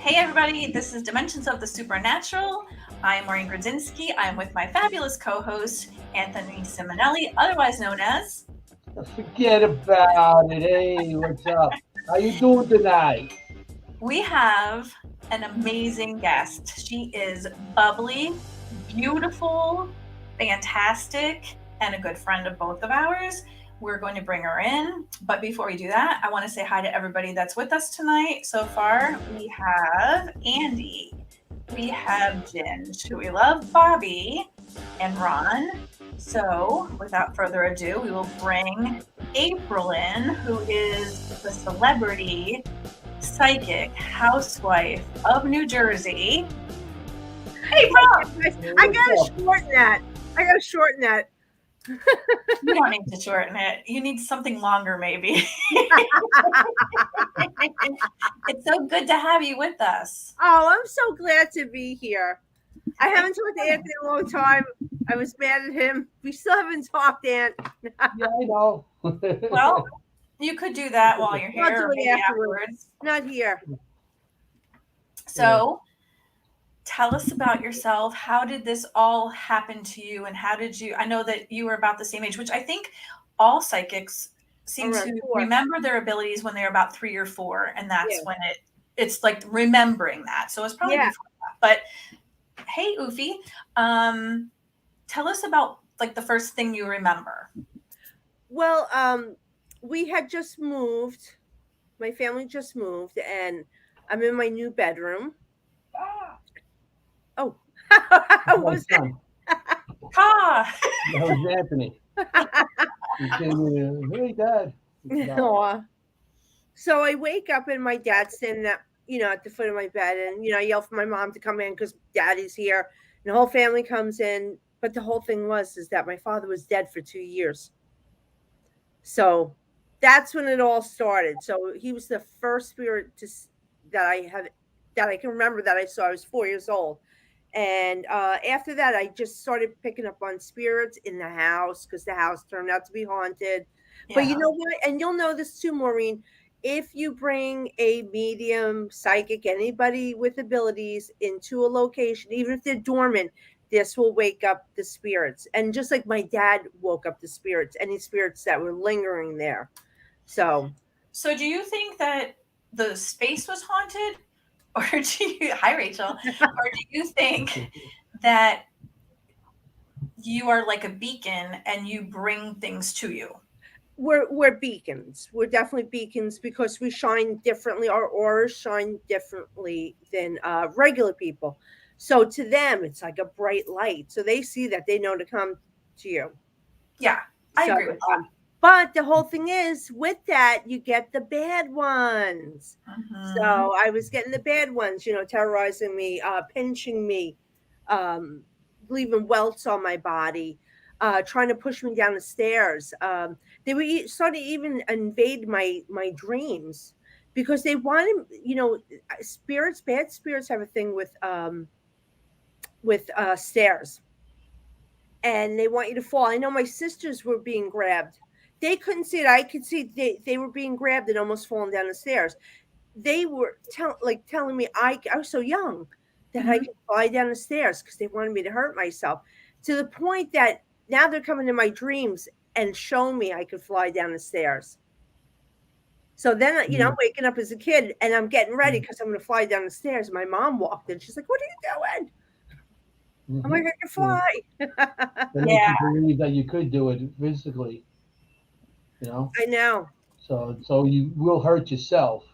Hey everybody, this is Dimensions of the Supernatural. I'm Maureen Grodzinski. I'm with my fabulous co-host, Anthony Simonelli, otherwise known as... Forget about it. Hey, what's up? How you doing tonight? We have an amazing guest. She is bubbly, beautiful, fantastic, and a good friend of both of ours. We're going to bring her in. But before we do that, I want to say hi to everybody that's with us tonight. So far, we have Andy, we have Ginge, who we love, Bobby, and Ron. So, without further ado, we will bring April in, who is the celebrity psychic housewife of New Jersey. April! I gotta shorten that. You don't need to shorten it. You need something longer, maybe. It's so good to have you with us. Oh, I'm so glad to be here. I haven't talked to Anthony in a long time. I was mad at him. We still haven't talked, Ant. Yeah, I know. Well, you could do that while you're I'll here, do or it maybe afterwards. afterwards. Not here. So, tell us about yourself. How did this all happen to you? And how did you, I know that you were about the same age, which I think all psychics seem Around to 4. remember their abilities when they're about 3 or 4. And that's Yeah. when it's like remembering that. So it's probably Yeah. before that. But hey, Ufi, tell us about like the first thing you remember. Well, we had just moved. My family just moved, and I'm in my new bedroom. Oh, what was that? Ha! That was Anthony. He came in, hey, Dad. Aw. So I wake up and my dad's standing at at the foot of my bed, and I yell for my mom to come in because Daddy's here, and the whole family comes in. But the whole thing is that my father was dead for 2 years, so that's when it all started. So he was the first spirit that I have that I can remember that I saw. I was 4 years old, and after that, I just started picking up on spirits in the house because the house turned out to be haunted. But you Yeah. know what? And you'll know this too, Maureen. If you bring a medium, psychic, anybody with abilities into a location, even if they're dormant, this will wake up the spirits. And just like my dad woke up the spirits, any spirits that were lingering there. So So do you think that the space was haunted? Or do you, hi Rachel, or do you think that you are like a beacon and you bring things to you? we're beacons. We're definitely beacons because we shine differently. Our auras shine differently than regular people. So to them, it's like a bright light. So they see that, they know to come to you. Yeah, I So, agree with that. but the whole thing is, with that, you get the bad ones. Mhm. So I was getting the bad ones, terrorizing me, pinching me, um, leaving welts on my body, trying to push me down the stairs. They were starting to even invade my dreams because they wanted, spirits. Bad spirits have a thing with stairs, and they want you to fall. I know my sisters were being grabbed. They couldn't see it. I could see they were being grabbed and almost falling down the stairs. They were telling me I was so young that I Mhm. could fly down the stairs because they wanted me to hurt myself, to the point that now they're coming in my dreams and showing me I could fly down the stairs. So then, I'm waking up as a kid and I'm getting ready because I'm going to fly down the stairs. My mom walked in. She's like, "What are you doing?" I'm like, "I can fly." They make Yeah. you believe that you could do it physically, you know. I know. So you will hurt yourself,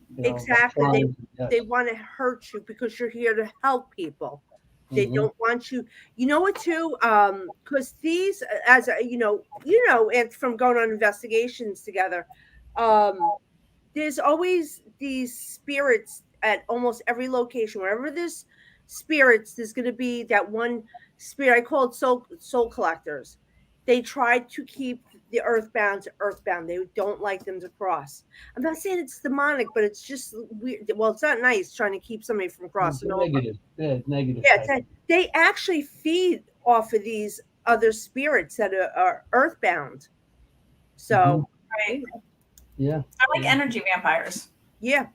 by Exactly. They trying to. they Yes. want to hurt you because you're here to help people. They Hmm. don't want you. You know what too? Because these, as and from going on investigations together, there's always these spirits at almost every location. Wherever there's spirits, there's going to be that one spirit. I call it soul collectors. They try to keep the earthbound to earthbound. They don't like them to cross. I'm not saying it's demonic, but it's just weird. Well, it's not nice trying to keep somebody from It's crossing over. negative. Yeah, negative Yeah, type. they actually feed off of these other spirits that are earthbound. Hmm. So, Right. Yeah. I like energy vampires. yeah.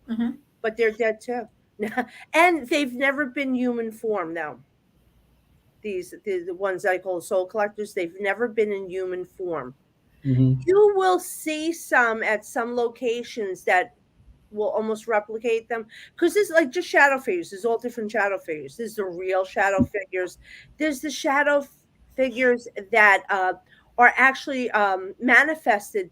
Hmm. but they're dead too. And they've never been human form now. The ones that I call soul collectors, they've never been in human form. Hmm. You will see some at some locations that will almost replicate them because there's like just shadow figures. There's all different shadow figures. There's the real shadow figures. There's the figures that are actually manifested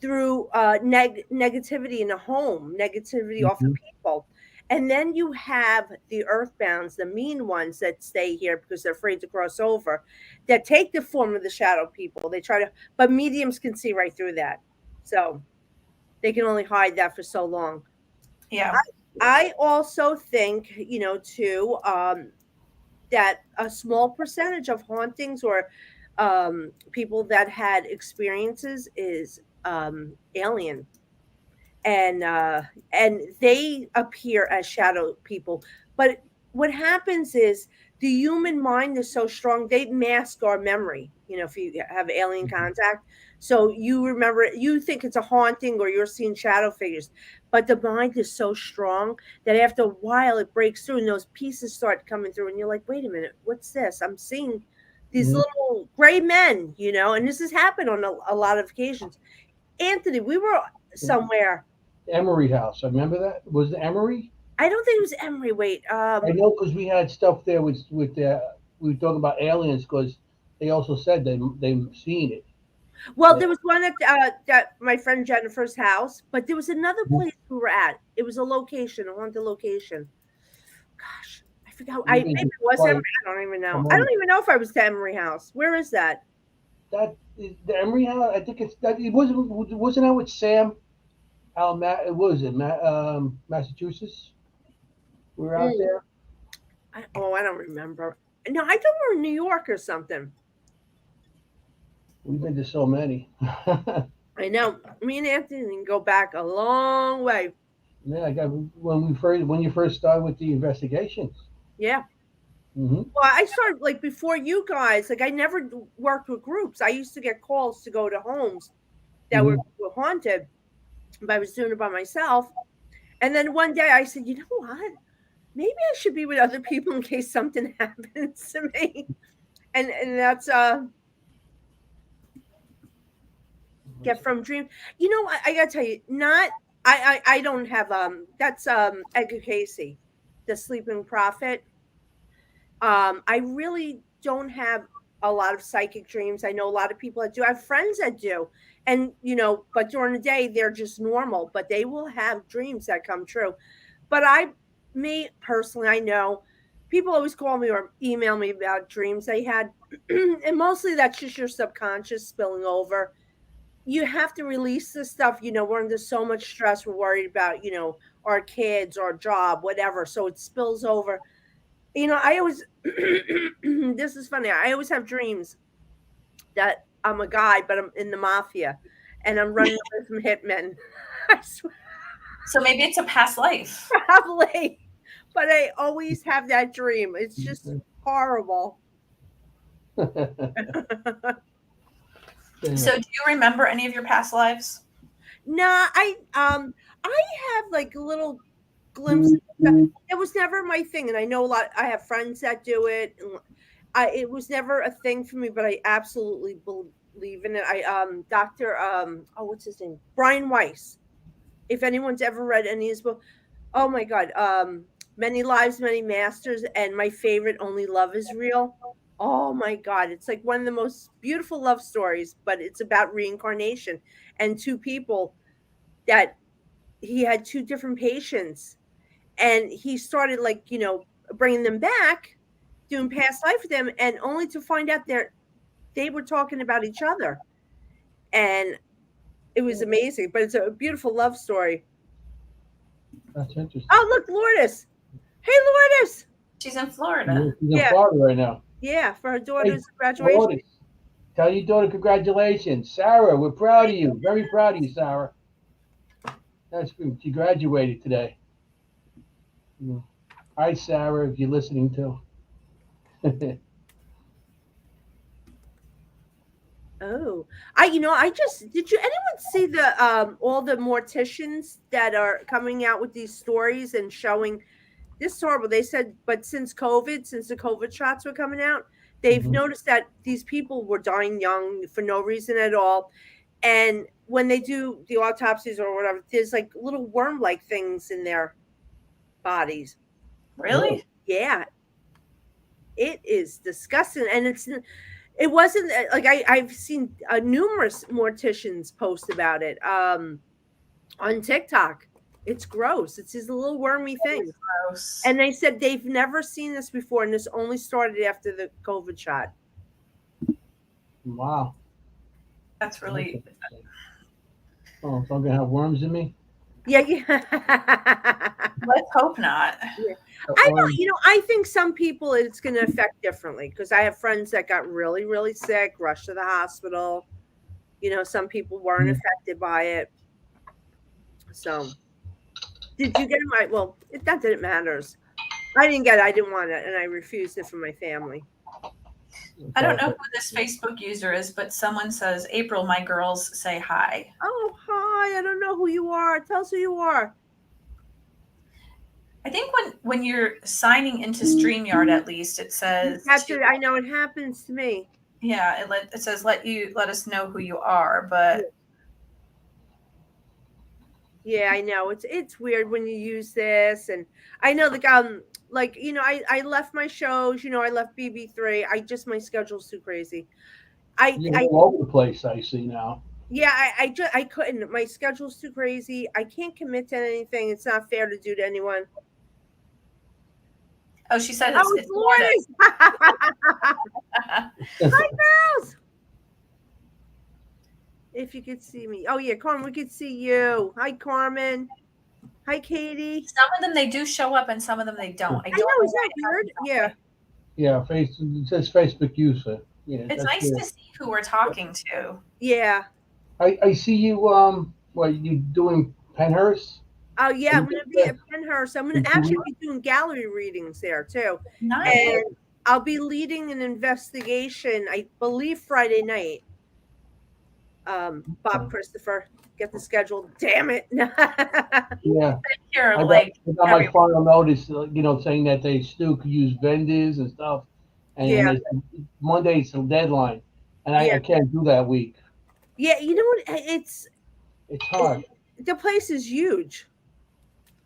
through negativity in a home, negativity off of Hmm. people. And then you have the earthbounds, the mean ones that stay here because they're afraid to cross over, that take the form of the shadow people. They try to, but mediums can see right through that. So they can only hide that for so long. Yeah. I also think, too, that a small percentage of hauntings or people that had experiences is alien, and they appear as shadow people. But what happens is the human mind is so strong, they mask our memory, if you have alien contact. So you remember, you think it's a haunting or you're seeing shadow figures, but the mind is so strong that after a while it breaks through and those pieces start coming through and you're like, wait a minute, what's this? I'm seeing these Hmm. little gray men, and this has happened on a lot of occasions. Anthony, we were somewhere. Emery House. I remember that. Was it Emery? I don't think it was Emery. Wait, I know because we had stuff there with we were talking about aliens because they also said they've seen it. well, Yeah. there was one at my friend Jennifer's house, but there was another place we were at. It was a location, a haunted location. Gosh, I forgot. We've Maybe been it was Emery. quite I don't even a know. I moment. don't even know if I was to Emery House. Where is that? That is the Emery House. I think it's that. It wasn't that with Sam. What was it? Massachusetts. We were out Mm, there. I don't remember. No, I thought we were in New York or something. We've been to so many. I know. Me and Anthony can go back a long way. Yeah, I got when you first started with the investigations. Yeah. Hmm. Well, I started like before you guys. Like I never worked with groups. I used to get calls to go to homes that were Hmm. haunted, but I was doing it by myself. And then one day I said, you know what? Maybe I should be with other people in case something happens to me. And that's get from dream. I gotta tell you, not I don't have that's Edgar Casey, the sleeping prophet. I really don't have a lot of psychic dreams. I know a lot of people that do. I have friends that do. And but during the day they're just normal, but they will have dreams that come true. But me personally, I know people always call me or email me about dreams they had. And mostly that's just your subconscious spilling over. You have to release this stuff. We're under so much stress. We're worried about, our kids, our job, whatever. So it spills over. I always, this is funny. I always have dreams that I'm a guy, but I'm in the mafia and I'm running away from hitmen. I swear, So maybe it's a past life. probably. But I always have that dream. It's just horrible. Yeah. So do you remember any of your past lives? Nah, I have like little glimpses of stuff. It was never my thing, and I know a lot. I have friends that do it. And it was never a thing for me, but I absolutely believe in it. Doctor oh, what's his name? Brian Weiss. If anyone's ever read any of his book, oh my god, Many Lives, Many Masters, and my favorite, Only Love Is Real. Oh my god, it's like one of the most beautiful love stories, but it's about reincarnation and two people that he had two different patients, and he started like bringing them back, doing past life with them, and only to find out they were talking about each other, and it was amazing. But it's a beautiful love story. That's interesting. Oh, look, Lourdes. Hey, Lourdes. She's in Florida. She's in Yeah, Florida right now. yeah, for her Hey, daughter's graduation. Lourdes, tell your daughter congratulations. Sarah, we're proud of you. Very proud of you, Sarah. That's good. She graduated today. Yeah. Hi, Sarah, if you're listening too. Oh, I just did you anyone see the all the morticians that are coming out with these stories and showing this is horrible. They said, but since the COVID shots were coming out, they've Mhm. noticed that these people were dying young for no reason at all. And when they do the autopsies or whatever, there's like little worm-like things in their bodies. Really? Really? Yeah, it is disgusting, and it wasn't like I've seen numerous morticians post about it on TikTok. It's gross. It's these little wormy That is things. gross. And they said they've never seen this before, and this only started after the COVID shot. Wow. That's That's really. interesting. Oh, so I'm gonna have worms in me? Yeah, yeah. Let's hope not. Yeah. I don't, Um, I think some people it's going to affect differently because I have friends that got really, really sick, rushed to the hospital. Some people weren't yeah. affected by it. So, did you get it? Well, not that it matters. I didn't get it. I didn't want it, and I refused it for my family. I don't Okay. know who this Facebook user is, but someone says, April, my girls say hi. Oh, hi. I don't know who you are. Tell us who you are. I think when you're signing into StreamYard, at least it says That's to it. I know it happens to me. yeah, it says let us know who you are, but Yeah, I know. It's weird when you use this, and I know like I left my shows. I left BB3. My schedule's too crazy. I You're I all over the place, I see now. yeah, I couldn't. My schedule's too crazy. I can't commit to anything. It's not fair to do to anyone. oh, she said Oh, it's it's Lourdes. Lourdes. Hi, girls. If you could see me. Oh yeah, Carmen, we could see you. Hi, Carmen. Hi, Katie. Some of them they do show up, and some of them they don't. I I don't know. know Is why that it weird? happens that Yeah. way. Yeah, it says Facebook user. Yeah, It's that's nice good. to see who we're talking to. Yeah. I see you. What you doing? Penhurst? Oh yeah, Are I'm you gonna doing be that at Penhurst. I'm gonna in 2 weeks? actually be doing gallery readings there too, That's Nice. and good. I'll be leading an investigation. I believe Friday night. Bob Okay. Christopher, get the schedule. Damn it. Yeah, Here, I got like I got my every final notice. Saying that they still could use vendors and stuff, and Yeah, they Monday's the deadline, and yeah, I can't do that week. yeah. You know what? It's hard. The place is huge.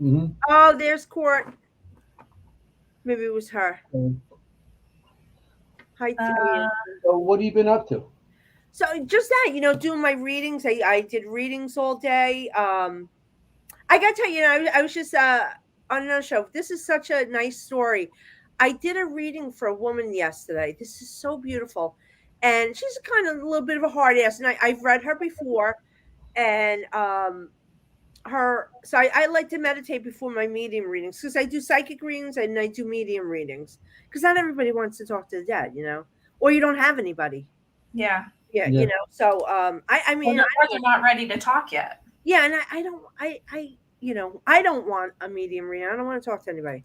Hmm. Oh, there's Court. Maybe it was her. Hi. Oh yeah. uh, So what have you been up to? So just that, doing my readings. I did readings all day. I gotta tell you, I was just on another show. This is such a nice story. I did a reading for a woman yesterday. This is so beautiful, and she's kind of a little bit of a hard ass. And I've read her before, and I like to meditate before my medium readings because I do psychic readings and I do medium readings because not everybody wants to talk to the dead, or you don't have anybody. yeah. Yeah, Yeah. So I Or mean, they're not ready to talk yet. yeah, and I don't, I don't want a medium reading. I don't want to talk to anybody.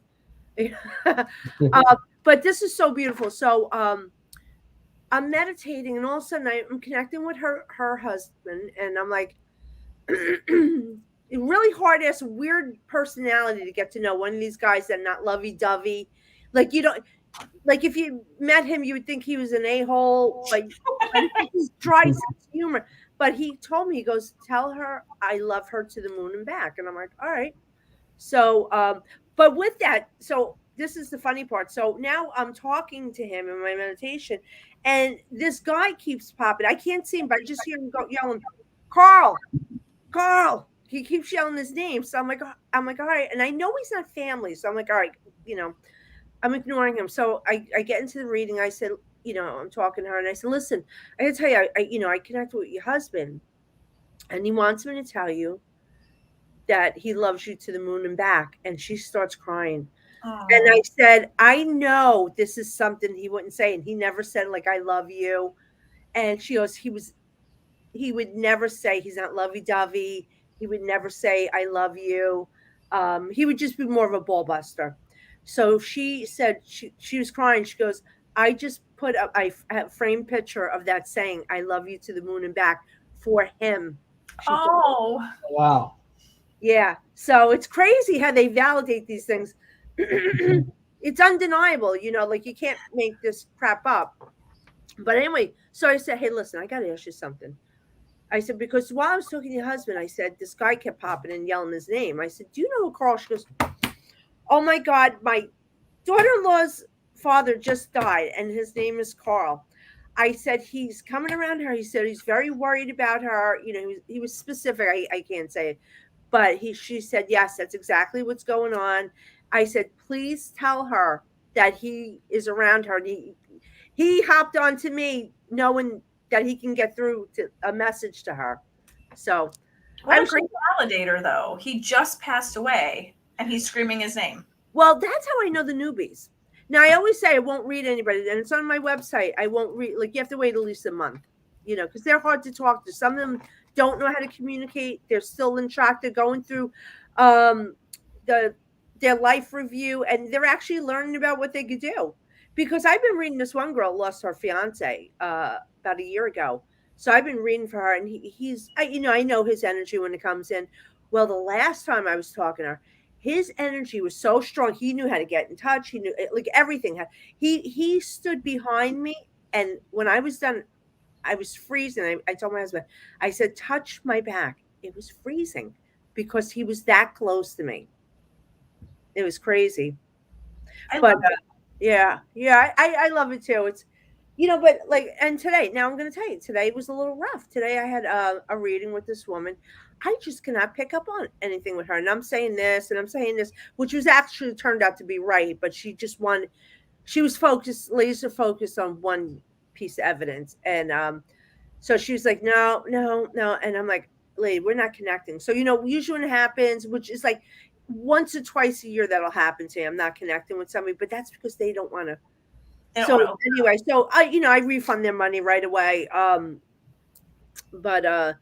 But this is so beautiful. So I'm meditating, and all of a sudden I'm connecting with her husband, and I'm like, really hard ass, weird personality to get to know. One of these guys that not lovey dovey, like you don't like if you met him, you would think he was an a hole, but he's dry sense of humor. But he told me, he goes, "Tell her I love her to the moon and back," and I'm like, "All right." So, but with that, so this is the funny part. So now I'm talking to him in my meditation, and this guy keeps popping. I can't see him, but I just hear him go yelling, "Carl, Carl." He keeps yelling his name. So I'm like, all right. And I know he's not family. So I'm like, all right, I'm ignoring him. So I get into the reading. I said, I'm talking to her, and I said, listen, I gotta tell you, I connected with your husband, and he wants me to tell you that he loves you to the moon and back. And she starts crying. And I Oh, said, I know this is something he wouldn't say. And he never said, like, I love you. And she goes, he would never say, he's not lovey dovey. He would never say, I love you. He would just be more of a ball buster. So she said, she was crying. She goes, I just put up a framed picture of that saying, "I love you to the moon and back" for him. She put, Oh, Wow. yeah. So it's crazy how they validate these things. It's undeniable, like you can't make this crap up. But anyway, so I said, "Hey, listen, I got to ask you something." I said, because while I was talking to your husband, I said, this guy kept popping and yelling his name. I said, "Do you know who Carl?" She goes, "Oh my God, my daughter-in-law's father just died, and his name is Carl." I said, "He's coming around her." He said he's very worried about her. He was specific. I can't say it, but she said, "Yes, that's exactly what's going on." I said, "Please tell her that he is around her." And he hopped on to me knowing that he can get through to a message to her. So what I a was great validator, though. He just passed away and he's screaming his name. Well, that's how I know the newbies. Now, I always say I won't read anybody, and it's on my website. I won't read, like, you have to wait at least a month, because they're hard to talk to. Some of them don't know how to communicate. They're still in shock. They're going through um, the their life review, and they're actually learning about what they could do. Because I've been reading, this one girl lost her fiance about a year ago. So I've been reading for her, and I know his energy when it comes in. Well, the last time I was talking to her, his energy was so strong. He knew how to get in touch. He knew, like, everything. He stood behind me, and when I was done, I was freezing. I told my husband, I said, "Touch my back." It was freezing because he was that close to me. It was crazy. I But love it. yeah, I love it too. It's but like, and today, now I'm going to tell you, today was a little rough. Today I had a reading with this woman. I just cannot pick up on anything with her, and I'm saying this and I'm saying this, which was actually turned out to be right. But she was focused, laser focused on one piece of evidence, and so she was like, "No, no, no," and I'm like, "Lady, we're not connecting." So usually when it happens, which is like once or twice a year, that'll happen to me. I'm not connecting with somebody, but that's because they don't want to. They don't So want to. anyway, so I refund their money right away. But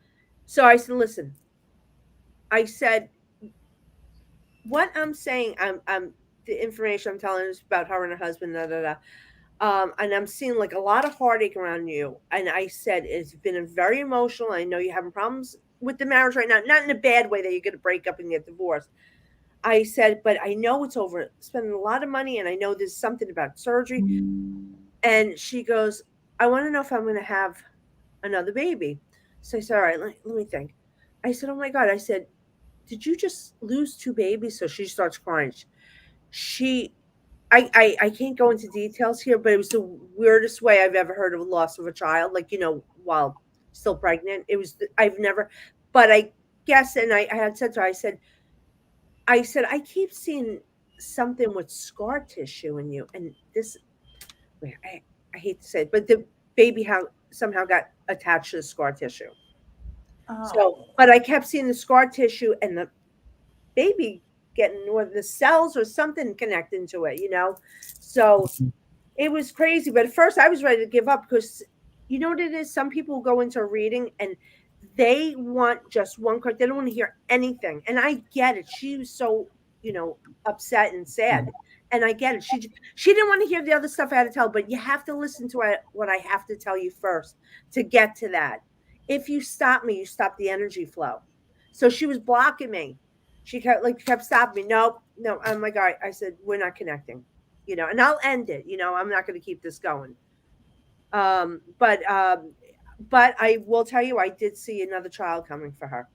so I said, "Listen," I said, "What I'm saying, I'm the information I'm telling is about her and her husband, da da da. And I'm seeing like a lot of heartache around you." And I said, "It's been very emotional. I know you're having problems with the marriage right now, not in a bad way that you're going to break up and get divorced." I said, "But I know it's over spending a lot of money, and I know there's something about surgery." And she goes, "I want to know if I'm going to have another baby." So I said, "All right, let me think." I said, "Oh my God." I said, "Did you just lose two babies?" So she starts crying. She I can't go into details here, but it was the weirdest way I've ever heard of a loss of a child, like, while still pregnant. I've never, but I guess, and I had said to her, I said, "I keep seeing something with scar tissue in you." And this, wait, I hate to say it, but the baby somehow got attached to the scar tissue. So, Oh, but I kept seeing the scar tissue and the baby getting, or the cells or something connecting to it. So it was crazy. But at first I was ready to give up because you know what it is? Some people go into a reading and they want just one card. They don't want to hear anything. And I get it. She was so, upset and sad. And I get it. She didn't want to hear the other stuff I had to tell, but you have to listen to what I have to tell you first to get to that. If you stop me, you stop the energy flow. So she was blocking me. She kept stopping me. No, no. I'm like, all right. I said, we're not connecting, and I'll end it. I'm not going to keep this going. Um, but um, but I will tell you, I did see another child coming for her.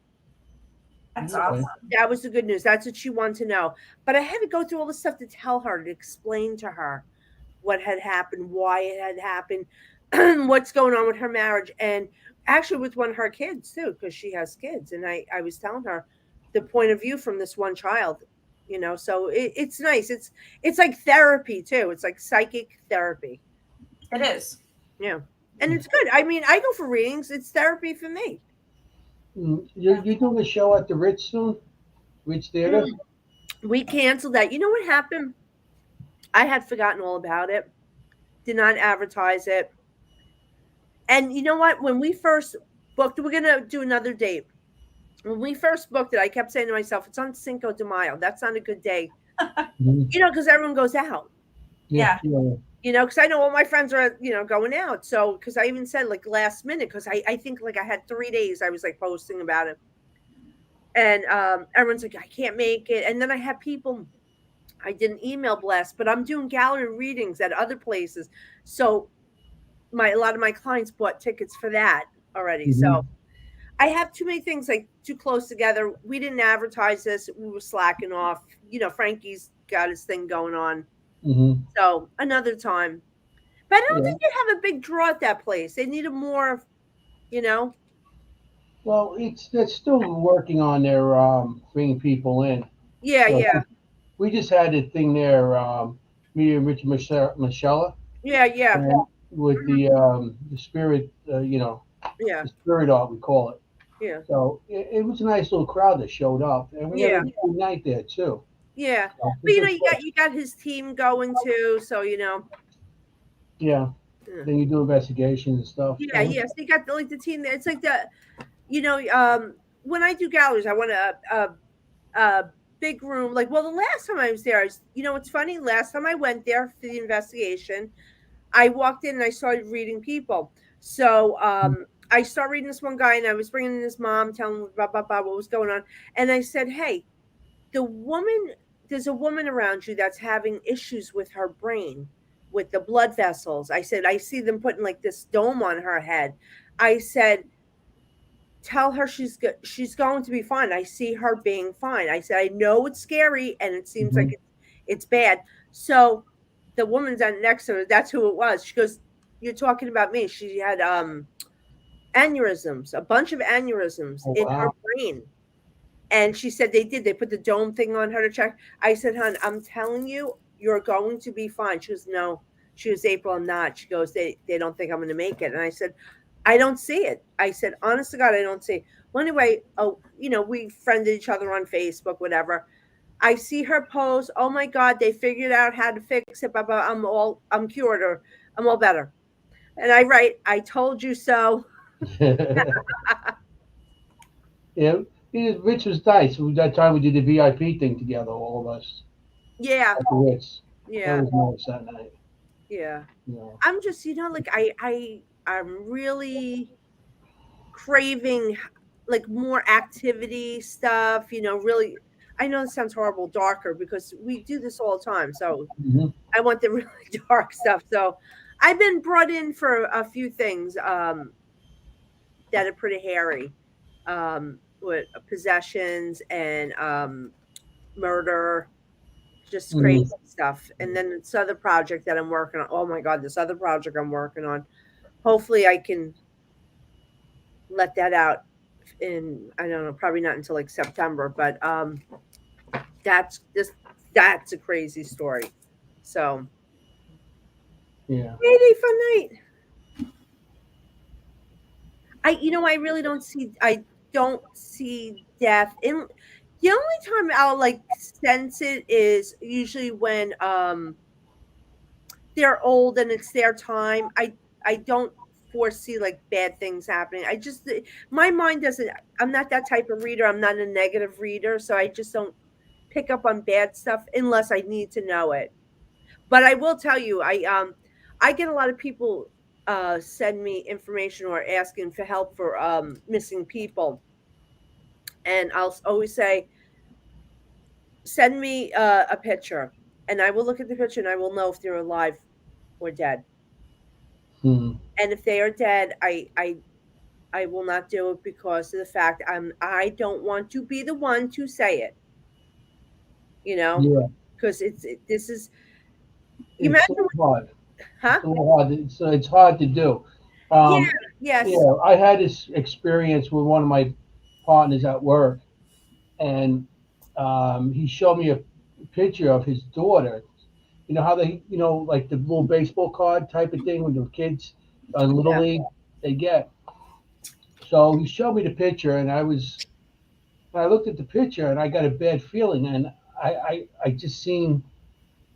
that's Okay. awesome. That was the good news. That's what she wanted to know. But I had to go through all the stuff to tell her, to explain to her what had happened, why it had happened, what's going on with her marriage, and actually with one of her kids too, because she has kids. And I was telling her the point of view from this one child. So it's nice. It's like therapy too. It's like psychic therapy. It is. Yeah. And it's good. I mean, I go for readings. It's therapy for me. You're doing a show at the Ritz soon? Ritz Theater? We canceled that. You know what happened? I had forgotten all about it. Did not advertise it. And you know what? When we first booked, we're gonna do another date. When we first booked it, I kept saying to myself, "It's on Cinco de Mayo. That's not a good day." Mhm. Because everyone goes out. Yeah, Yeah. yeah. Because I know all my friends are, going out. So, because I even said like last minute, because I think like I had 3 days I was like posting about it. And everyone's like, I can't make it. And then I had people I didn't email blast, but I'm doing gallery readings at other places. So a lot of my clients bought tickets for that already. So Hmm. I have too many things like too close together. We didn't advertise this. We were slacking off. Frankie's got his thing going on. Hmm. So another time. But I don't Yeah. think they have a big draw at that place. They need a more, you know. Well, they're still working on their bringing people in. Yeah, So yeah, we just had a thing there, me and Richard Michelle, yeah, yeah, and with the spirit, yeah, the spirit art we call it. yeah, So it was a nice little crowd that showed up, and we had a yeah, good night there too. yeah. So But it's a good place. you got his team going too. So Yeah. yeah. Then you do investigations and stuff. Yeah, So, yeah. So you got like the team. It's like when I do galleries, I want a big room. Like, well, the last time I was there, it's funny. Last time I went there for the investigation, I walked in and I started reading people. So I started reading this one guy, and I was bringing in his mom, telling him blah blah blah what was going on, and I said, "Hey, the woman, there's a woman around you that's having issues with her brain, with the blood vessels." I said, "I see them putting like this dome on her head." I said, "Tell her she's going to be fine. I see her being fine." I said, "I know it's scary and it seems like mhm. it's bad." So the woman's on next to her, that's who it was. She goes, "You're talking about me." She had aneurysms, a bunch of aneurysms Oh in her wow. brain. And she said they did. They put the dome thing on her to check. I said, "Hon, I'm telling you, you're going to be fine." She goes, "No." She goes, "April, I'm not." She goes, They don't think I'm going to make it." And I said, "I don't see it." I said, "Honest to God, I don't see it." Well, anyway, we friended each other on Facebook, whatever. I see her post. Oh my God, they figured out how to fix it. Blah, blah, I'm cured, or I'm all better. And I write, "I told you so." Yeah, Rich was nice. That time we did the VIP thing together, all of us Yeah, at the Ritz. That yeah, was nice that night. yeah. You know. I'm just, like I'm really craving like more activity stuff, really. I know it sounds horrible, darker, because we do this all the time. So Hmm. I want the really dark stuff. So I've been brought in for a few things that are pretty hairy. With possessions and murder, just crazy Hmm. stuff. And then this other project that I'm working on. Oh my God, this other project I'm working on. Hopefully I can let that out in, I don't know, probably not until like September, but that's just that's a crazy story. So Yeah. maybe fun night. I really don't see death in. The only time I'll like sense it is usually when they're old and it's their time. I don't foresee like bad things happening. My mind doesn't. I'm not that type of reader. I'm not a negative reader, so I just don't pick up on bad stuff unless I need to know it. But I will tell you, I get a lot of people send me information or asking for help for missing people, and I'll always say, send me a picture, and I will look at the picture and I will know if they're alive or dead. Hmm. And if they are dead, I will not do it because of the fact I don't want to be the one to say it, you know, Yeah. because this is, you It's a imagine, little hard. huh? It's a little hard. It's hard to do. Yeah, Um, yes, yeah, I had this experience with one of my partners at work, and he showed me a picture of his daughter. You know how they, like the little baseball card type of thing when the kids on Little yeah, League they get. So he showed me the picture, and I looked at the picture, and I got a bad feeling, and I just seen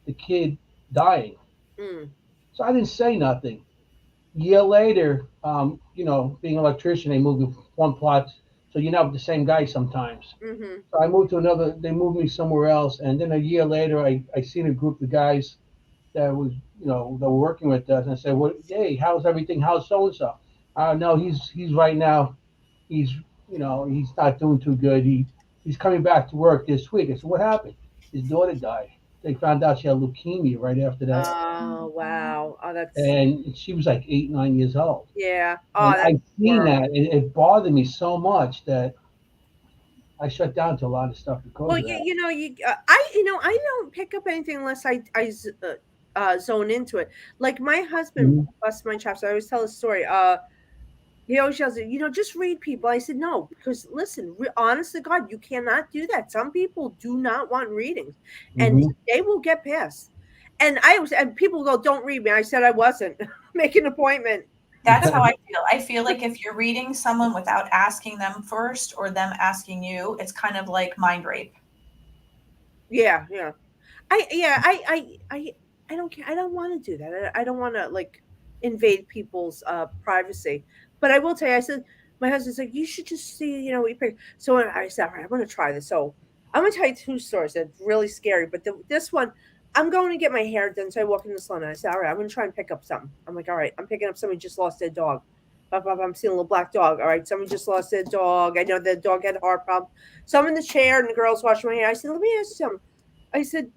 the kid dying. mm, So I didn't say nothing. Year later, being an electrician, they moved to one plot, so you're not with the same guy sometimes. mm-hmm, So I moved to another. They moved me somewhere else, and then a year later, I seen a group of guys. that was, that were working with us, and I said, "What? Hey, how's everything? How's so and so?" No, he's right now. He's he's not doing too good. He's coming back to work this week. I said, "What happened?" His daughter died. They found out she had leukemia right after that, Oh wow. Oh, that's and she was like 8, 9 years old. yeah. Oh, And that's I seen horrible. that, and it bothered me so much that I shut down to a lot of stuff Well, because of that. I don't pick up anything unless zone into it. Like my husband Hmm. busts my chops. I always tell a story. He always yells, just read people. I said, no, because listen, honest to God, you cannot do that. Some people do not want readings and Hmm. they will get pissed. And people go, don't read me. I said I wasn't. Make an appointment. That's how I feel. I feel like if you're reading someone without asking them first or them asking you, it's kind of like mind rape. Yeah, yeah. I don't care. I don't want to do that. I don't want to like invade people's privacy. But I will tell you, I said my husband's like, you should just see, what you pick. So I said, all right, I'm going to try this. So I'm going to tell you two stories that's really scary. But this one, I'm going to get my hair done. So I walk in the salon and I said, all right, I'm going to try and pick up something. I'm like, all right, I'm picking up somebody just lost their dog. Bop, bop, I'm seeing a little black dog. All right, somebody just lost their dog. I know the dog had a heart problem. So I'm in the chair and the girl's washing my hair. I said, let me ask you something. I said,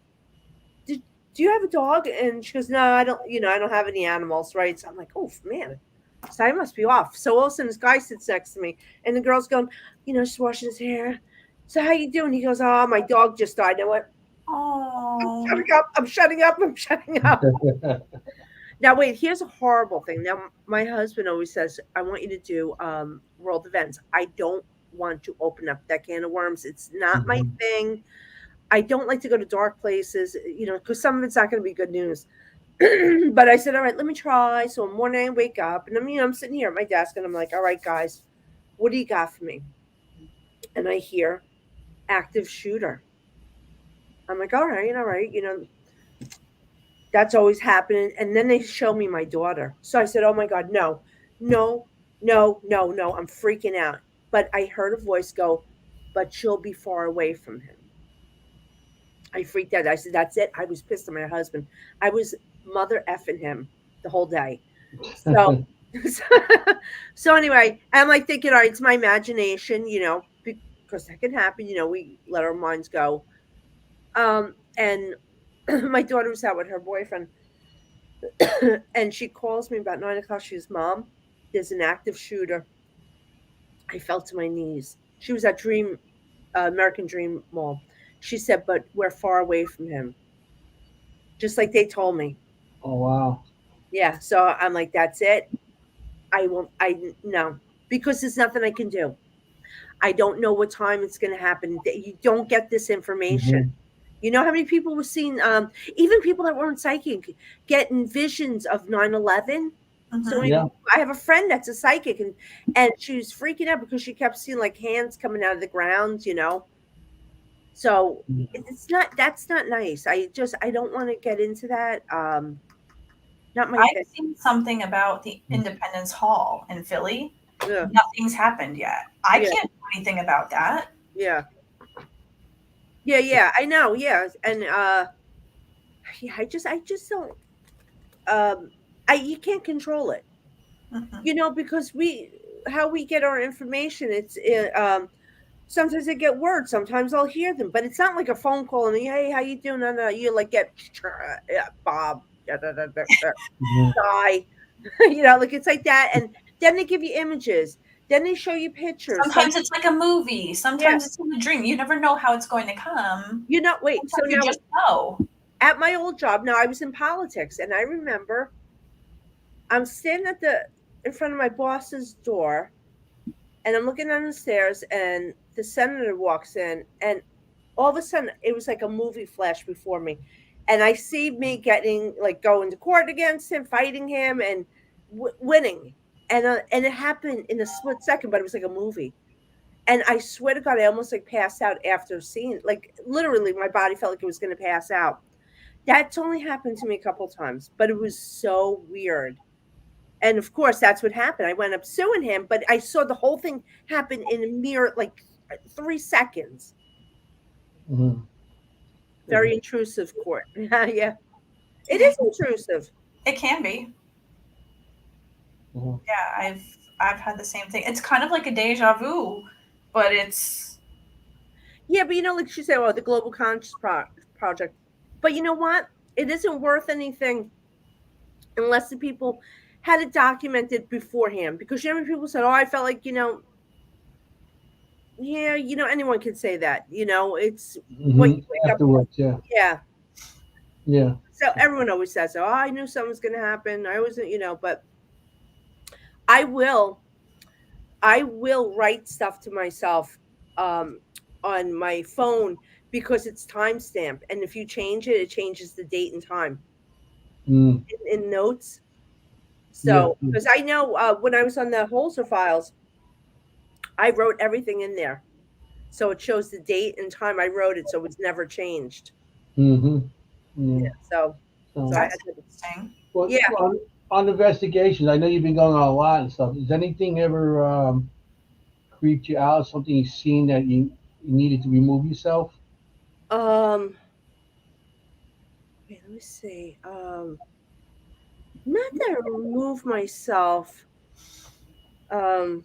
did do you have a dog? And she goes, no, I don't, I don't have any animals, right? So I'm like, oh man. So I must be off. So all of a sudden this guy sits next to me and the girl's going, just washing his hair. So how you doing? He goes, oh, my dog just died. I went, Oh, shutting up, I'm shutting up, I'm shutting up. Now wait, here's a horrible thing. Now my husband always says, I want you to do world events. I don't want to open up that can of worms. It's not my Hmm. thing. I don't like to go to dark places, because some of it's not going to be good news. But I said, all right, let me try. So one morning I wake up and I'm sitting here at my desk and I'm like, all right, guys, what do you got for me? And I hear active shooter. I'm like, all right, that's always happening. And then they show me my daughter. So I said, oh my God, no, no, no, no, no. I'm freaking out. But I heard a voice go, but she'll be far away from him. I freaked out. I said, "That's it." I was pissed at my husband. I was mother effing him the whole day. So, so anyway, I'm like thinking, all right, it's my imagination, because that can happen. We let our minds go. And my daughter was out with her boyfriend, and she calls me about 9 o'clock. She goes, "Mom, there's an active shooter." I fell to my knees. She was at American Dream Mall. She said, "But we're far away from him," just like they told me. Oh wow. Yeah, so I'm like, "That's it. I won't. I no, because there's nothing I can do. I don't know what time it's going to happen. You don't get this information. Hmm. You know how many people were seeing, even people that weren't psychic, getting visions of 9/11. So hmm. Yeah. I have a friend that's a psychic, and she was freaking out because she kept seeing like hands coming out of the ground. So it's not that's not nice. I don't want to get into that. Not my thing. I've seen something about the Independence Hall in Philly. Yeah, Nothing's happened yet. I yeah, can't do anything about that. yeah, yeah, yeah. I know. Yeah, and yeah, I just don't. I you can't control it, Mhm. because how we get our information. Sometimes I get words, sometimes I'll hear them, but it's not like a phone call and hey, how you doing? No, you like get yeah, Bob, da, da, da, da, da, Hmm. die, like it's like that, and then they give you images, then they show you pictures. Sometimes it's like a movie, Yeah, sometimes it's in a dream. You never know how it's going to come. wait. So Sometimes you now just know. at my old job, now I was in politics, and I remember I'm standing in front of my boss's door, and I'm looking down the stairs, and the senator walks in, and all of a sudden, it was like a movie flash before me, and I see me getting like going to court against him, fighting him, and winning, and it happened in a split second, but it was like a movie. And I swear to God, I almost like passed out after seeing, like literally, my body felt like it was going to pass out. That's only happened to me a couple times, but it was so weird. And of course, that's what happened. I wound up suing him, but I saw the whole thing happen in a mere like 3 seconds. Hmm. Very intrusive court. Yeah. It is intrusive. It can be. Mhm. Yeah, I've had the same thing. It's kind of like a deja vu, but it's Yeah, but like she said, well, the Global Conscious Project. But you know what? It isn't worth anything unless the people had it documented beforehand. Because people said, "Oh, I felt like yeah, anyone can say that. It's what you wake up. Afterwards, yeah, Yeah. yeah. So everyone always says, "Oh, I knew something was going to happen." I wasn't, but I will, I will write stuff to myself um, on my phone because it's time stamped, and if you change it, it changes the date and time Mm, in notes. yeah, So, because I know when I was on the Holzer files, I wrote everything in there, so it shows the date and time I wrote it, so it's never changed. mm-hmm. Yeah. Yeah. So I So, that's had to, interesting. well, yeah. on investigations, I know you've been going on a lot and stuff. Has anything ever creeped you out? Something you've seen that you needed to remove yourself? Um, wait, let me see. Not that I remove myself. Um,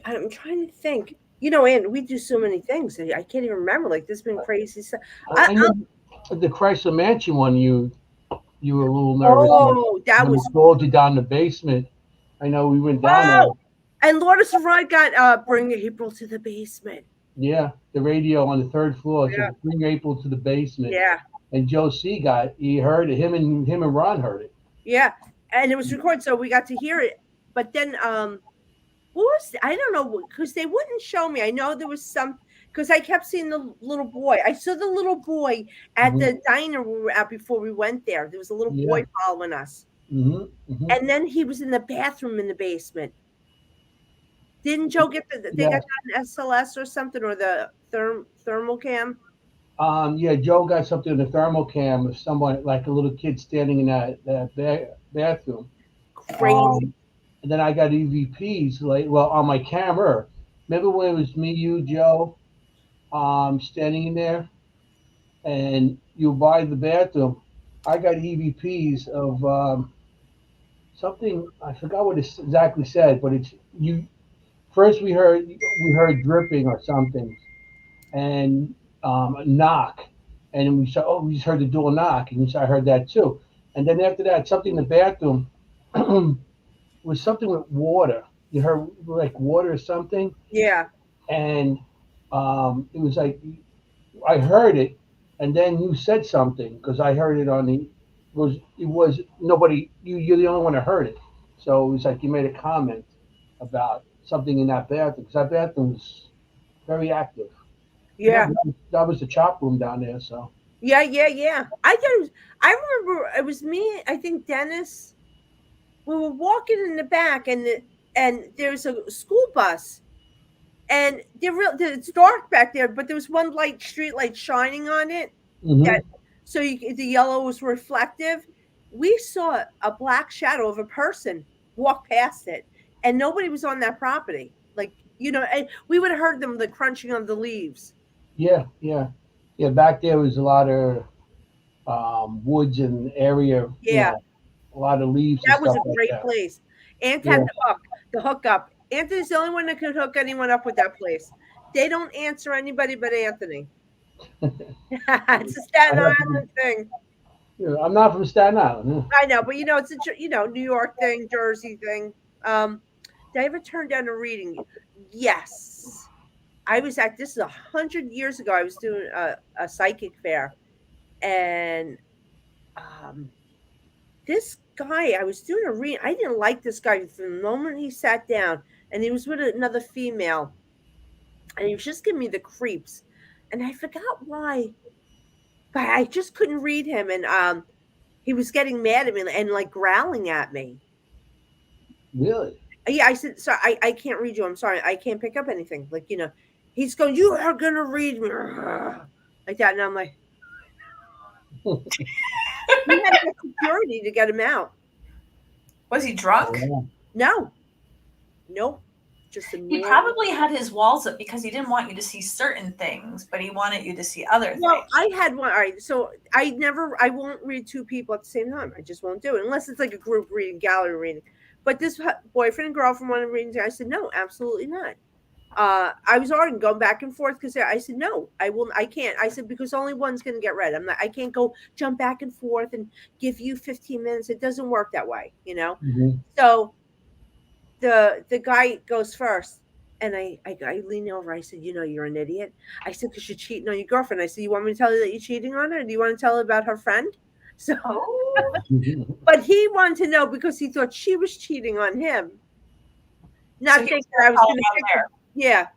I'm trying to think. And we do so many things. I can't even remember. Like this has been crazy stuff. I know the Chrysler Mansion one. You were a little nervous Oh, that when we was followed you down the basement. I know we went down there. oh, and Lourdes Rod got bring April to the basement. Yeah, the radio on the third floor Yeah, said bring April to the basement. yeah, And Joe C he heard it. Him and Ron heard it. yeah. And it was recorded, so we got to hear it. But then what was I don't know because they wouldn't show me. I know there was some because I kept seeing the little boy. I saw the little boy at Hmm. the diner we were at before we went there. There was a little boy Yeah. following us. Hmm. Hmm. And then he was in the bathroom in the basement. Didn't Joe get they got Yes. that in SLS or something or the thermal cam? Yeah. Joe got something in the thermal cam of someone like a little kid standing in that bathroom. Crazy. Um, and then I got EVPs like well on my camera. Remember when it was me, you, Joe, standing in there, and you were by the bathroom. I got EVPs of something. I forgot what it exactly said, but it's you. First, we heard dripping or something, and a knock, and we saw. Oh, we just heard the door knock, and I heard that too. And then after that, something in the bathroom was something with water. You heard like water or something, Yeah. and it was like I heard it, and then you said something because I heard it on the. It was nobody. You're the only one that heard it, so it was like you made a comment about something in that bathroom because that bathroom was very active. Yeah. That was the chop room down there. So. Yeah, yeah, yeah. I remember it was me, I think Dennis. We were walking in the back and there's a school bus and it's dark back there, but there was one street light shining on it. Hmm. That so the yellow was reflective. We saw a black shadow of a person walk past it, and nobody was on that property. And we would have heard them the crunching of the leaves. Yeah, yeah, yeah. Back there was a lot of woods and area. Yeah, A lot of leaves and that was stuff a like great that. place. Ant had Yeah. the hookup. Anthony's the only one that could hook anyone up with that place. They don't answer anybody but Anthony. It's a I Staten have to be, Island thing. I'm not from Staten Island. I know, but it's a New York thing, Jersey thing. Um, did I ever turn down a reading? Yes, I was at this is 100 years ago. I was doing a psychic fair, and um, this guy, I was doing a reading. I didn't like this guy from the moment he sat down, and he was with another female, and he was just giving me the creeps, and I forgot why, but I just couldn't read him, and he was getting mad at me and like growling at me. Really? Yeah, I said, sorry, I can't read you. I'm sorry. I can't pick up anything. He's going, you are going to read me. Like that. And I'm like, we had to get security to get him out. Was he drunk? Oh, No, nope. just He annoying. probably had his walls up because he didn't want you to see certain things, but he wanted you to see other Well, things. I had one. All right, so I won't read two people at the same time. I just won't do it unless it's like a group reading, gallery reading. But this boyfriend and girlfriend wanted readings. I said no, absolutely not. I was arguing, going back and forth because I said no, I will, I can't. I said because only one's going to get read. I'm not, I can't go jump back and forth and give you 15 minutes. It doesn't work that way, you know. Hmm. So the guy goes first, and I lean over. I said, you know, you're an idiot. I said because you're cheating on your girlfriend. I said, you want me to tell you that you're cheating on her? Do you want to tell her about her friend? So, Oh, but he wanted to know because he thought she was cheating on him, so not he thinking was going I to was call going to him pick out him. Yeah.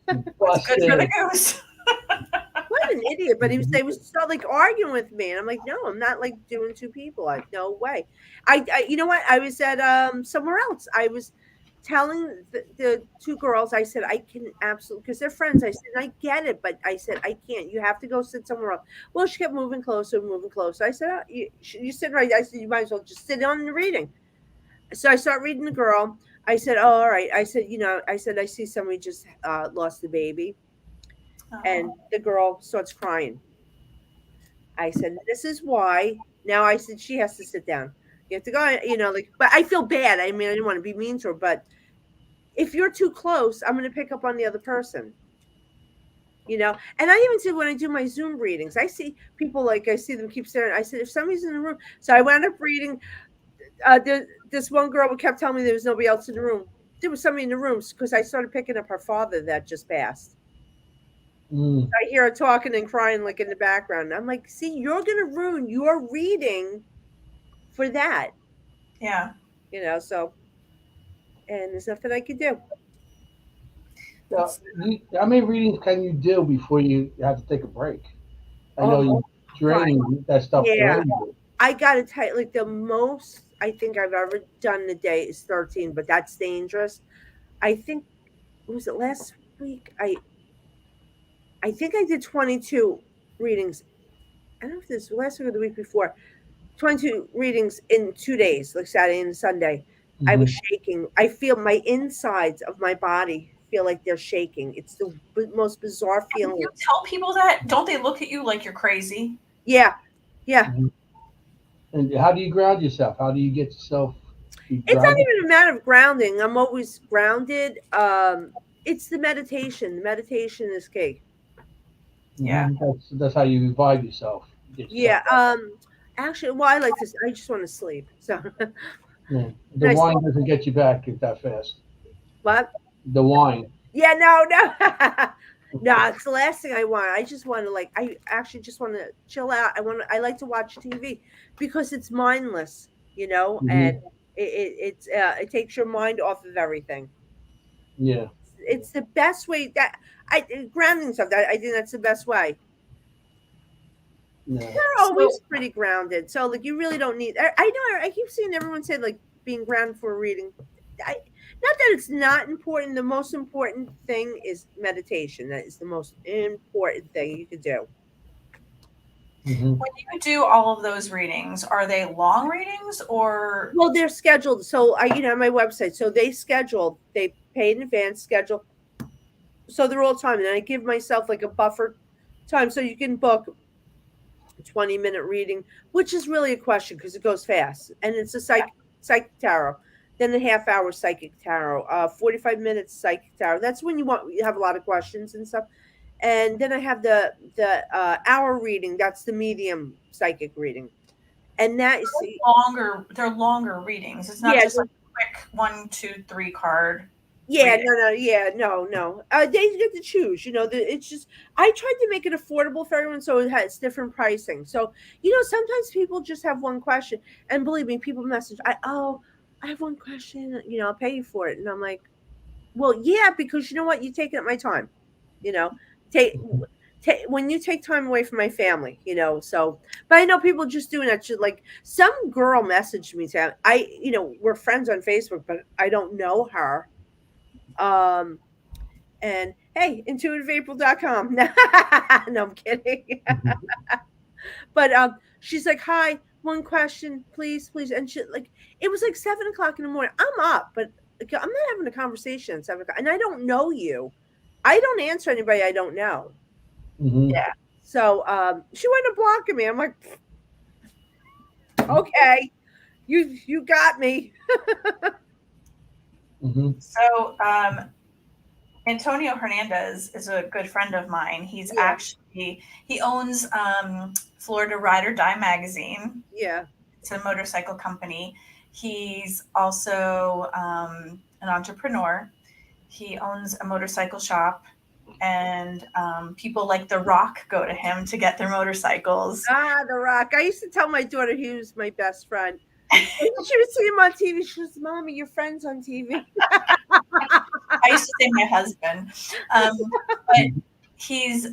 there. What's good for the Busted. goose? What an idiot! But they was start like arguing with me, and I'm like, no, I'm not like doing two people. Like, no way. You know what? I was at somewhere else. I was telling the two girls. I said I can absolutely because they're friends. I said I get it, but I said I can't. You have to go sit somewhere else. Well, she kept moving closer, moving closer. I said, you sit right. I said you might as well just sit on the reading. So I start reading the girl. I said, oh, all right. I said, you know, I said I see somebody just lost the baby. And Oh, the girl starts crying. I said, this is why. Now I said, she has to sit down. You have to go, you know, like, but I feel bad. I mean, I didn't want to be mean to her, but if you're too close, I'm going to pick up on the other person, you know? And I even said, when I do my Zoom readings, I see people like, I see them keep staring. I said, if somebody's in the room, so I wound up reading, this one girl kept telling me there was nobody else in the room. There was somebody in the room because I started picking up her father that just passed. Mm. I hear her talking and crying like in the background. I'm like, see, you're gonna ruin your reading for that, yeah. you know. So, and there's nothing I could do. Now, That's how many readings can you do before you have to take a break? I know Oh you God, drain that stuff yeah. drains you. I gotta tell you, like the most I think I've ever done in a day is 13, but that's dangerous. I think was it last week? I think I did 22 readings. I don't know if this was last week or the week before. 22 readings in 2 days, like Saturday and Sunday. I was Hmm. shaking. I feel my insides of my body feel like they're shaking. It's the most bizarre When feeling. you tell people that, don't they look at you like you're crazy? Yeah, yeah. Hmm. And how do you ground yourself? How do you get yourself be It's not grounded? even a matter of grounding. I'm always grounded. It's the meditation. The meditation is key. Yeah. That's how you revive yourself. Get yourself Yeah. up. Actually, well, I like this. I just want to sleep. So Yeah. The nice. wine doesn't get you back that fast. What? The wine. Yeah, no, no. No, it's the last thing I want. I just want to like I actually just want to chill out. I like to watch TV because it's mindless, you know, and Hmm. it takes your mind off of everything. Yeah. It's the best way that I grounding stuff. That I think that's the best way. Yeah. They're So always pretty grounded, so like you really don't need. I know I keep seeing everyone say like being grounded for a reading. Not that it's not important. The most important thing is meditation. That is the most important thing you could do. Hmm. when you do all of those readings, are they long readings or Well, they're scheduled. So I, you know, on my website. So they schedule. They pay in advance, schedule. So they're all time, and I give myself like a buffer time, so you can book a 20-minute reading, which is really a question because it goes fast, and it's a psychic tarot. Then a half hour psychic tarot, 45 minutes psychic tarot. That's when you have a lot of questions and stuff. And then I have the hour reading. That's the medium psychic reading, and that is longer? They're longer readings. It's not yeah. just like a quick 1, 2, 3 card Yeah, reading. no, no, yeah, no, no. They get to choose. You know, it's just I tried to make it affordable for everyone, so it has different pricing. So you know, sometimes people just have one question, and believe me, people message, I have one question. You know, I'll pay you for it, and I'm like, well, yeah, because you know what, you're taking up my time. You know, take. When you take time away from my family, you know, so, but I know people just doing that. Shit. Like some girl messaged me saying, you know, we're friends on Facebook, but I don't know her. Um, and hey, intuitiveapril.com. No, I'm kidding. But she's like, hi. one question, please, please. And she like it was like 7 o'clock in the morning. I'm up, but like, I'm not having a conversation at 7 o'clock, and I don't know you. I don't answer anybody I don't know. Hmm. Yeah. So she went to blocking me. I'm like, okay, you got me. Hmm. So, Antonio Hernandez is a good friend of mine. Yeah, He owns Florida Ride or Die magazine. yeah. It's a motorcycle company. He's also an entrepreneur. He owns a motorcycle shop, and people like The Rock go to him to get their motorcycles. Ah, The Rock. I used to tell my daughter he was my best friend. She would see him on TV. She goes, "Mommy, your friend's on TV." I used to say my husband, but he's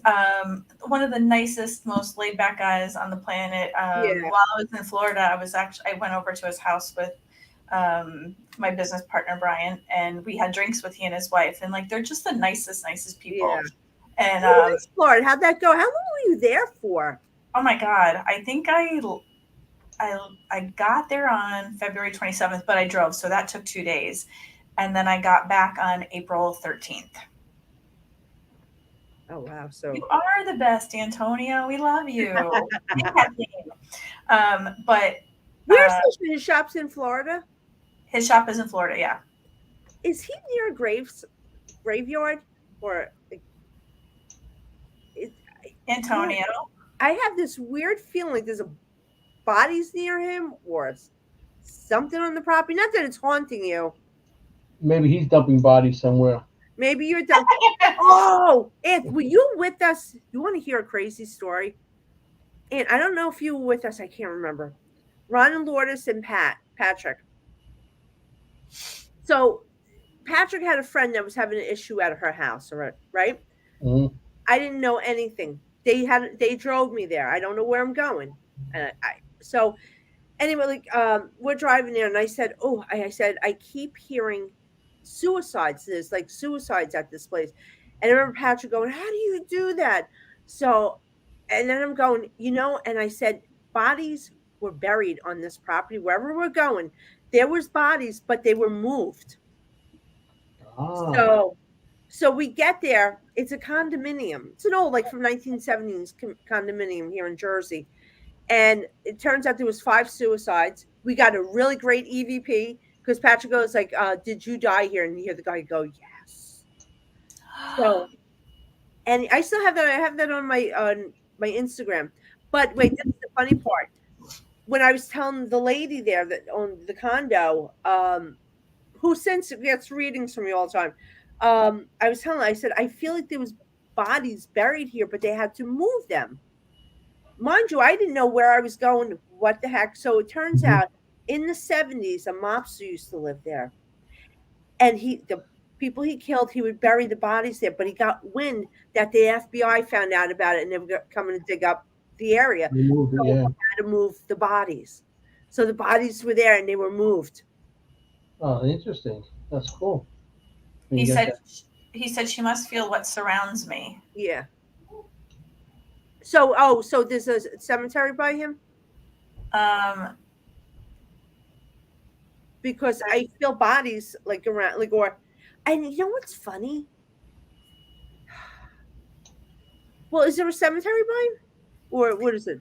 one of the nicest, most laid back guys on the planet. Yeah, While I was in Florida, I went over to his house with my business partner Brian, and we had drinks with he and his wife, and like they're just the nicest yeah. people. And How was Florida? How'd that go? How long were you there for? oh my god, I think I got there on February 27th, but I drove, so that took 2 days, and then I got back on April 13th. Oh wow! So You are the best, Antonio. We love you. But where's uh, his shops in Florida? his shop is in Florida. Yeah, Is he near a graveyard or? It, yeah, Antonio. I have this weird feeling like there's a bodies near him or something on the property. Not that it's haunting you. Maybe he's dumping bodies somewhere. Maybe you're done. Oh, Ed, were you with us? You want to hear a crazy story? And I don't know if you were with us. I can't remember. Ron and Lourdes and Patrick. So Patrick had a friend that was having an issue at her house, right? Hmm. I didn't know anything. They drove me there. I don't know where I'm going. And so anyway, like we're driving there, and I said, "Oh," I said, "I keep hearing suicides. There's like suicides at this place." And I remember Patrick going, "How do you do that?" So, and then I'm going, and I said, "Bodies were buried on this property wherever we're going. There was bodies, but they were moved." Ah. So we get there. It's a condominium. It's an old, like from 1970s condominium here in Jersey. And it turns out there was 5 suicides. We got a really great EVP because Patrick goes like, "Did you die here?" And you hear the guy go, "Yes." So, and I still have that. I have that on my Instagram. But wait, this is the funny part. When I was telling the lady there that owned the condo, who since gets readings from me all the time, I was telling her, I said, I feel like there was bodies buried here, but they had to move them. Mind you, I didn't know where I was going. What the heck? So it turns Mhm. out in the 70s, a mobster used to live there. And the people he killed, he would bury the bodies there, but he got wind that the FBI found out about it and they were coming to dig up the area. Remove it, So yeah. he had to move the bodies. So the bodies were there and they were moved. Oh, interesting. That's cool. He You get said that. he said she must feel what surrounds me. Yeah. So there's a cemetery by him? Um, Because I feel bodies like around, like, or, and you know what's funny? Well, is there a cemetery by him? Or what is it?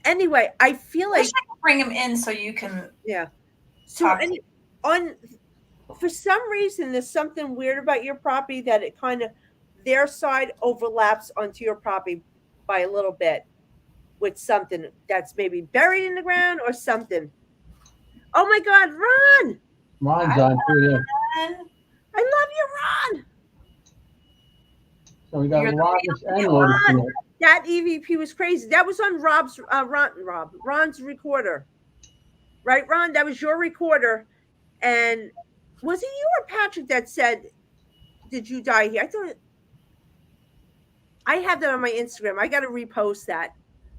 Anyway, I feel I wish like, I could bring him in so you can yeah. So, talk to any, on, for some reason, there's something weird about your property that it kind of, their side overlaps onto your property by a little bit with something that's maybe buried in the ground or something. Oh my God, Ron! Ron's Hi, on too, yeah. Ron. I love you, Ron! So we got You're the Lourdes and real Lourdes Ron! tonight. That EVP was crazy. That was on Ron's recorder. Right, Ron? That was your recorder. And was it you or Patrick that said, "Did you die here?" I thought I have that on my Instagram. I got to repost that.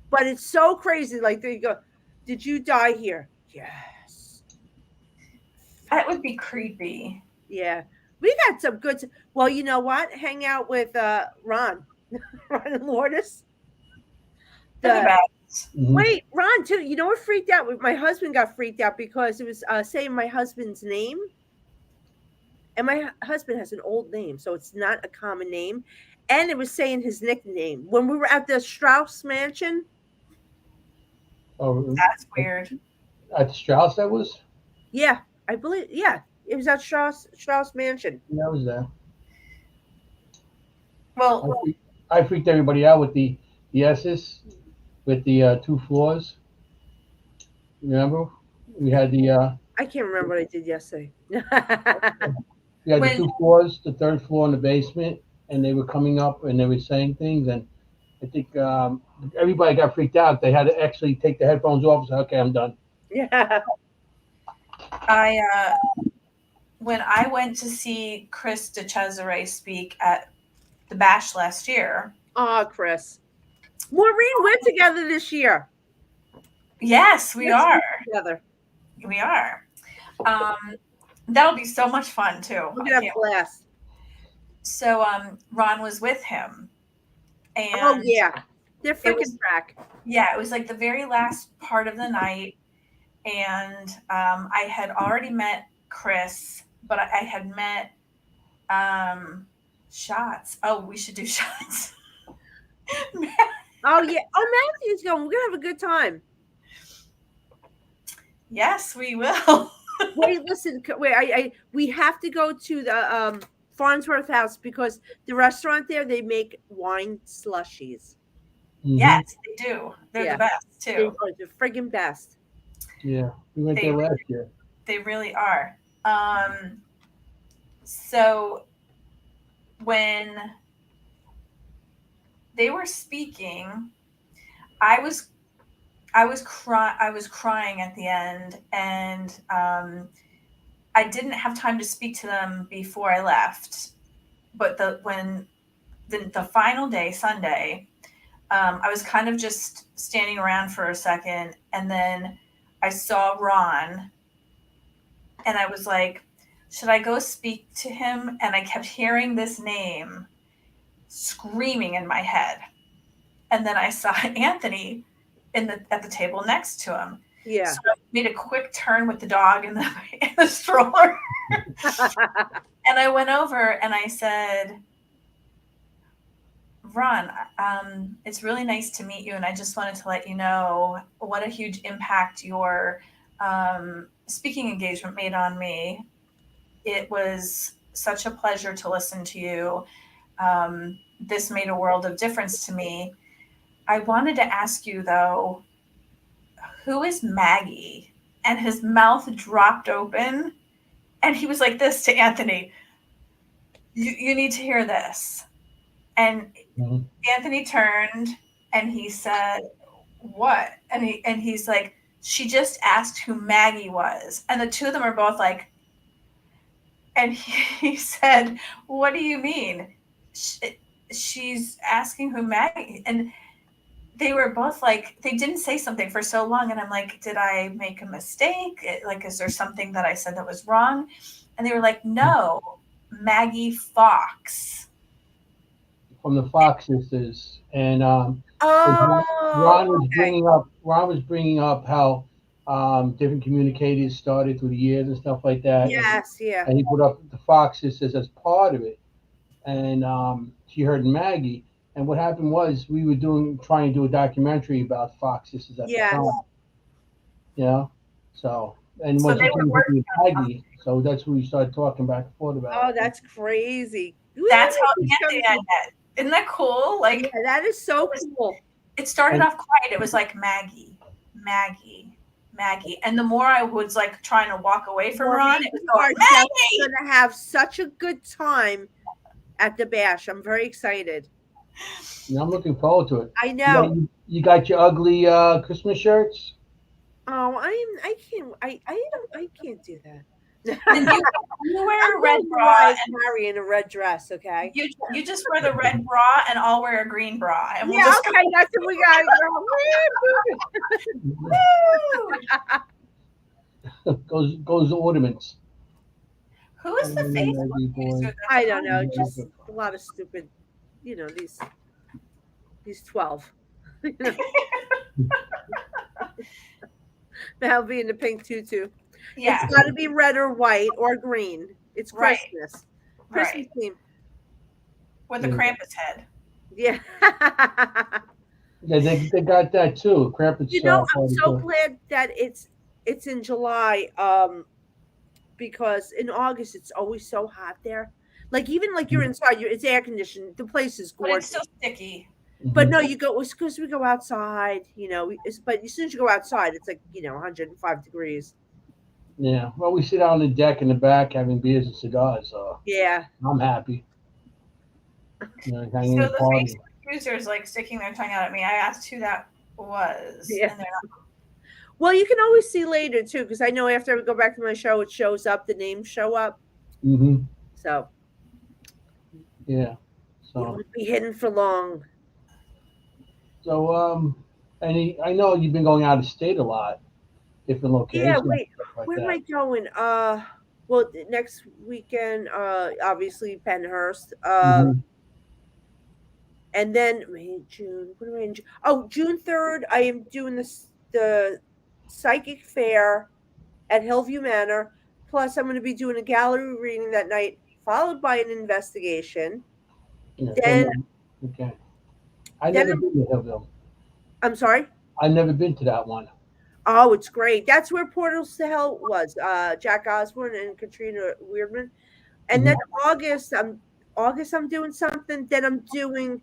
But it's so crazy. Like, there you go. "Did you die here?" Yes. that would be creepy. Yeah. We got some good. Well, you know what? Hang out with Ron. Ron and Lourdes. They're the The best. Mhm. Wait, Ron, too. You know what freaked out? My husband got freaked out because it was saying my husband's name. And my husband has an old name, so it's not a common name. And it was saying his nickname. When we were at the Strauss mansion, Oh, That's weird. at the Strauss, that was. yeah, I believe, yeah, it was at Strauss mansion. That was there. I Well, freaked, I freaked everybody out with the S's with the two floors. Remember, we had I can't remember what I did yesterday. the when two floors, the third floor and the basement, and they were coming up and they were saying things, and I think everybody got freaked out. They had to actually take the headphones off and say, "Okay, I'm done." Yeah. I when I went to see Chris DeCesare speak at the Bash last year. Oh, Chris. Maureen, we're together this year. Yes, we Let's are. be together. We are. Um, that'll be so much fun too. We're I gonna have can't. blast. So Ron was with him, Oh and yeah, they're it freaking was crack. yeah, it was like the very last part of the night, and I had already met Chris, but I had met shots. Oh, we should do shots. Oh yeah. Oh, Matthew's going. We're gonna have a good time. Yes, we will. Wait, listen. Wait, we have to go to the Farnsworth House because the restaurant there they make wine slushies. Hmm. Yes, they do. They're Yeah, the best they too. are the friggin' best. Yeah, we went They there last year. they really are. So when they were speaking, I was I was crying at the end, and I didn't have time to speak to them before I left. But the final day, Sunday, I was kind of just standing around for a second, and then I saw Ron, and I was like, should I go speak to him? And I kept hearing this name screaming in my head. And then I saw Anthony at the table next to him. Yeah. So I made a quick turn with the dog in the stroller. And I went over and I said, Ron, it's really nice to meet you. And I just wanted to let you know what a huge impact your speaking engagement made on me. It was such a pleasure to listen to you. This made a world of difference to me. I wanted to ask you, though, who is Maggie? And his mouth dropped open. And he was like this to Anthony, you need to hear this. And Mhm. Anthony turned and he said, what? And he's like, she just asked who Maggie was. And the two of them are both like, and he said, what do you mean? She's asking who Maggie, and they were both like, they didn't say something for so long. And I'm like, did I make a mistake? Like, is there something that I said that was wrong? And they were like, no, Maggie Fox. From the Fox sisters, and Oh, Ron was okay. bringing up how different communicators started through the years and stuff like that, Yes, yeah. and he put up the Fox sisters as part of it, and she heard Maggie. And what happened was we were trying to do a documentary about Fox sisters at the Yes. time, you know. So and So once they you were came to working on something. Maggie, so that's when we started talking back and forth about Oh, it. that's crazy. That's how Woo, Anthony and I met. Isn't that cool? yeah, Like, that is so cool. it started And off quiet. It was like Maggie, Maggie, Maggie. And the more I was like trying to walk away from Maureen, Ron, it was we going, are Maggie. just gonna have such a good time at the bash. I'm very excited. I'm looking forward to it. I know. You got your ugly Christmas shirts? Oh, I can't. I can't do that. Then you wear a I'm red going bra, Mariah and Carey in a red dress. Okay. you just wear the red bra, and I'll wear a green bra, and we'll Yeah. just go. Okay. That's what we got. Woo! Goes ornaments. Who is the Facebook Maggie user boy. that's I don't know. on? Just a lot of stupid. These 12. That'll be in the pink tutu. It's Yeah, got to be red or white or green. It's right, Christmas. Christmas right. theme. With a Yeah, Krampus head. Yeah. yeah, they got that too. Krampus I'm party so too. glad that it's in July. Because in August it's always so hot there. Like even like you're inside, it's air conditioned. The place is But it's gorgeous. still sticky. But Hmm. no, you go because we go outside. But as soon as you go outside, it's like 105 degrees. Yeah. Well, we sit out on the deck in the back having beers and cigars, so Yeah, I'm happy. Hanging So in the the party. Facebook users like sticking their tongue out at me. I asked who that was, yeah. and they're Well, you can always see later too, because I know after I go back to my show, it shows up. The names show up, Hmm. so Yeah. you So won't be hidden for long. so I know you've been going out of state a lot, different Yeah. locations, Wait, stuff like where am I that. going? Well, next weekend, obviously Penhurst. Hmm. And then May, June. What am I in? Oh, June 3rd. I am doing the psychic fair at Hillview Manor. Plus, I'm going to be doing a gallery reading that night, followed by an investigation. Yeah. Then, Okay. I then never been to Hillville. I'm sorry. I've never been to that one. Oh, it's great. That's where Portals to Hell was. Jack Osborne and Katrina Weirdman. And then Hmm. August I'm doing something. Then I'm doing.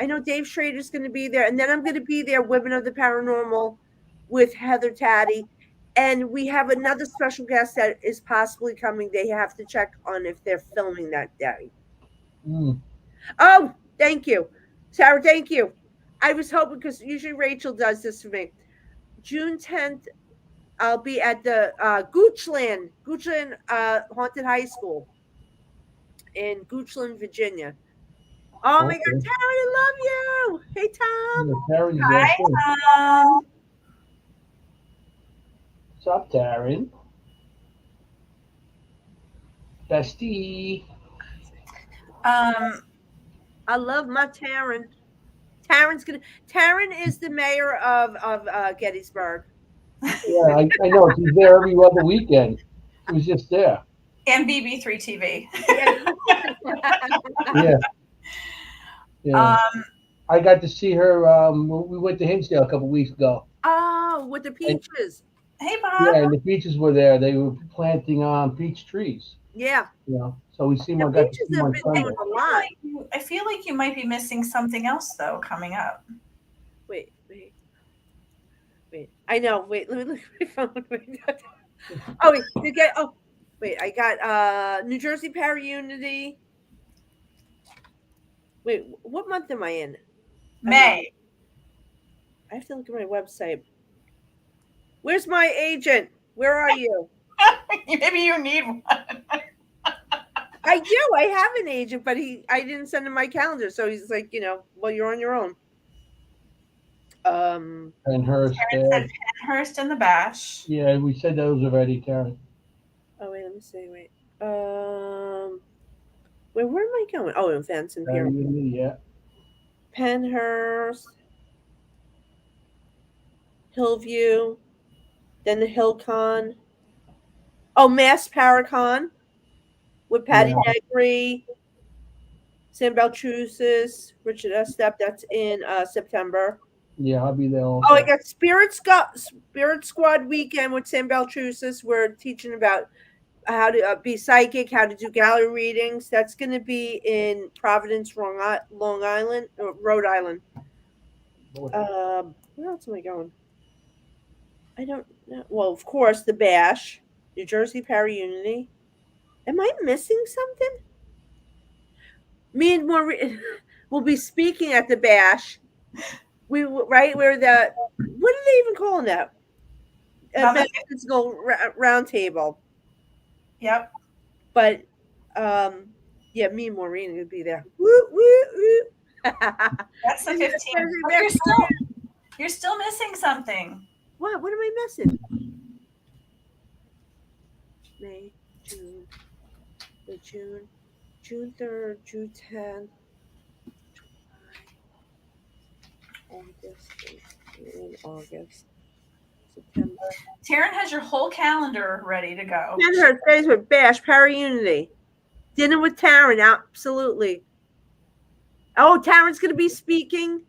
I know Dave Schrader's going to be there, and then I'm going to be there. Women of the Paranormal with Heather Taddy, and we have another special guest that is possibly coming. They have to check on if they're filming that day. Mm. Oh, thank you, Sarah. Thank you. I was hoping because usually Rachel does this for me. June 10th, I'll be at the Goochland Haunted High School in Goochland, Virginia. Oh my God, Okay. Taryn, I love you. Hey, Tom. Yeah, Taryn's there too. hi. What's up, Taryn? Bestie. Um, I love my Taryn. Taryn is the mayor of Gettysburg. Yeah, I know. She's there every other weekend. She was just there. and BB3 TV. Yeah. Yeah, yeah. um, I got to see her. We went to Hinsdale a couple weeks ago, Oh, with the and peaches. hey Bob. yeah, and the peaches were there. They were planting peach trees. Yeah, So we see the them. I got to peaches see them have on been Sunday. doing a lot. I feel like you might be missing something else though coming up. Wait. I know. Wait, let me look at my phone. Wait. Oh wait, you get. Oh wait, I got New Jersey Para Unity. Wait, what month am I in? May. I have to look at my website. Where's my agent? Where are you? Maybe you need one. I do. I have an agent, but I didn't send him my calendar, so he's like, well, you're on your own. And her Karen said there. Penhurst and the Bash. Yeah, we said those already, Taryn. Oh wait, let me see. Wait. Where am I going? Oh, events in here. Yeah. Penhurst, Hillview, then the Hillcon. Oh, Mass Paracon with Patty Yeah. Negri, Sam Baltrusis, Richard Estep. That's in September. Yeah, I'll be there Oh, I also. got Spirit Squad weekend with Sam Baltrusis. We're teaching about how to be psychic, how to do gallery readings. That's going to be in Providence, Long Island, Rhode Island. Where else am I going? I don't know. Well, of course, the Bash, New Jersey Para Unity. Am I missing something? Me and Maureen will be speaking at the Bash. Right where what are they even calling that? On the Metaphysical round table. Yep. But yeah, me and Maureen would be there. Woo, woo, woo. That's the 15th. You're still missing something. What? What am I missing? May, June, June 3rd, June 10th, July, August. In August, September. Taryn has your whole calendar ready to go. Her days with Bash, Para Unity. Dinner with Taryn, absolutely. Oh, Taryn's going to be speaking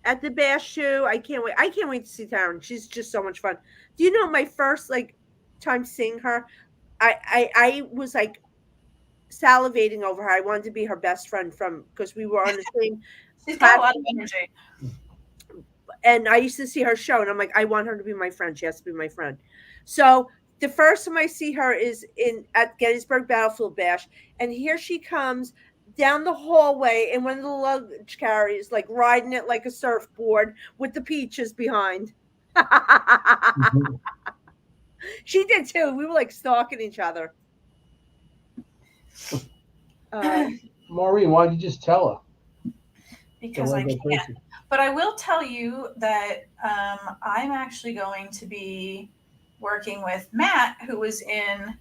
at the Bash show. I can't wait. I can't wait to see Taryn. She's just so much fun. Do you know my first like time seeing her? I was like salivating over her. I wanted to be her best friend from because we were on the same She's got a lot of platform. energy. And I used to see her show, and I'm like, I want her to be my friend. She has to be my friend. So the first time I see her is in at Gettysburg Battlefield Bash, and here she comes down the hallway in one of the luggage carriers, like riding it like a surfboard with the peaches behind. She did too. We were like stalking each other. Maureen, why don't you just tell her? Because I can't. But I will tell you that I'm actually going to be working with Matt, who was in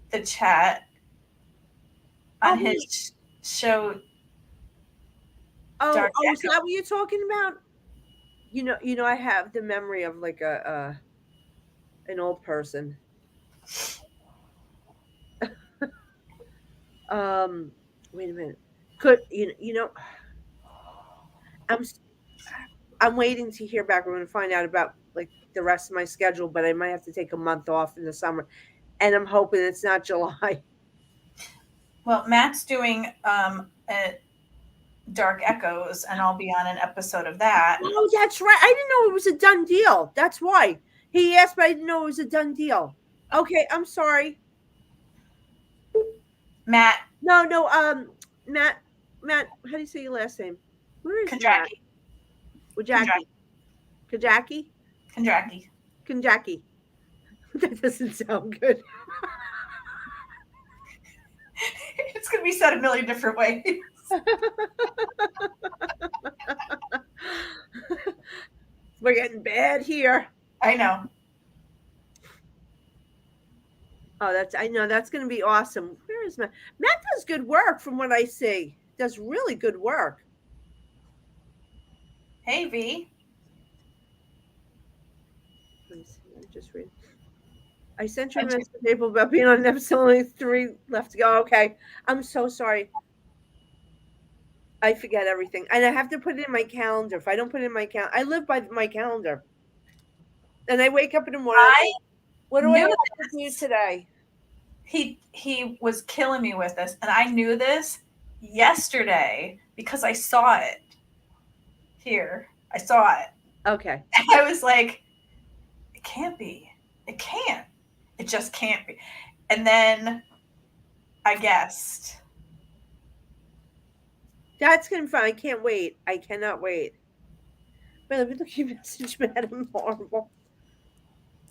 the chat on his show. Oh, is that what you're talking about? You know, I have the memory of like an old person. Wait a minute. Could you know? I'm waiting to hear back. We're going to find out about like the rest of my schedule, but I might have to take a month off in the summer, and I'm hoping it's not July. Well, Matt's doing a Dark Echoes, and I'll be on an episode of that. Oh, that's right. I didn't know it was a done deal. That's why he asked, but I didn't know it was a done deal. Okay, I'm sorry, Matt. No, Matt. How do you say your last name? Where is Matt? Wajaki. Kajaki. Kanjaki. Kanjaki. That doesn't sound good. It's going to be said a million different ways. We're getting bad here. I know. Oh, I know that's going to be awesome. Where is Matt? Matt does good work from what I see. Does really good work. Hey, V. Let me see. I just read. I sent you a message to people about being on episode. Only 3 left to go. Okay, I'm so sorry. I forget everything, and I have to put it in my calendar. If I don't put it in my calendar, I live by my calendar. And I wake up in the morning. What do I have to do today? He was killing me with this, and I knew this yesterday because I saw it here. I saw it. Okay. And I was like, it can't be. It can't. It just can't be. And then I guessed. That's gonna be fun. I can't wait. I cannot wait. Wait, let me look at your message, Madam Horrible.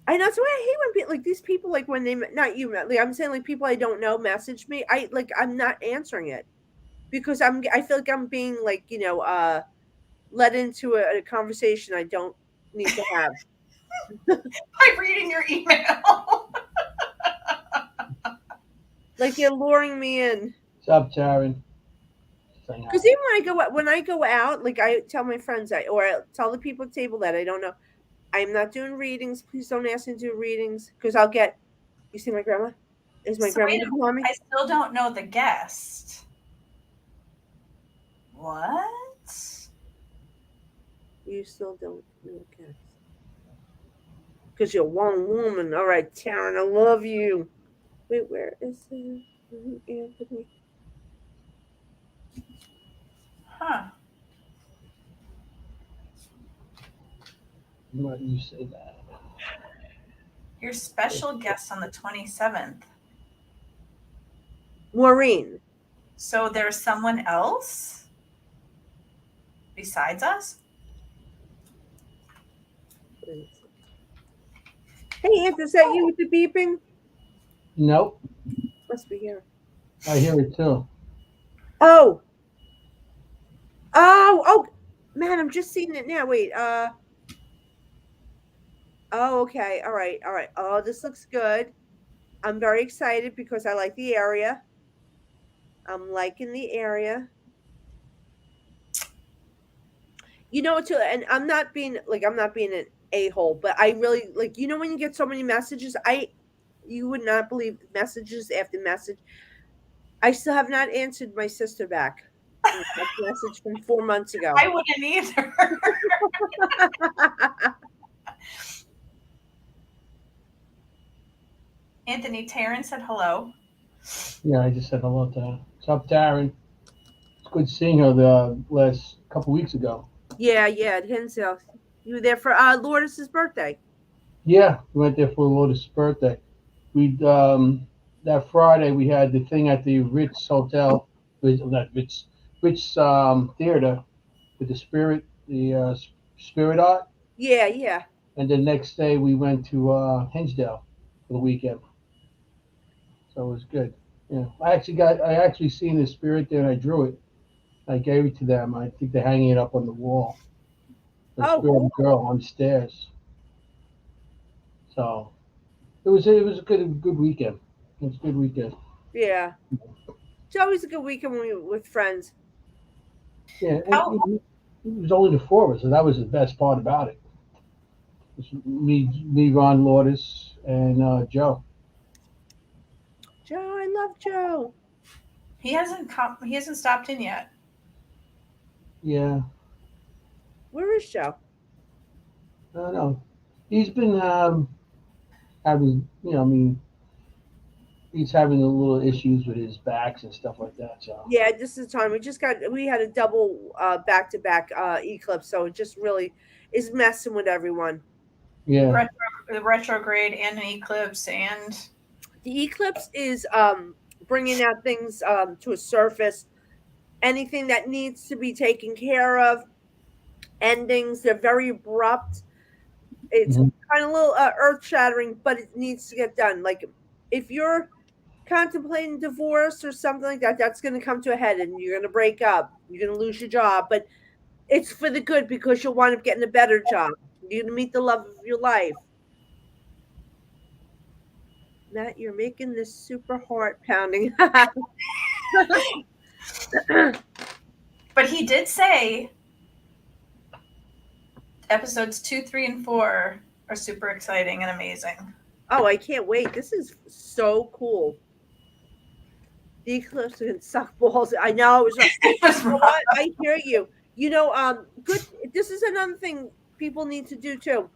I know. So I hate when people like these people like when they not you, like I'm saying like people I don't know message me. I'm not answering it because I feel like I'm being like led into a conversation I don't need to have. By reading your email. Like you're luring me in. What's up, Taryn? Because even when I go out, like I tell my friends I tell the people at the table that I don't know, I'm not doing readings. Please don't ask me to do readings because I'll get. You see my grandma? Is my grandma behind me? I still don't know the guest. What? You still don't know the guest because you're one woman. All right, Taryn, I love you. Wait, where is Anthony? Huh. Why do you say that? Your special guest on the 27th. Maureen. So there's someone else besides us? Hey, Anthony, is that you with the beeping? Nope. Must be here. I hear it too. Oh, man, I'm just seeing it now. Wait, oh, okay, all right. Oh, this looks good. I'm very excited because I like the area. I'm liking the area. You know, too, and I'm not being an a hole, but I really like, when you get so many messages, you would not believe messages after message. I still have not answered my sister back from a text message from 4 months ago. I wouldn't either. Anthony Taryn said hello. Yeah, I just said hello to her. What's up, Taryn? It's good seeing her the last couple weeks ago. Yeah, yeah, at Hinsdale. You were there for Lourdes's birthday. Yeah, we went there for Lotus' birthday. We that Friday we had the thing at the Ritz Hotel, not Ritz, Ritz Theater with the Spirit Art, Yeah, yeah. and the next day we went to Hinsdale for the weekend. So it was good. Yeah, I actually seen the Spirit there and I drew it. I gave it to them. I think they're hanging it up on the wall. The Oh, Spirit cool. girl on the stairs. So it was a good weekend. It was a good weekend. Yeah. It's always a good weekend when with friends. Yeah, and How it was only the four of us, and that was the best part about it. It was me, Ron Lourdes, and Joe. Joe, I love Joe. he hasn't stopped in yet. Yeah, Where is Joe? I don't know. He's been having, I mean, he's having a little issues with his backs and stuff like that. So Yeah, this is the time we had a double back to back eclipse, so it just really is messing with everyone. yeah, Retro, the retrograde and an eclipse and The eclipse is bringing out things to a surface, anything that needs to be taken care of, endings. They're very abrupt. It's mhm, kind of a little earth shattering, but it needs to get done. Like if you're contemplating divorce or something like that, that's going to come to a head and you're going to break up. You're going to lose your job, but it's for the good because you'll wind up getting a better job. You're going to meet the love of your life. Matt, you're making this super heart pounding. but he did say episodes 2, 3, and 4 are super exciting and amazing. Oh, I can't wait. This is so cool. The eclipse can suck balls. I know it was rough. It was You know rough. what? I hear you. Good. This is another thing people need to do too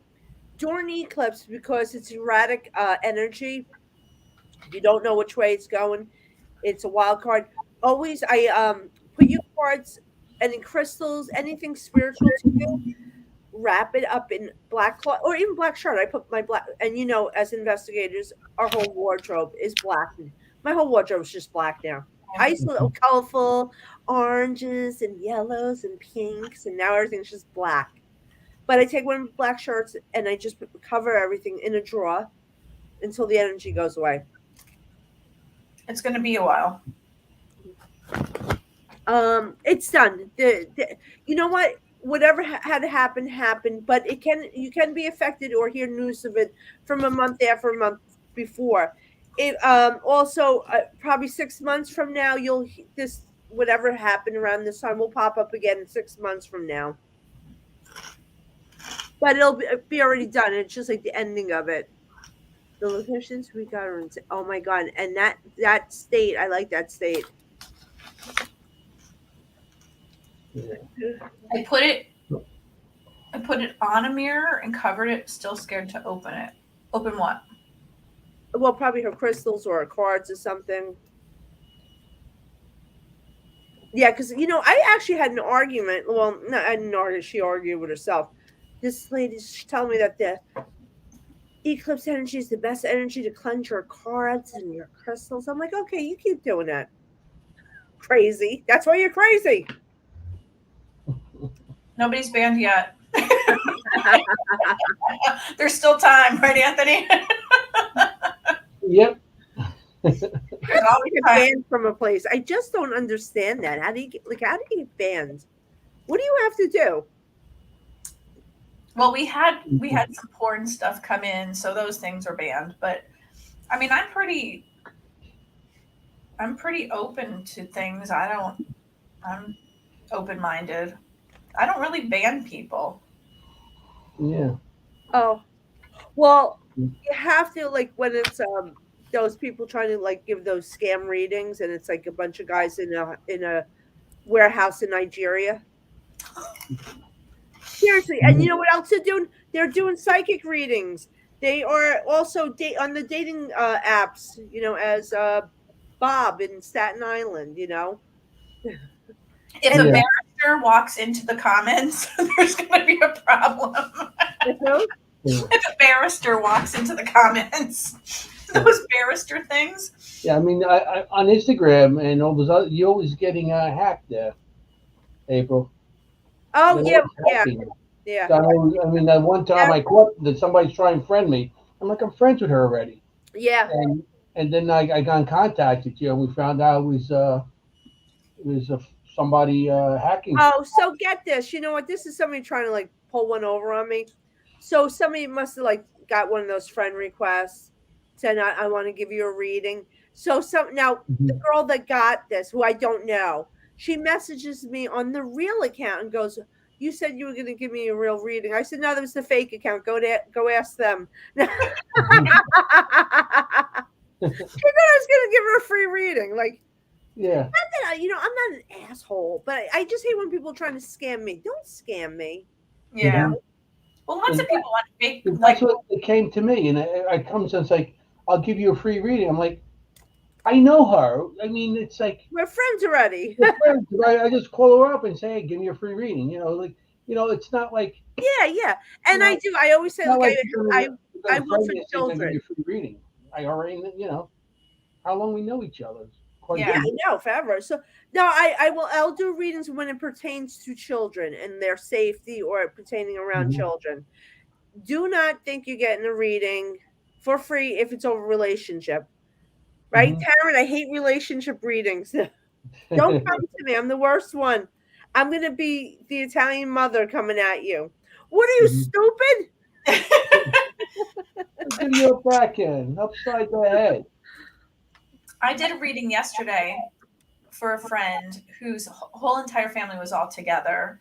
during eclipse because it's erratic energy. You don't know which way it's going. It's a wild card. Always, I put your cards and in crystals, anything spiritual to you. Wrap it up in black cloth or even black shirt. I put my black, and as investigators, our whole wardrobe is black. My whole wardrobe is just black now. I used to mhm. colorful oranges and yellows and pinks, and now everything's just black. But I take one of the black shirts and I just cover everything in a drawer until the energy goes away. It's going to be a while. It's done. You know what? Whatever had to happen happened, but you can be affected or hear news of it from a month after a month before. It also probably 6 months from now this whatever happened around this time will pop up again 6 months from now. But it'll be already done. It's just like the ending of it. The locations we got are oh my god, and that state, I like that state. Yeah. I put it I put it on a mirror and covered it, still scared to open it. Open what? Well, probably her crystals or her cards or something. Yeah, because I actually had an argument. Well, no, I didn't argue. She argued with herself. This lady, she's telling me that the eclipse energy is the best energy to cleanse your cards and your crystals. I'm like, okay, you keep doing that. Crazy. That's why you're crazy. Nobody's banned yet. There's still time, right, Anthony? Yep. There's always Get time. banned from a place. I just don't understand that. How do you get banned? What do you have to do? Well, we had some porn stuff come in, so those things are banned. But I mean, I'm pretty open to things. I'm open minded. I don't really ban people. Yeah. Oh, well, you have to, like, when it's those people trying to like give those scam readings, and it's like a bunch of guys in a warehouse in Nigeria. Seriously, and you Mhm. know what else they're doing? They're doing psychic readings. They are also date on the dating apps. You know, as Bob in Staten Island. You know, If and a Yeah. barrister walks into the comments, there's going to be a problem. with who? Yeah. If a barrister walks into the comments, Yeah. those barrister things. Yeah, I mean, on Instagram and all those other, you're always getting hacked there, April. Oh They're yeah, always yeah, hacking. yeah. So I mean, that one time That, I caught that somebody's trying to friend me. I'm like, I'm friends with her already. yeah. And then I got in contact with you, and we found out it was somebody hacking. Oh, so get this. You know what? This is somebody trying to like pull one over on me. So somebody must have like got one of those friend requests, said I want to give you a reading. So some now the Mhm. girl that got this, who I don't know, she messages me on the real account and goes, "You said you were going to give me a real reading." I said, "No, that was the fake account. Go ask them." She thought I was going to give her a free reading. Like, Yeah. you know, I'm not an asshole, but I just hate when people are trying to scam me. Don't scam me. You Yeah. Hmm. know, Well, lots of And people want fake, that's like, what it came to me, and I come to it's like, I'll give you a free reading. I'm like, I know her. I mean, it's like we're friends already. we're friends. I just call her up and say, hey, give me a free reading. Like it's not like Yeah, yeah. you And I know, do. I always say, not look, like I, you're I gonna will friend for me and say you're gonna give children. you a free reading. I already how long we know each other. It's quite a Yeah, yeah. few. I know forever. So no, I'll do readings when it pertains to children and their safety or pertaining around Hmm. children. Do not think you're getting a reading for free if it's over relationship. Right, Hmm. Taryn? I hate relationship readings. Don't come to me. I'm the worst one. I'm gonna be the Italian mother coming at you. What are you, Hmm. stupid? I'll give you a backhand upside the head. I did a reading yesterday for a friend whose whole entire family was all together,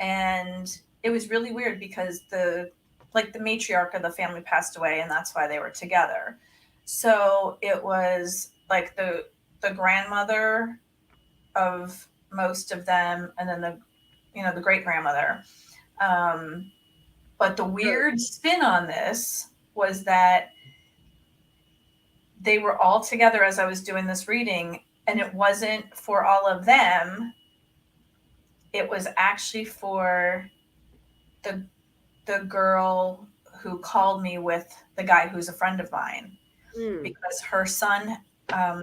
and it was really weird because the matriarch of the family passed away, and that's why they were together. So it was like the grandmother of most of them, and then the great grandmother. Um, but the Really? weird spin on this was that they were all together as I was doing this reading, and it wasn't for all of them. It was actually for the the girl who called me with the guy who's a friend of mine Mm. because her son,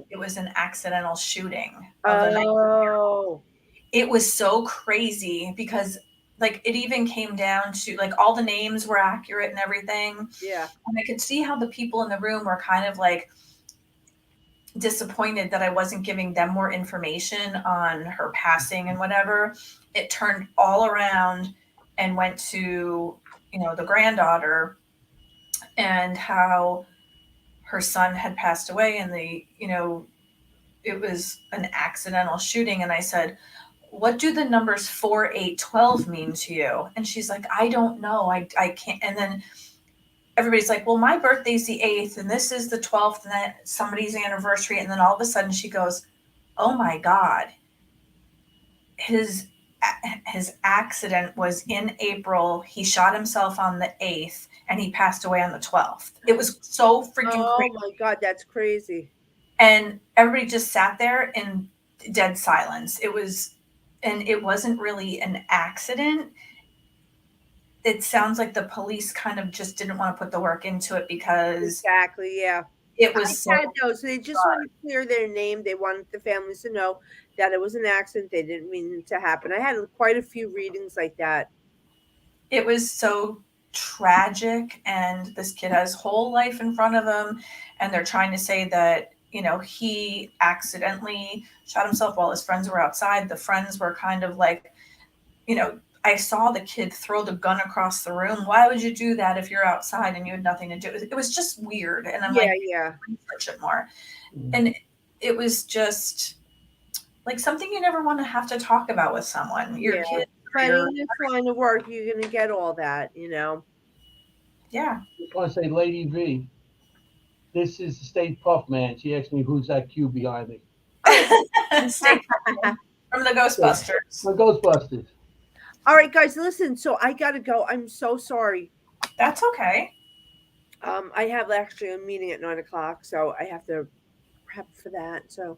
it was an accidental shooting of a 19-year-old. Oh, It was so crazy because like it even came down to like all the names were accurate and everything, yeah. and I could see how the people in the room were kind of like disappointed that I wasn't giving them more information on her passing and whatever. It turned all around and went to, the granddaughter and how her son had passed away and it was an accidental shooting. And I said, what do the numbers 4, 8, 12 mean to you? And she's like, I don't know. I can't. And then everybody's like, well, my birthday's the 8th and this is the 12th and then somebody's anniversary. And then all of a sudden she goes, oh my God, his his accident was in April. He shot himself on the 8th and he passed away on the 12th. It was so freaking Oh crazy. my God, that's crazy. And everybody just sat there in dead silence. And it wasn't really an accident. It sounds like the police kind of just didn't want to put the work into it because Exactly. Yeah. it I was so had those. They just wanted to clear their name. They wanted the families to know that it was an accident. They didn't mean it to happen. I had quite a few readings like that. it was so tragic, and this kid has whole life in front of him, and they're trying to say that he accidentally shot himself while his friends were outside. The friends were kind of like, I saw the kid throw the gun across the room. Why would you do that if you're outside and you had nothing to do? It was just weird, and I'm Yeah, like, yeah, research it more. Mm. And it was just like something you never want to have to talk about with someone, your yeah. kid, But career. in this line of work, you're gonna get all that, you know. Yeah. Just want to say, Lady V, this is the State Puff Man. She asked me who's that cue behind me. Stay from the Ghostbusters. The Ghostbusters. All right, guys, listen. So I gotta go. I'm so sorry. That's okay. I have actually a meeting at 9 o'clock, so I have to prep for that. So,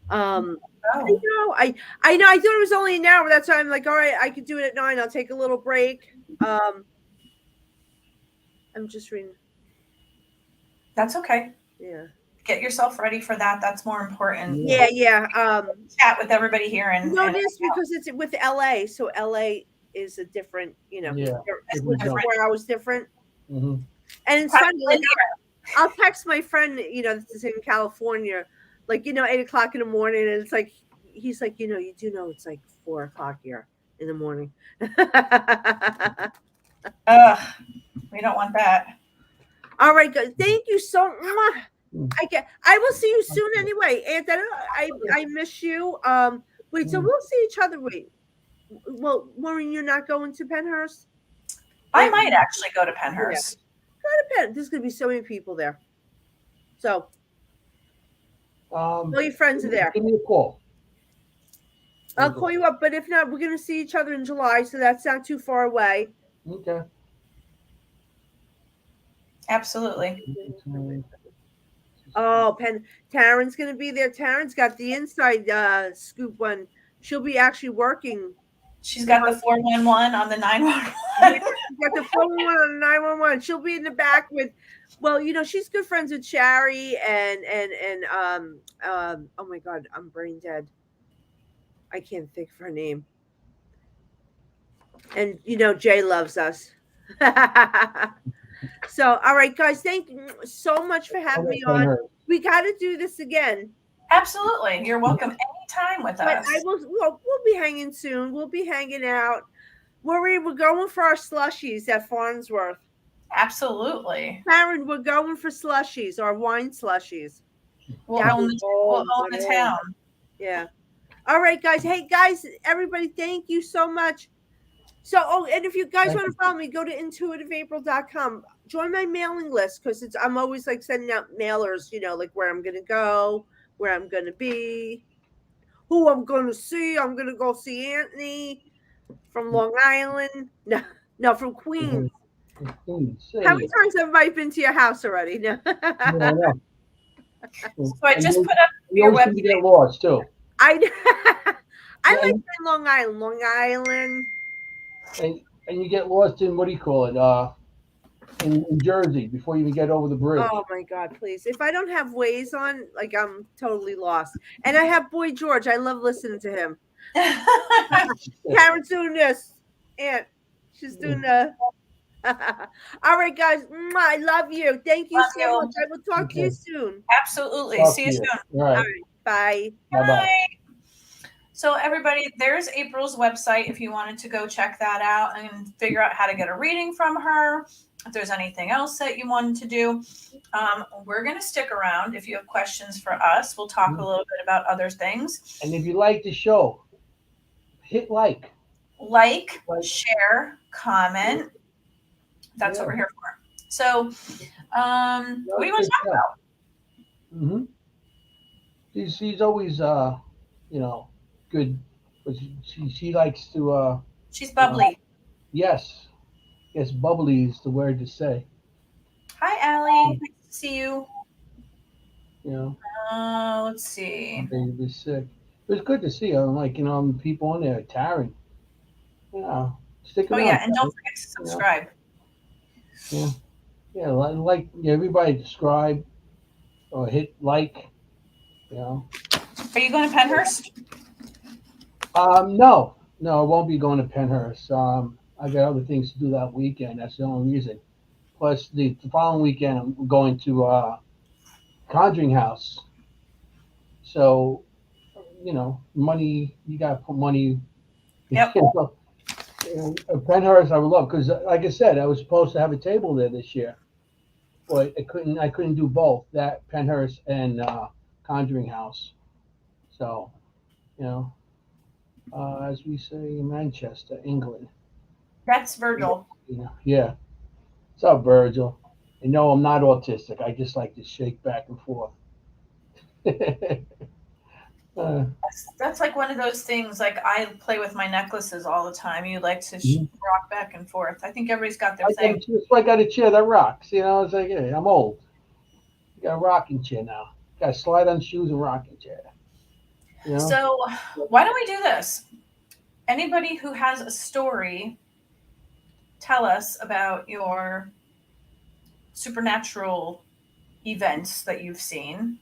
I Oh, know, I know. I thought it was only an hour. That's why I'm like, all right, I could do it at 9. I'll take a little break. I'm just reading. that's okay. Yeah. Get yourself ready for that. That's more important. Yeah, yeah. Chat with everybody here and Notice because it's with LA, so LA is a different, you know, Yeah. it's different. 4 hours different. Mm-hmm. And it's funny, like I'll text my friend, you know, that's in California, like, you know, 8 o'clock in the morning, and it's like he's like, you know, you do know it's like 4 o'clock here in the morning. Ugh, we don't want that. All right, guys. Thank you so much. I will see you soon anyway. Anthony, I miss you. Wait, so we'll see each other. Wait. Well, Maureen, you're not going to Penhurst? I might actually go to Penhurst. Go to Penn. There's gonna be so many people there. So all your friends are there. Give me a call. I'll call you up, but if not, we're gonna see each other in July, so that's not too far away. Okay. Absolutely. Oh, Taryn's gonna be there. Taryn's got the inside scoop one. She'll be actually working. She's got the 411 on the 911. She's got the 411 on the 911. She'll be in the back with, well, you know, she's good friends with Shari and oh my God, I'm brain dead. I can't think of her name. And you know, Jay loves us. So, all right, guys, thank you so much for having me on. We got to do this again. Absolutely. You're welcome anytime with us. We'll be hanging soon. We'll be hanging out. We're going for our slushies at Farnsworth. Absolutely. Karen, we're going for slushies, our wine slushies. We'll own the town. Yeah. All right, guys. Hey, guys, everybody, thank you so much. So, and if you guys want to follow me, go to intuitiveapril.com. Join my mailing list because I'm always like sending out mailers, you know, like where I'm going to go, where I'm going to be, who I'm going to see. I'm going to go see Anthony from Long Island. No, from Queens. How many times have I been to your house already? No. So I just put up your website. You get lost too. I like Long Island. Long Island. And you get lost in, what do you call it? In Jersey before you even get over the bridge. Oh my God, please. If I don't have Waze on, like I'm totally lost. And I have Boy George. I love listening to him. Karen's doing this. And she's doing the all right, guys. I love you. Thank you so much. I will talk to you soon. Absolutely. See you soon. All right. Bye. Bye-bye. So everybody, there's April's website if you wanted to go check that out and figure out how to get a reading from her. If there's anything else that you wanted to do, we're going to stick around. If you have questions for us, we'll talk a little bit about other things. And if you like the show, hit like. Like, share, comment. That's what we're here for. So, what do you want to talk about? Mm-hmm. She's always, you know, good. But she likes to. She's bubbly. Yes, bubbly is the word to say. Hi, Allie. Nice to see you. You know. Let's see. Baby's sick. It was good to see her. Like, you know, people on there, Taryn. Yeah, sticking Oh, yeah, and don't forget to subscribe. Yeah, like everybody subscribe or hit like. You know. Are you going to Penhurst? No, I won't be going to Penhurst. I got other things to do that weekend. That's the only reason. Plus, the following weekend, I'm going to Conjuring House. So, you know, money, you got to put money. Yep. Penhurst, I would love, because like I said, I was supposed to have a table there this year, but I couldn't do both, that Penhurst and Conjuring House. So, you know. as we say in Manchester, England. That's Virgil. Yeah. What's up, Virgil? You know I'm not autistic. I just like to shake back and forth. uh, That's like one of those things. Like I play with my necklaces all the time. You like to mhm. rock back and forth. I think everybody's got their I got thing. a chair, so I got a chair that rocks. It's like, hey, I'm old. I got a rocking chair now. Got a slide on shoes and rocking chair. You know. So why don't we do this? Anybody who has a story, tell us about your supernatural events that you've seen.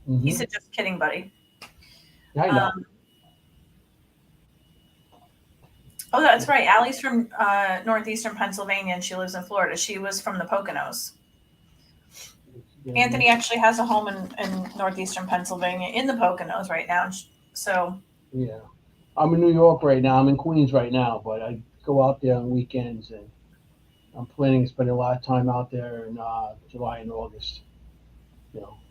He Hmm. said, "Just kidding, buddy." I know. Um, oh, that's right. Allie's from northeastern Pennsylvania, and she lives in Florida. She was from the Poconos. Yeah. Anthony actually has a home in northeastern Pennsylvania in the Poconos right now. So Yeah. I'm in New York right now. I'm in Queens right now, but I go out there on weekends, and I'm planning to spend a lot of time out there in July and August.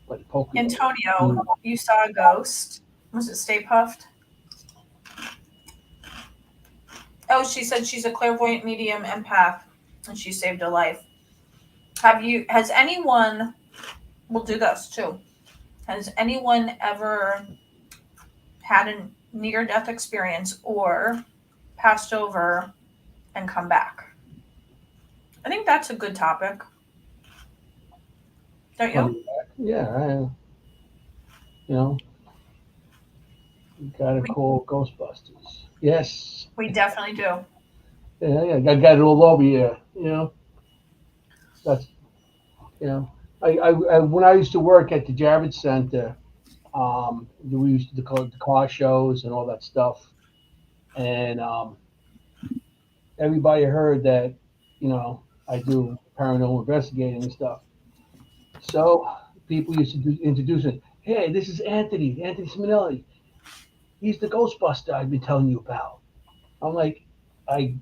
By the Poconos. Antonio, Mm. you saw a ghost. Was it Stay Puffed? Oh, she said she's a clairvoyant medium empath, and she saved a life. Has anyone, we'll do this too. Has anyone ever had a near death experience or passed over and come back? I think that's a good topic, don't you? Coming back. Yeah, you know, you gotta We, call Ghostbusters. Yes. we definitely do. Yeah, yeah. I got it all over here. That's you know. I when I used to work at the Javits Center, we used to do the car shows and all that stuff, and everybody heard that, I do paranormal investigating and stuff. So people used to introduce it. Hey, this is Anthony Simonelli. He's the Ghostbuster I've been telling you about. I'm like, I,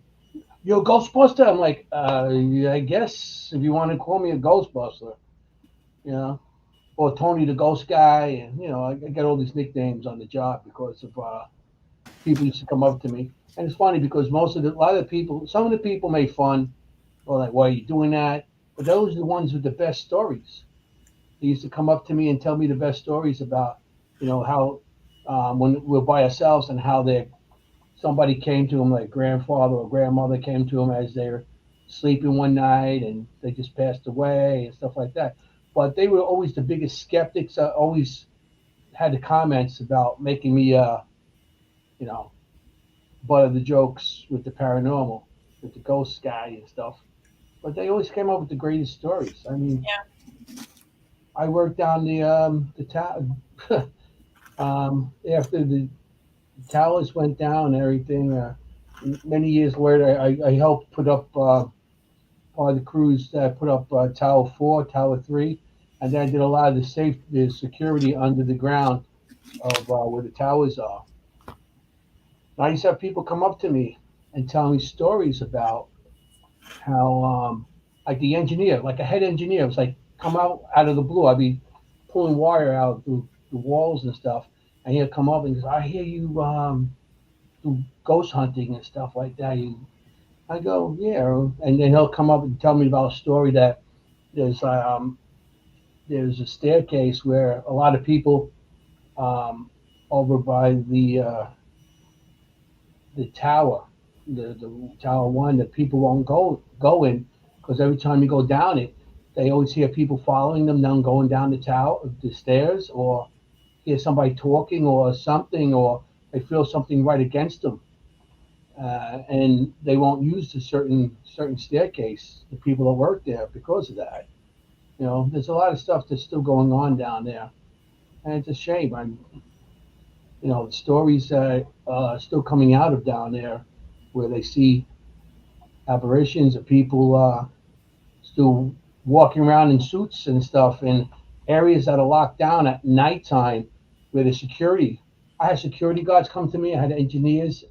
you're a Ghostbuster? I'm like, yeah, I guess if you want to call me a Ghostbuster, you know, or Tony the Ghost Guy, and I got all these nicknames on the job because of people used to come up to me, and it's funny because a lot of the people, some of the people made fun, or like, why are you doing that? But those are the ones with the best stories. They used to come up to me and tell me the best stories about, how when we're by ourselves and how somebody came to them, like grandfather or grandmother came to them as they're sleeping one night and they just passed away and stuff like that. But they were always the biggest skeptics. Always had the comments about making me, you know, butt of the jokes with the paranormal, with the ghost guy and stuff. But they always came up with the greatest stories. I mean, Yeah. I worked down the town after the towers went down and everything. Many years later, I helped put up part of the crews that put up Tower 4, Tower 3, and then I did a lot of the security under the ground of where the towers are. And I used to have people come up to me and tell me stories about how, like the engineer, like a head engineer, was like come out of the blue. I'd be pulling wire out through the walls and stuff, and he'd come up and goes, "I hear you do ghost hunting and stuff like that." I go, "Yeah," and then he'll come up and tell me about a story that there's um, there's a staircase where a lot of people um, over by the tower, the tower one, that people won't go in because every time you go down it, they always hear people following them down, going down the stairs, or hear somebody talking or something, or they feel something right against them, and they won't use the certain staircase. The people that work there because of that. There's a lot of stuff that's still going on down there, and it's a shame. The stories that are still coming out of down there, where they see apparitions of people still walking around in suits and stuff in areas that are locked down at nighttime, where the security. I had security guards come to me. I had engineers.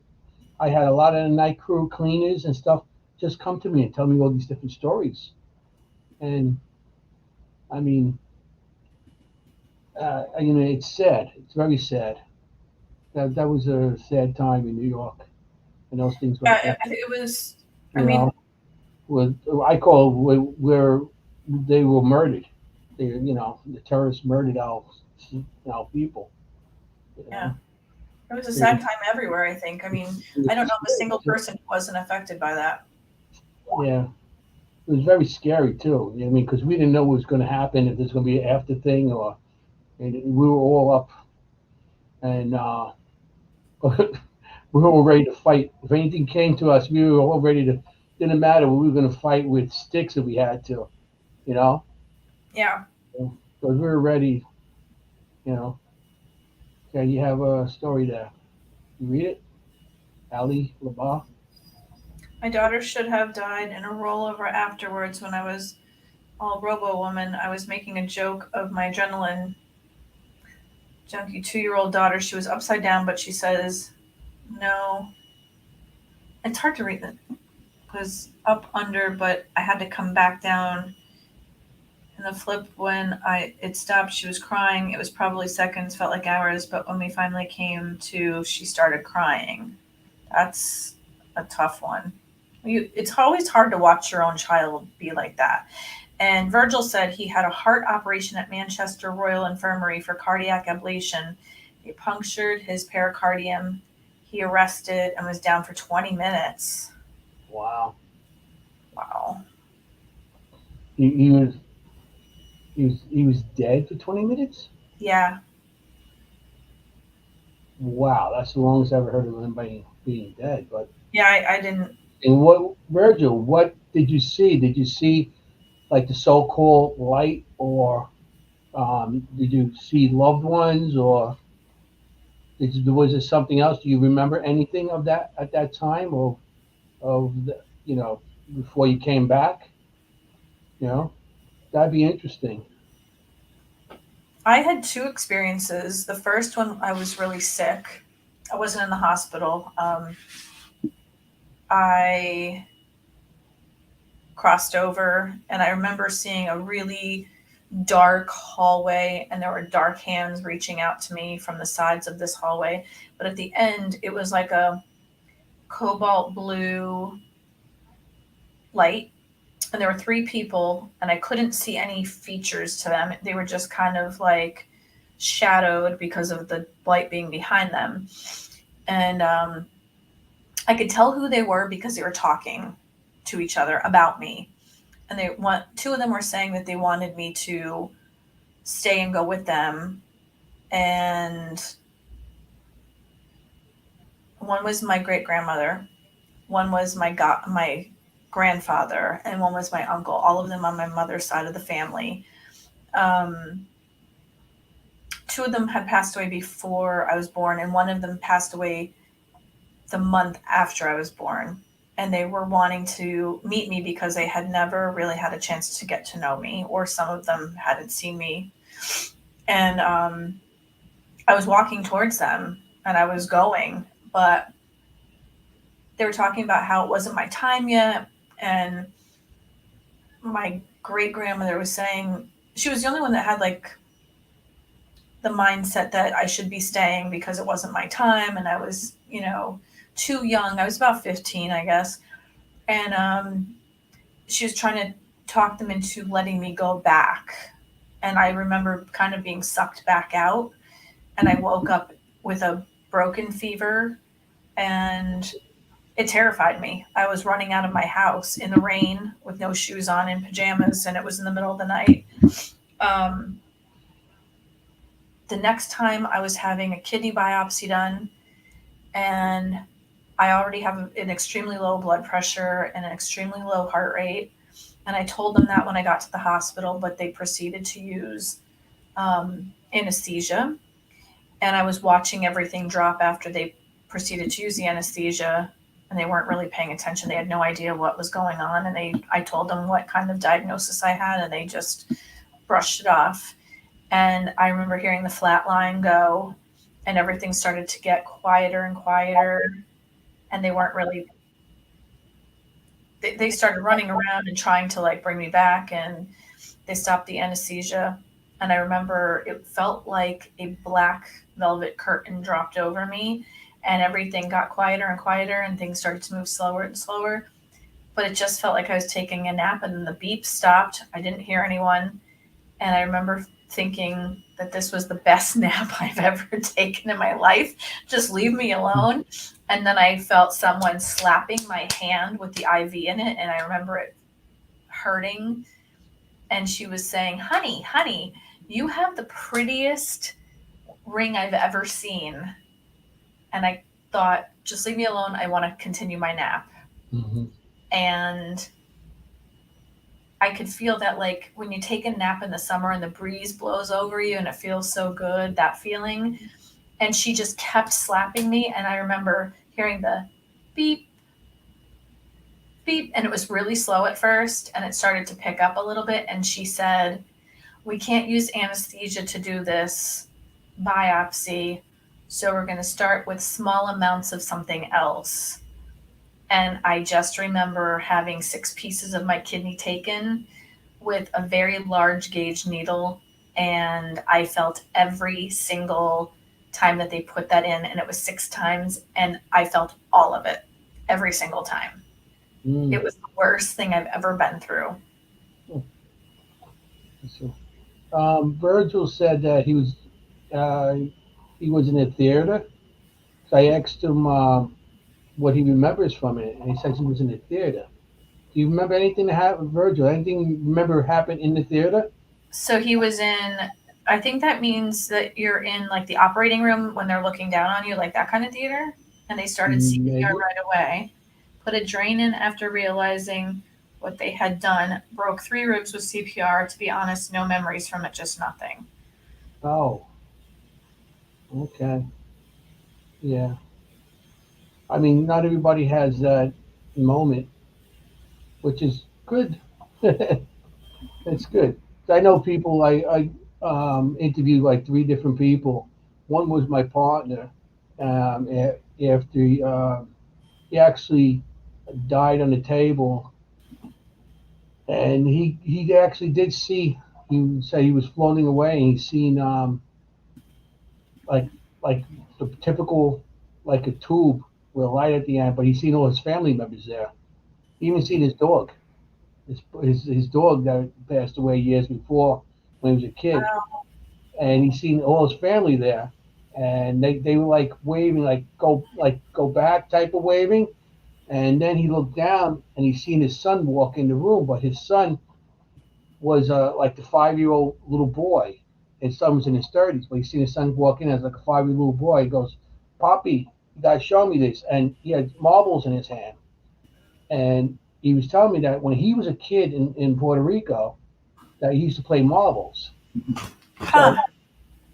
I had a lot of the night crew cleaners and stuff just come to me and tell me all these different stories. And I mean, it's sad. It's very sad. that was a sad time in New York and those things like Yeah, that. it was. I You mean, know, with I call it where they were murdered. They, the terrorists murdered our people. You yeah, know, it was a it sad was, time everywhere. I think. I mean, it I was don't know of a single scary. person who wasn't affected by that. Yeah, it was very scary too. I mean, because we didn't know what was going to happen, if there's going to be an after thing, or and we were all up and we were all ready to fight. If anything came to us, we were all ready to. Didn't matter. We were going to fight with sticks if we had to. You know, Yeah, because we were ready. You know. Okay, you have a story there. You read it, Ali Labah. my daughter should have died in a rollover afterwards when I was all robo woman. I was making a joke of my adrenaline junkie 2-year-old daughter. She was upside down, but she says, no. It's hard to read it. It was up under, but I had to come back down. And the flip when I it stopped, she was crying. It was probably seconds, felt like hours, but when we finally came to, she started crying. That's a tough one. It's always hard to watch your own child be like that. And Virgil said he had a heart operation at Manchester Royal Infirmary for cardiac ablation. They punctured his pericardium. He arrested and was down for 20 minutes. Wow. Wow. He was he was dead for 20 minutes. Yeah. Wow, that's the longest I ever heard of anybody being dead. But Yeah, I didn't. and what, Virgil? What did you see? Did you see like the so-called light, or did you see loved ones, or was it something else? Do you remember anything of that at that time, or of the, before you came back? You know, that'd be interesting. I had two experiences. The first one, I was really sick. I wasn't in the hospital. I crossed over, and I remember seeing a really dark hallway, and there were dark hands reaching out to me from the sides of this hallway. But at the end, it was like a cobalt blue light, and there were three people, and I couldn't see any features to them. They were just kind of like shadowed because of the light being behind them. And I could tell who they were because they were talking to each other about me. And two of them were saying that they wanted me to stay and go with them. And one was my great grandmother, one was my grandfather, and one was my uncle. All of them on my mother's side of the family. Um, Two of them had passed away before I was born, and one of them passed away the month after I was born. And they were wanting to meet me because they had never really had a chance to get to know me, or some of them hadn't seen me. And I was walking towards them and I was going, but they were talking about how it wasn't my time yet. And my great grandmother was saying she was the only one that had like the mindset that I should be staying because it wasn't my time and I was, too young. I was about 15, I guess. And she was trying to talk them into letting me go back. And I remember kind of being sucked back out. And I woke up with a broken fever and it terrified me. I was running out of my house in the rain with no shoes on in pajamas, and it was in the middle of the night. Um, the next time I was having a kidney biopsy done, and I already have an extremely low blood pressure and an extremely low heart rate. And I told them that when I got to the hospital, but they proceeded to use anesthesia. And I was watching everything drop after they proceeded to use the anesthesia, and they weren't really paying attention. They had no idea what was going on, and I told them what kind of diagnosis I had, and they just brushed it off. And I remember hearing the flat line go, and everything started to get quieter and quieter, and they weren't really. They started running around and trying to like bring me back, and they stopped the anesthesia. And I remember it felt like a black velvet curtain dropped over me, and everything got quieter and quieter, and things started to move slower and slower. But it just felt like I was taking a nap, and then the beep stopped. I didn't hear anyone. And I remember thinking that this was the best nap I've ever taken in my life. Just leave me alone. And then I felt someone slapping my hand with the IV in it, and I remember it hurting. And she was saying, "Honey, honey, you have the prettiest ring I've ever seen." And I thought, just leave me alone. I want to continue my nap. Hmm. And I could feel that, like, when you take a nap in the summer and the breeze blows over you and it feels so good, that feeling. And she just kept slapping me. And I remember hearing the beep, beep. And it was really slow at first. And it started to pick up a little bit. And she said, "We can't use anesthesia to do this biopsy. So we're going to start with small amounts of something else." And I just remember having 6 pieces of my kidney taken with a very large gauge needle. And I felt every single time that they put that in, and it was 6 times. And I felt all of it every single time. It Mm. was the worst thing I've ever been through. So, Virgil said that uh, he was in a theater. So I asked him what he remembers from it, and he says he was in the theater. Do you remember anything that happened, Virgil? Anything you remember happened in the theater? So he was in, I think that means that you're in like the operating room when they're looking down on you, like that kind of theater. And they started CPR Maybe. right away. Put a drain in after realizing what they had done. Broke 3 ribs with CPR. To be honest, no memories from it, just nothing. Oh, okay. Yeah. I mean, not everybody has that moment, which is good. It's good. I know people. I interviewed like 3 different people. One was my partner. After he actually died on the table, and he actually did see. He said he was floating away, and he seen like like the typical like a tube with a light at the end, but he seen all his family members there. He even seen his dog. His dog that passed away years before when he was a kid, and he seen all his family there, and they were like waving, like go back type of waving, and then he looked down and he seen his son walk in the room, but his son was like the 5-year-old little boy. His son was in his 30s, but he seen his son walk in as like a 5-year little boy. He goes, "Poppy, you gotta show me this," and he had marbles in his hand, and he was telling me that when he was a kid in Puerto Rico, that he used to play marbles. Huh. So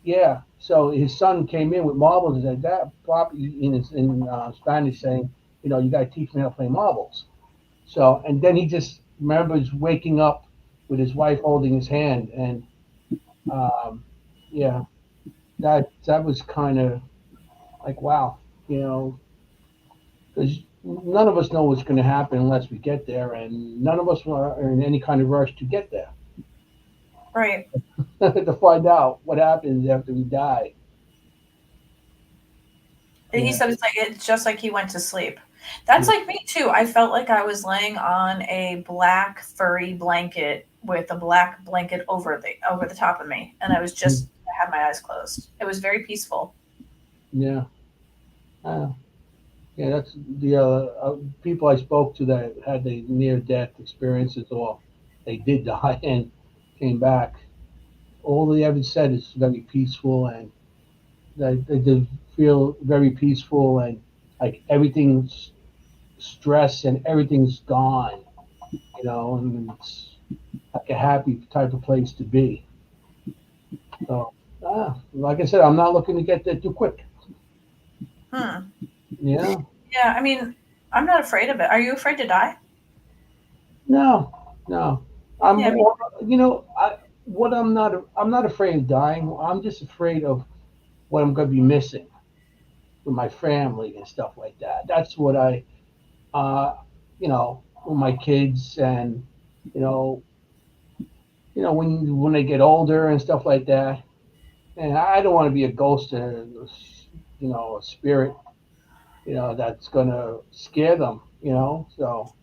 yeah. So his son came in with marbles and said, "That Poppy," in Spanish, saying, "You got to teach me how to play marbles." So, and then he just remembers waking up with his wife holding his hand, and um, yeah, that was kind of like wow, you know, because none of us know what's going to happen unless we get there, and none of us are in any kind of rush to get there Right. to find out what happens after we die. And he Yeah. said it's just like he went to sleep. That's Yeah. like me too. I felt like I was laying on a black furry blanket with a black blanket over the top of me, and I had my eyes closed. It was very peaceful. Yeah. Uh, Yeah, that's the people I spoke to that had the near death experiences, or they did die and came back. All they ever said is very peaceful, and they did feel very peaceful, and like everything's stress and everything's gone, and it's like a happy type of place to be. So, like I said, I'm not looking to get there too quick. Hmm. Yeah. Yeah, I mean, I'm not afraid of it. Are you afraid to die? No, no. I'm, Yeah, what I'm not afraid of dying. I'm just afraid of what I'm going to be missing with my family and stuff like that. That's what with my kids and, you know, when they get older and stuff like that. And I don't want to be a ghost or a spirit, that's gonna scare them. So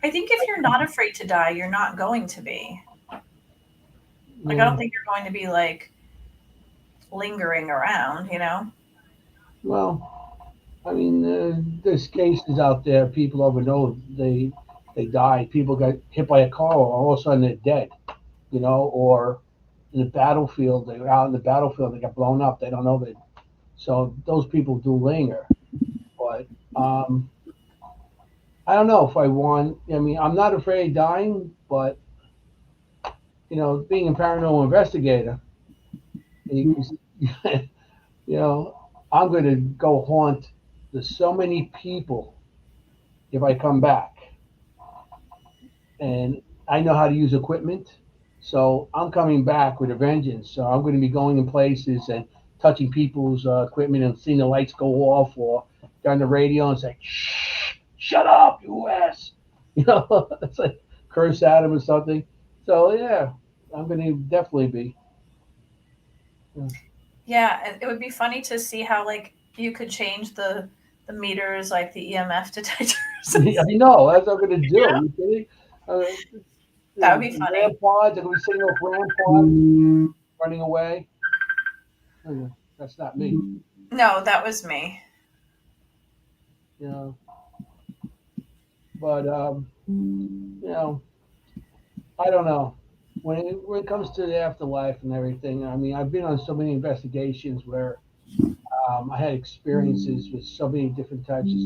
I think if you're not afraid to die, you're not going to be. Like, I don't yeah. think you're going to be like lingering around, you know? Well, I mean, there's cases out there. People over know they died. People got hit by a car, or all of a sudden they're dead. Or in the battlefield, they were out in the battlefield. They got blown up. They don't know that. So those people do linger. But I don't know if I want. I mean, I'm not afraid of dying, but being a paranormal investigator, you, you know, I'm going to go haunt so many people if I come back, and I know how to use equipment, so I'm coming back with a vengeance. So I'm going to be going in places and touching people's equipment and seeing the lights go off or on the radio and say, "Shh, shut up, you ass," it's like curse at them or something. So yeah, I'm going to definitely be. Yeah. Yeah, and it would be funny to see how like you could change the meters, like the EMF detectors. I know that's what I'm going to do. Yeah, Are you kidding? Uh, that would be funny. Ram pods. I'm going to be sitting off ram pods, running away. That's not me. No, that was me. You know, but I don't know. When it comes to the afterlife and everything, I mean, I've been on so many investigations where I had experiences with so many different types of,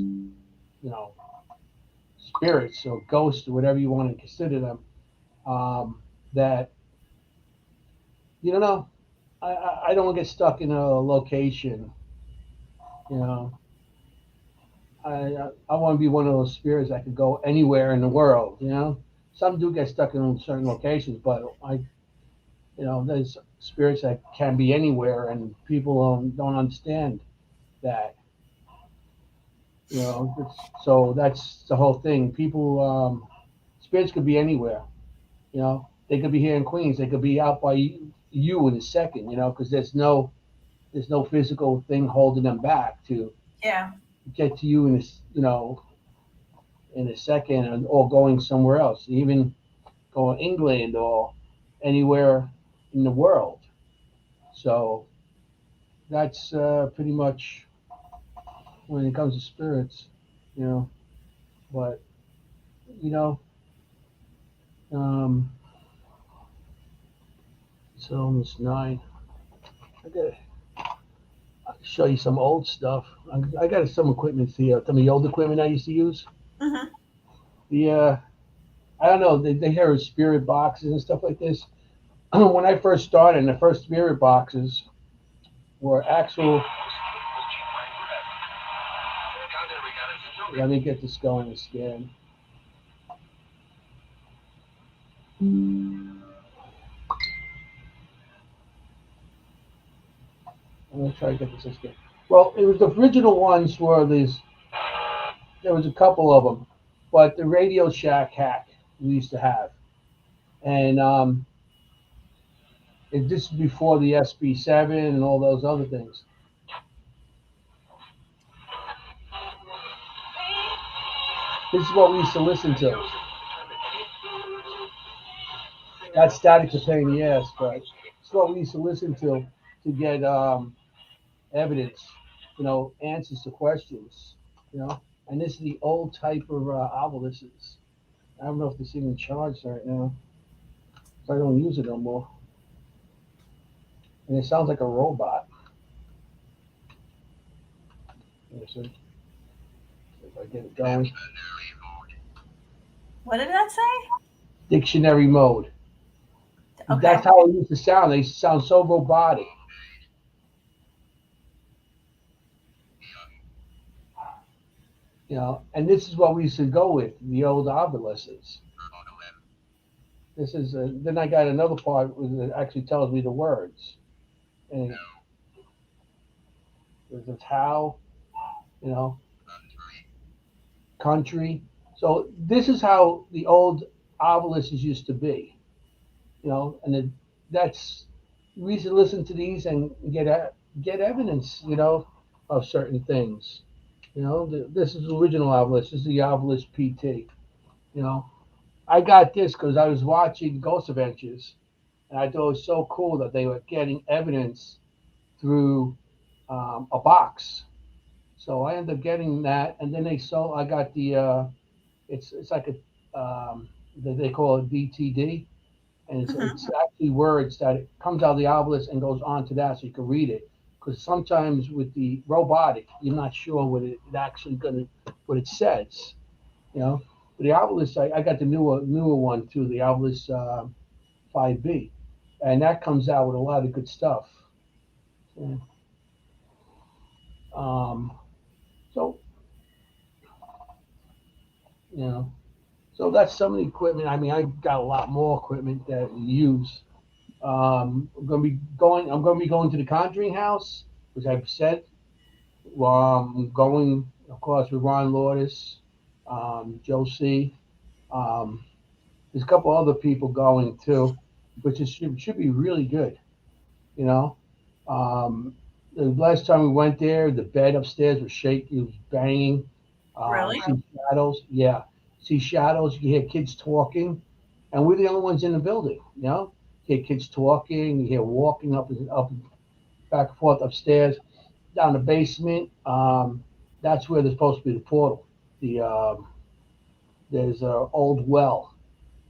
spirits or ghosts or whatever you want to consider them. That you don't know. I don't want to get stuck in a location. You know, I want to be one of those spirits that could go anywhere in the world. Some do get stuck in certain locations, but there's spirits that can be anywhere, and people don't understand that. So that's the whole thing. People, spirits could be anywhere. They could be here in Queens. They could be out by you in a second. Because there's no physical thing holding them back to Yeah. get to you in a second, or going somewhere else, even going England or anywhere in the world. So that's pretty much when it comes to spirits, you know. But you know, um, it's almost 9. I gotta show you some old stuff. I got some equipment here. Some of the old equipment I used to use. Hmm. The I don't know. They have spirit boxes and stuff like this. When I first started, the first spirit boxes were actual. Let me get this going and scan. I'm gonna try to get this in scan. Well, it was the original ones were these. There was a couple of them, but the Radio Shack hack we used to have, and this is before the SB7 and all those other things. This is what we used to listen to. That static's a pain in the ass, but it's what we used to listen to get evidence, answers to questions, And this is the old type of obelisks. I don't know if this even charged right now. So I don't use it no more. And it sounds like a robot. Let me see if I get it going. What did that say? Dictionary mode. Okay. That's how it used to sound. They sound so robotic. And this is what we used to go with, the old obelisks. This is then I got another part that actually tells me the words. And there's a Tau, you know, country. So this is how the old obelisks used to be. And that's we should listen to these and get evidence, of certain things. This is the original Alvarez. This is the Alvarez PT. You know, I got this because I was watching Ghost Adventures, and I thought it was so cool that they were getting evidence through a box. So I ended up getting that, and then they sold. I got it's like a they call it DTD, and Mhm. it's actually words that it comes out of the obelisk and goes onto that, so you can read it. Because sometimes with the robotic, you're not sure it actually what it says. You know, but the obelisk, I got the newer one too, the obelisk 5B, and that comes out with a lot of good stuff. Yeah. Um, so you know, so that's some of the equipment. I mean, I got a lot more equipment that we use. I'm gonna be going to the Conjuring House, which I've said. I'm going, of course, with Ron Lourdes, Joe C. Um, there's a couple other people going too, which should be really good. You know, um, the last time we went there, the bed upstairs was shaking, it was banging. Really? See shadows, yeah, see shadows. You hear kids talking, and we're the only ones in the building. You hear kids talking, you hear walking up, back and forth upstairs, down the basement. That's where there's supposed to be the portal. There's an old well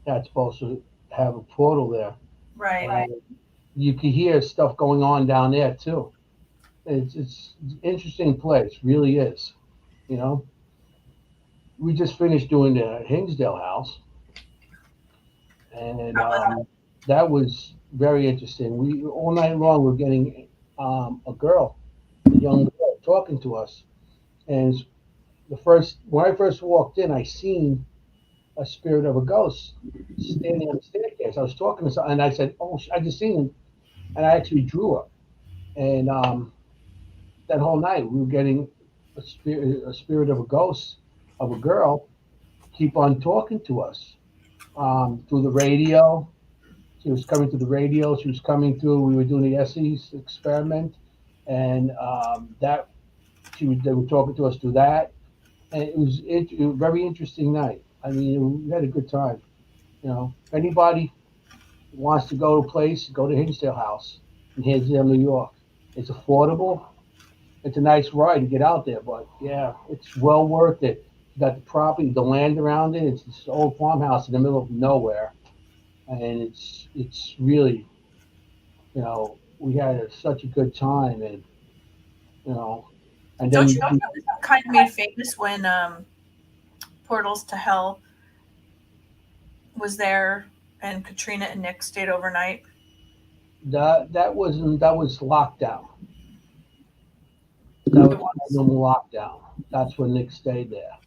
that's supposed to have a portal there, Right. and you can hear stuff going on down there too. It's an interesting place, really is. You know, we just finished doing the Hinsdale house, and How was that was very interesting. We all night long we're getting a young girl, talking to us, and the first when I first walked in, I seen a spirit of a ghost standing on the staircase. I was talking to someone, and I said, "Oh, I just seen him," and I actually drew her. And that whole night, we were getting a spirit of a ghost of a girl keep on talking to us through the radio. She was coming through the radio. She was coming through. We were doing the Esses experiment, and that they were talking to us through that, and it was a very interesting night. I mean, we had a good time. If anybody wants to go to a place, go to Hinsdale House in Hinsdale, New York. It's affordable. It's a nice ride to get out there, but yeah, it's well worth it. You got the property, the land around it. It's this old farmhouse in the middle of nowhere, and it's really, we had such a good time, and you know, and Don't you then know that was kind of made famous when Portals to Hell was there and Katrina and Nick stayed overnight? that was lockdown. That It was was. normal lockdown. That's when Nick stayed there.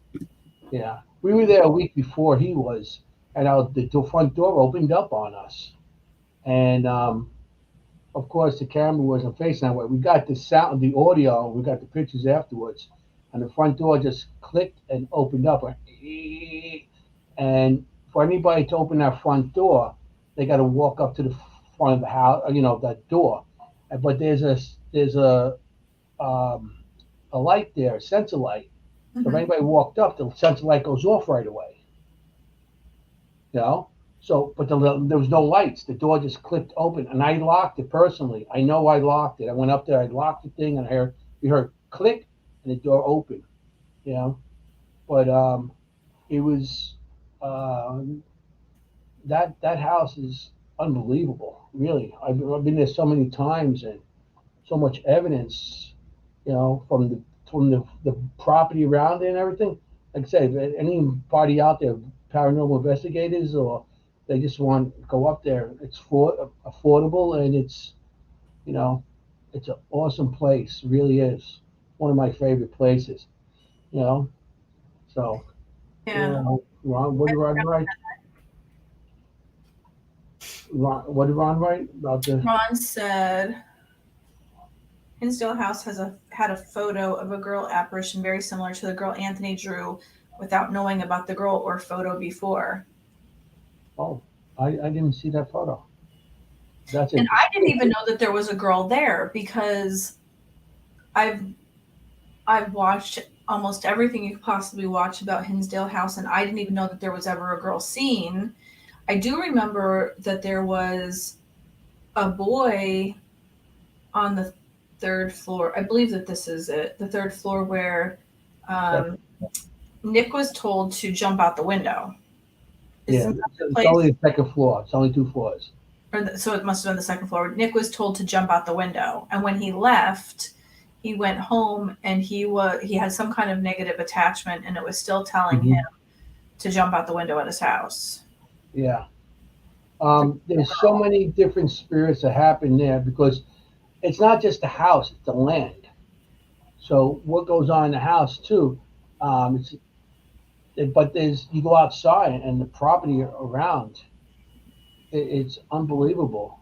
Yeah, we were there a week before he was, and the front door opened up on us, and of course the camera wasn't facing that way. We got the sound, the audio, we got the pictures afterwards, and the front door just clicked and opened up, and for anybody to open that front door, they got to walk up to the front of the house, that door, but um, a light there, a sensor light. So if Hmm. anybody walked up, the sensor light goes off right away. You know. So, but there was no lights. The door just clicked open, and I locked it personally. I know I locked it. I went up there, I locked the thing, and we heard click, and the door opened. You know, but it was uh, that house is unbelievable. Really, I've been there so many times, and so much evidence, from the property around it and everything. Like I said, if anybody out there, paranormal investigators, or they just want to go up there, it's affordable, and you know, it's an awesome place. It really is one of my favorite places. You know, so Yeah. Ron, what did Ron write? What did Ron write about the? Ron said Hinsdale House had a photo of a girl apparition very similar to the girl Anthony drew without knowing about the girl or photo before. Oh, I didn't see that photo. That's And I didn't interesting. even know that there was a girl there because I've I've watched almost everything you could possibly watch about Hinsdale House, and I didn't even know that there was ever a girl seen. I do remember that there was a boy on the third floor. I believe that this is it, the third floor where um, Nick was told to jump out the window. Yeah, Isn't that the it's place? only the second floor. It's only 2 floors. So it must have been the second floor. Nick was told to jump out the window, and when he left, he went home and he had some kind of negative attachment, and it was still telling him Hmm. to jump out the window at his house. Yeah. There's so many different spirits that happen there because it's not just the house; it's the land. So what goes on in the house too? It's but there's you go outside and the property around it's unbelievable.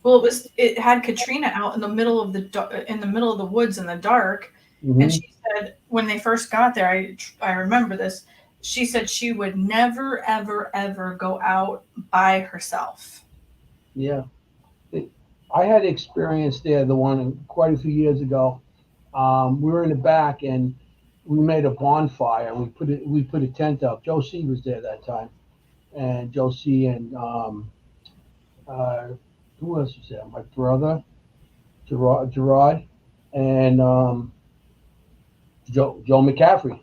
Well, it had Katrina out in the middle of in the middle of the woods in the dark, and Hmm. she said when they first got there, I remember this. She said she would never ever ever go out by herself. Yeah. It, I had experience there, the one quite a few years ago. We were in the back and we made a bonfire. We put a tent up. Joe C was there that time, and Joe C and uh, who else was there? My brother Gerard and Joe McCaffrey,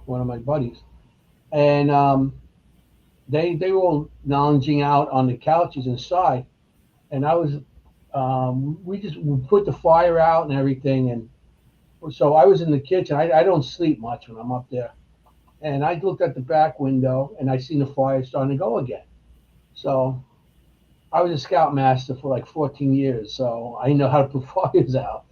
one of my buddies, and they were all lounging out on the couches inside, and I was we put the fire out and everything, and so I was in the kitchen. I don't sleep much when I'm up there. And I looked at the back window and I seen the fire starting to go again. So I was a scoutmaster for like 14 years, so I know how to put fires out.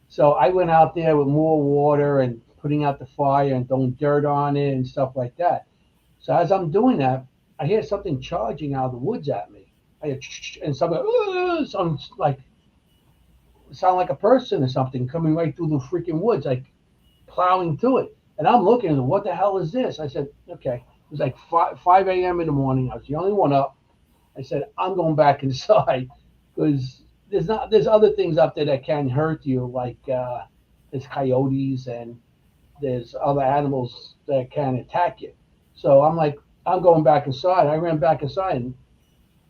So I went out there with more water and putting out the fire and throwing dirt on it and stuff like that. So as I'm doing that, I hear something charging out of the woods at me. I hear and something like sound like a person or something coming right through the freaking woods, like plowing through it. And I'm looking at what the hell is this? I said, okay. It was like 5 a.m. in the morning. I was the only one up. I said, I'm going back inside because there's other things up there that can hurt you, like there's coyotes and there's other animals that can attack you. So I'm like, I'm going back inside. I ran back inside and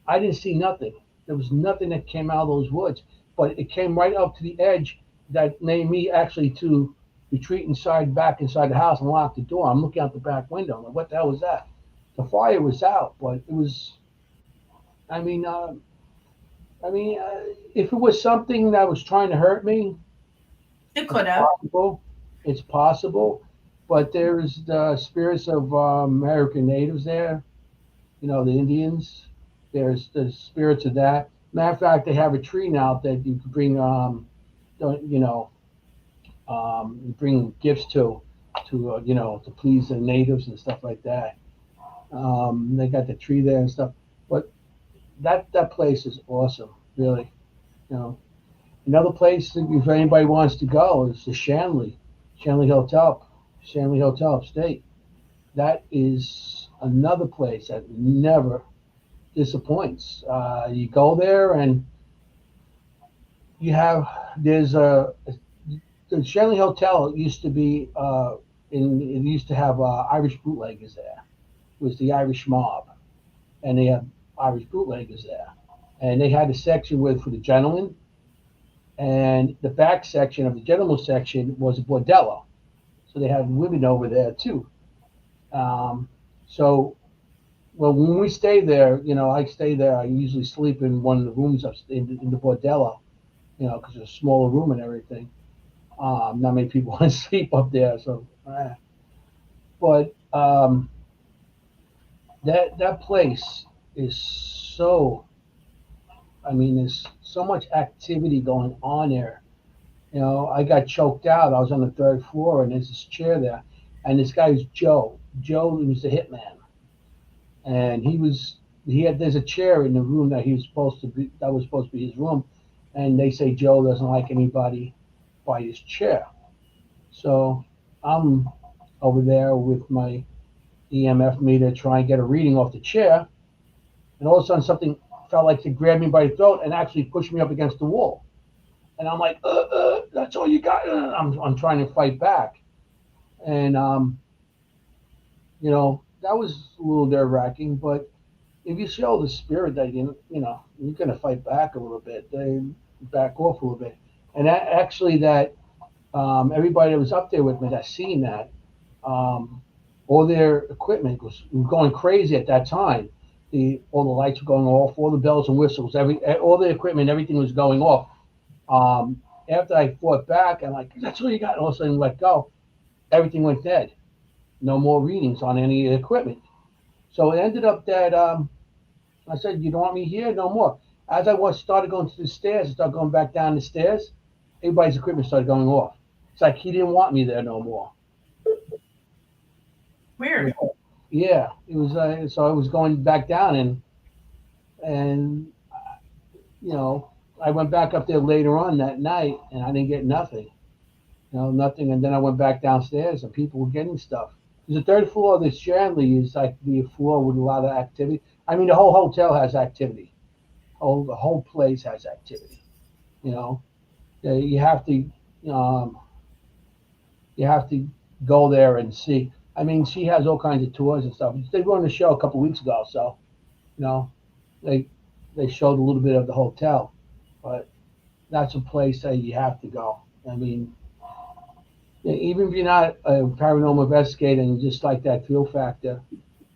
I didn't see nothing. There was nothing that came out of those woods, but it came right up to the edge that made me actually to retreat back inside the house and lock the door. I'm looking out the back window. I'm like, what the hell was that? The fire was out, but it was. I mean, uh, if it was something that was trying to hurt me, It it's could have. possible. It's possible, but there's the spirits of American natives there. You know, the Indians. There's the spirits of that. Matter of fact, they have a tree now that you can bring, you know, bring gifts to please the natives and stuff like that. They got the tree there and stuff. But that place is awesome, really. You know, another place if anybody wants to go is the Shanley Hotel upstate. That is another place that never disappoints. You go there and you have there's a the Shanley Hotel used to be it used to have Irish bootleggers there. It was the Irish mob, and they had Irish bootleggers there, and they had a section with for the gentlemen, and the back section of the gentleman section was a bordello, so they had women over there too. Um, so well, when we stay there, I stay there. I usually sleep in one of the rooms up in the bordello, because it's a smaller room and everything. Not many people want to sleep up there, so. But that place is so. I mean, there's so much activity going on there. I got choked out. I was on the third floor, and there's this chair there, and this guy was Joe. Joe was the hitman, and he had. There's a chair in the room that he was supposed to be. That was supposed to be his room, and they say Joe doesn't like anybody by his chair. So I'm over there with my EMF meter trying to get a reading off the chair, and all of a sudden something felt like she grabbed me by the throat and actually pushed me up against the wall. And I'm like, that's all you got. I'm trying to fight back, and that was a little nerve wracking. But if you show the spirit that you're going to fight back a little bit, they back off a little bit. And actually, that everybody that was up there with me that seen that, um, all their equipment was going crazy at that time. All the lights were going off, all the bells and whistles, all the equipment, everything was going off. After I fought back, I'm like, that's all you got. And all of a sudden, let go. Everything went dead. No more readings on any equipment. So it ended up that I said, you don't want me here? No more. As I started going to the stairs, I started going back down the stairs. Everybody's equipment started going off. It's like he didn't want me there no more. Weird. Yeah, it was. So I was going back down, and I went back up there later on that night, and I didn't get nothing. Nothing. And then I went back downstairs, and people were getting stuff. The third floor of the Shanley is like the floor with a lot of activity. I mean, the whole hotel has activity. The whole place has activity. You know, you have to, um, you have to go there and see. I mean, she has all kinds of tours and stuff. They were on the show a couple weeks ago, so you know, they they showed a little bit of the hotel, but that's a place that you have to go. I mean, even if you're not a paranormal investigator and you just like that thrill factor,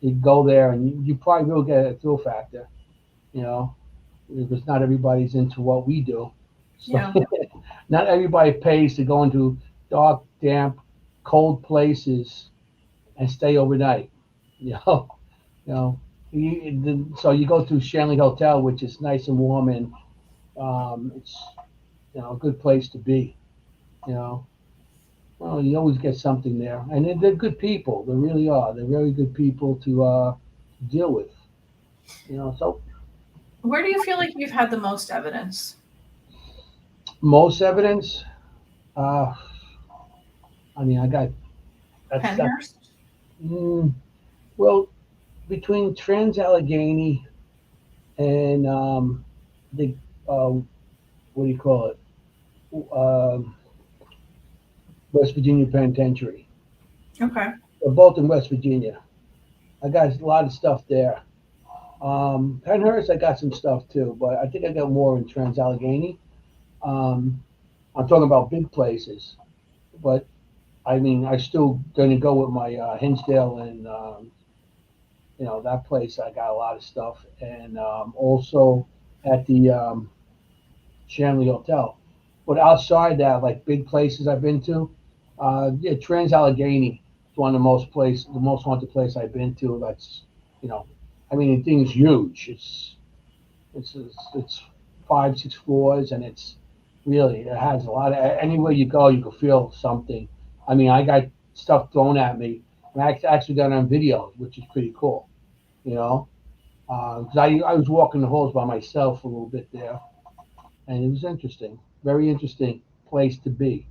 you go there and you probably will get a thrill factor, you know, because not everybody's into what we do. So Yeah. not everybody pays to go into dark, damp, cold places and stay overnight. You know, you know. So you go to Shanley Hotel, which is nice and warm, and it's a good place to be. You know, well, you always get something there, and they're good people. They really are. They're very good people to deal with. So Where do you feel like you've had the most evidence? most evidence. Uh, I mean, I got that's Penhurst? mm, well between Trans Allegheny and the what do you call it? Um, West Virginia Penitentiary. Okay. They're both in West Virginia. I got a lot of stuff there. Penhurst, I got some stuff too, but I think I got more in Trans Allegheny. Um, I'm talking about big places, but I mean, I still going to go with my Hinsdale and that place. I got a lot of stuff, and also at the Shanley Hotel. But outside that, like big places I've been to, yeah, Trans Allegheny is one of the most haunted place I've been to. You know, I mean, the thing is huge. It's 5, 6 floors, and it has a lot of. Anywhere you go, you can feel something. I mean, I got stuff thrown at me. And I actually got it on video, which is pretty cool. You know, because I was walking the halls by myself a little bit there, and it was interesting. Very interesting place to be.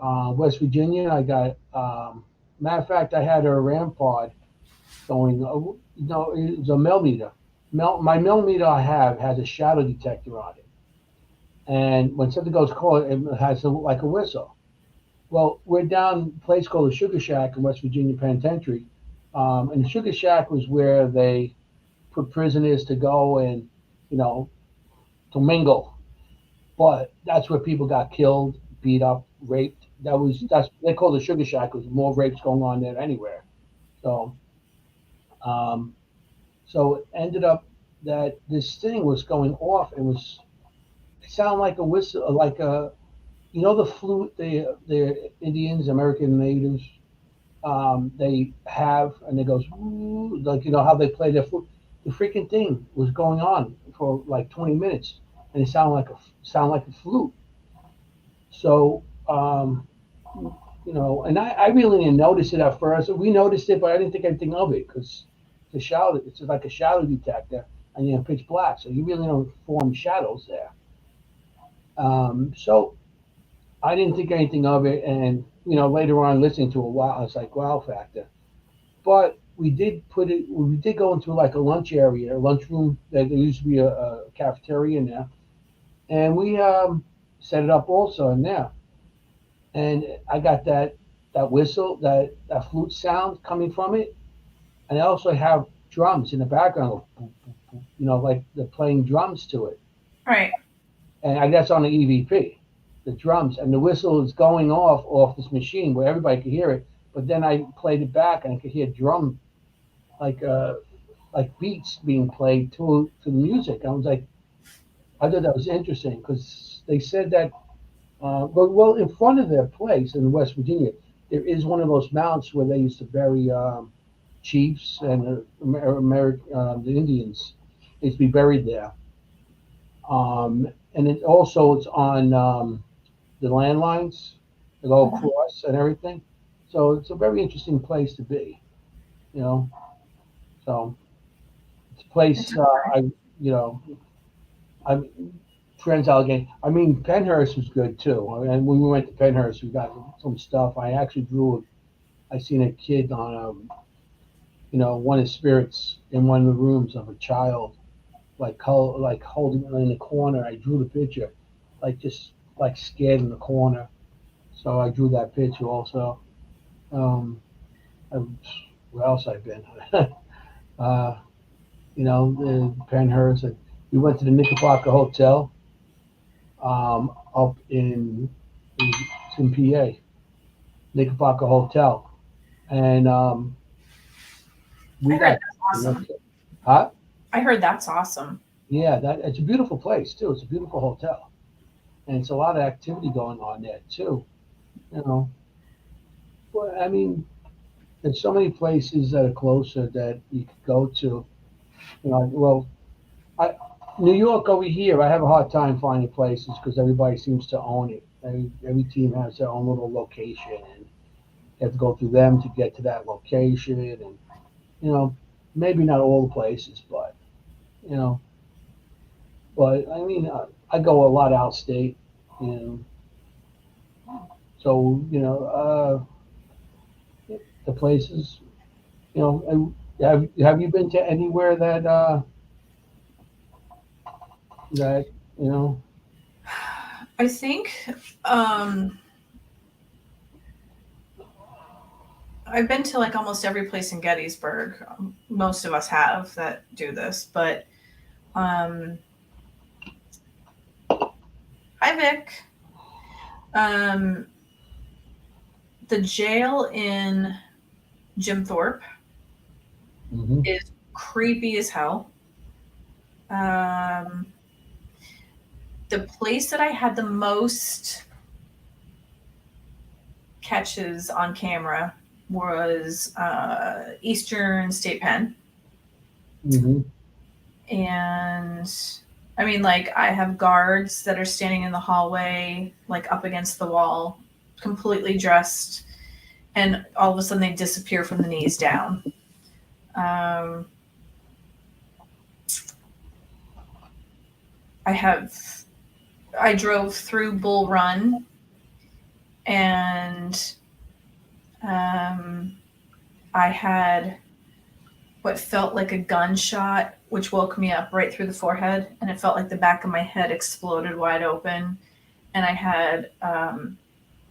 West Virginia, I got. Matter of fact, I had a rampart going. It was a millimeter. My millimeter I have has a shadow detector on it, and when something goes cold, it has like a whistle. Well, we're down a place called the Sugar Shack in West Virginia Penitentiary, and the Sugar Shack was where they put prisoners to go and you know to mingle. But that's where people got killed, beat up, raped. That's they call the Sugar Shack. There's more rapes going on there than anywhere. So um, so it ended up that this thing was going off. It sounded like a whistle, like a the flute the Indians, American natives, they have, and it goes "Ooh," like how they play their flute. The freaking thing was going on for like 20 minutes, and it sounded like a flute. So, and I really didn't notice it at first. We noticed it, but I didn't think anything of it because it's like a shadow detector, and pitch black, so you really don't form shadows there. So I didn't think anything of it, and later on listening to it, wow, it's like wow factor. But we did put it. We did go into like a lunch area, a lunchroom. There used to be a cafeteria in there, and we set it up also in there. And I got that whistle, that flute sound coming from it, and I also have drums in the background, like they're playing drums to it, Right. and I guess on the EVP, the drums and the whistle is going off this machine where everybody could hear it. But then I played it back and I could hear drum like uh like beats being played to the music. I thought that was interesting because they said that well, in front of their place in West Virginia, there is one of those mounts where they used to bury chiefs and the Indians. They used to be buried there. And it's on the landlines that go Mhm. across and everything. So it's a very interesting place to be, you know. So it's a place Interesting. you know, I Trans Allegheny. I mean, Penhurst was good too. And when we went to Penhurst, we got some stuff. I actually drew. I seen a kid on one of the spirits in one of the rooms of a child, like holding it in the corner. I drew the picture, like just like scared in the corner. So I drew that picture also. Um, I, where else I've been? uh, the Penhurst. And we went to the Knickerbocker Hotel up in PA, Knickerbocker Hotel, and I we heard got that's awesome. huh? I heard that's awesome. Yeah, that it's a beautiful place too. It's a beautiful hotel, and it's a lot of activity going on there too. You know, well, I mean, there's so many places that are closer that you could go to. Well, I, New York over here, I have a hard time finding places because everybody seems to own it. Every team has their own little location, and you have to go through them to get to that location. And you know, maybe not all the places, but you know, but I mean, I go a lot out state, you know, so the places, have you been to anywhere that you know? I think um, I've been to like almost every place in Gettysburg. Most of us have that do this, but um, hi Vic. Um, the jail in Jim Thorpe Hmm. is creepy as hell. Um, the place that I had the most catches on camera was Eastern State Pen. Hmm. And I mean, like, I have guards that are standing in the hallway, like up against the wall, completely dressed, and all of a sudden they disappear from the knees down. Um, I have, I drove through Bull Run and um, I had what felt like a gunshot, which woke me up right through the forehead, and it felt like the back of my head exploded wide open. And I had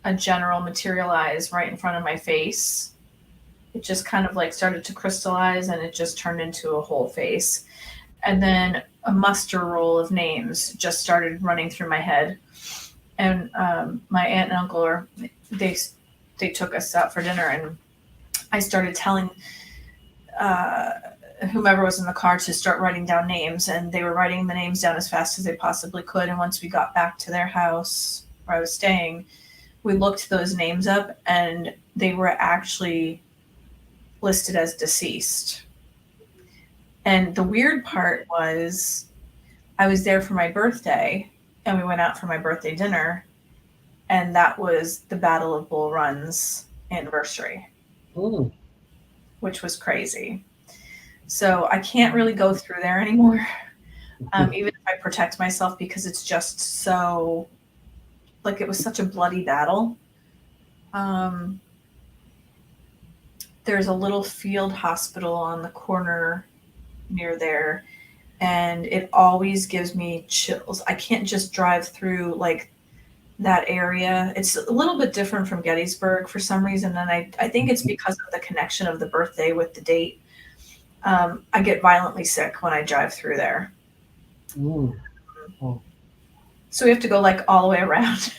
a general materialize right in front of my face. It just kind of like started to crystallize and it just turned into a whole face. And then a muster roll of names just started running through my head. And my aunt and uncle they they took us out for dinner, and I started telling uh, whomever was in the car to start writing down names, and they were writing the names down as fast as they possibly could. And once we got back to their house where I was staying, we looked those names up, and they were actually listed as deceased. And the weird part was, I was there for my birthday, and we went out for my birthday dinner, and that was the Battle of Bull Run's anniversary, Mm. which was crazy. So I can't really go through there anymore, even if I protect myself, because it's just so, like, it was such a bloody battle. Um, there's a little field hospital on the corner near there, and it always gives me chills. I can't just drive through like that area. It's a little bit different from Gettysburg for some reason, and I think it's because of the connection of the birthday with the date. I get violently sick when I drive through there. Mm. Oh, So we have to go like all the way around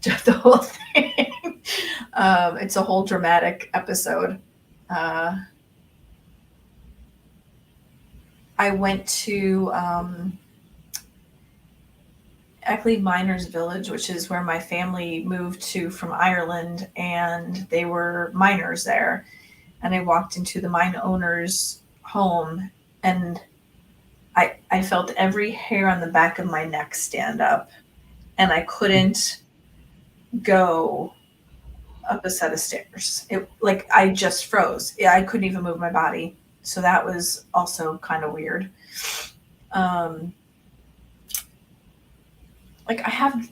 the whole thing. It's a whole dramatic episode. Uh, I went to Eckley Miners Village, which is where my family moved to from Ireland, and they were miners there. And I walked into the mine owner's home, and I felt every hair on the back of my neck stand up, and I couldn't go up a set of stairs. It like I just froze. Yeah, I couldn't even move my body. So that was also kind of weird. Um, like I have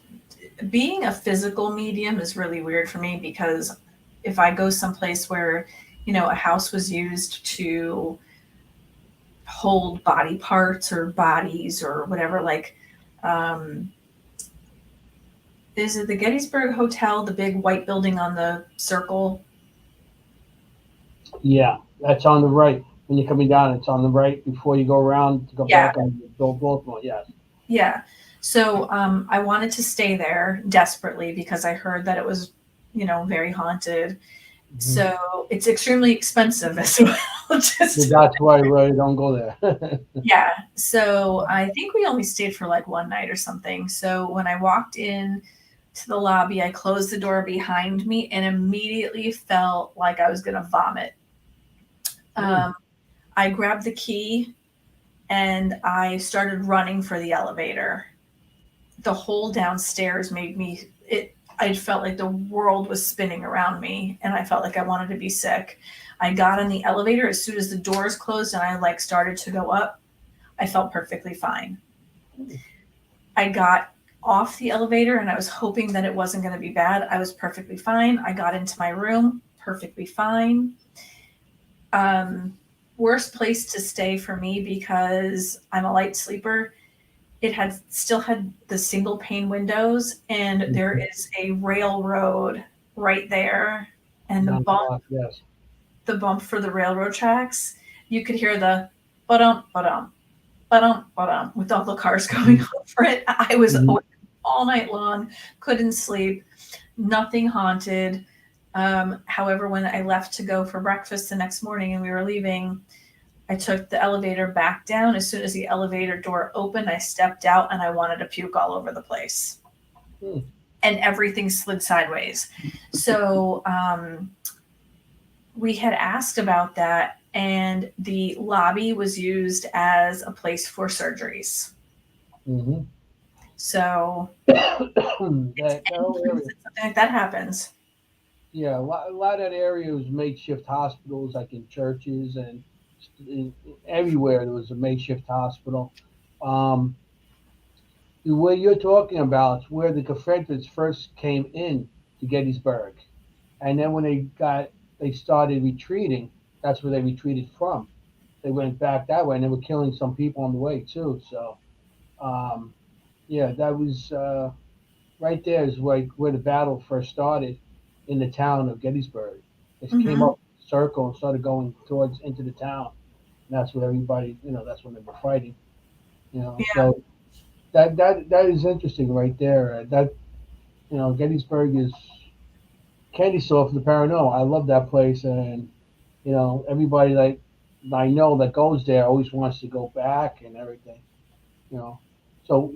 being a physical medium is really weird for me because if I go someplace where, a house was used to hold body parts or bodies or whatever, like, um, is it the Gettysburg Hotel, the big white building on the circle? yeah, that's on the right. When you're coming down, it's on the right before you go around to go Yeah, back on the Baltimore. Yes. yeah. So I wanted to stay there desperately because I heard that it was, very haunted. Hmm. So it's extremely expensive as well. So Just that's why we don't go there. yeah. So I think we only stayed for like one night or something. So when I walked in to the lobby, I closed the door behind me and immediately felt like I was going to vomit. Mm. Um, I grabbed the key and I started running for the elevator. The whole downstairs made me it I felt like the world was spinning around me and I felt like I wanted to be sick. I got in the elevator as soon as the doors closed and I like started to go up. I felt perfectly fine. I got off the elevator and I was hoping that it wasn't going to be bad. I was perfectly fine. I got into my room perfectly fine. Um, Worst place to stay for me because I'm a light sleeper. It had still had the single pane windows, and there Mhm. is a railroad right there, and Down the block, yes. the bump for the railroad tracks. You could hear the ba-dum ba-dum ba-dum ba-dum with all the cars going Hmm. over it. I was Hmm. awake all night long, couldn't sleep, nothing haunted. However, when I left to go for breakfast the next morning and we were leaving, I took the elevator back down. As soon as the elevator door opened, I stepped out and I wanted to puke all over the place. Hmm. And everything slid sideways. So we had asked about that, and the lobby was used as a place for surgeries. Hmm. So it's That whole dangerous area. that something like that happens. Yeah, a lot of that area was makeshift hospitals, like in churches and everywhere there was a makeshift hospital. Um, where you're talking about is where the Confederates first came in to Gettysburg, and then when they started retreating, that's where they retreated from. They went back that way, and they were killing some people on the way too. So, um, yeah, that was right there is where the battle first started in the town of Gettysburg. It came Hmm. up circle and started going towards into the town. And that's where everybody, that's when they were fighting. Yeah. So that is interesting right there. That Gettysburg is candy store for the paranormal. I love that place, and everybody that I know that goes there always wants to go back and everything. You know, so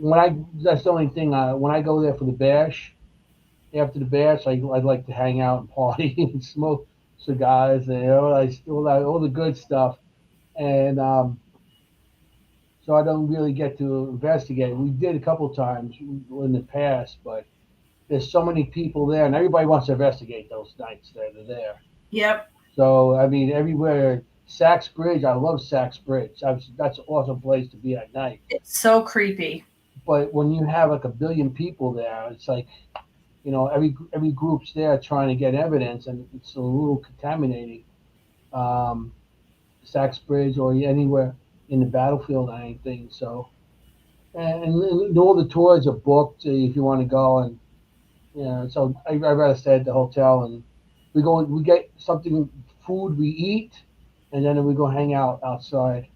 that's the only thing. When I go there for the bash, after the bash, I'd like to hang out and party and smoke cigars and all the good stuff. And so I don't really get to investigate. We did a couple times in the past, but there's so many people there, and everybody wants to investigate those nights that are there. Yep. So I mean, everywhere. Sachs Bridge, I love Sachs Bridge. That's an awesome place to be at night. It's so creepy. But when you have like a billion people there, it's like every group's there trying to get evidence, and it's a little contaminating. um, Saxbridge or anywhere in the battlefield or anything. So, and all the tours are booked if you want to go. And yeah, so I rather stay at the hotel and we get something, food we eat, and then we go hang out outside.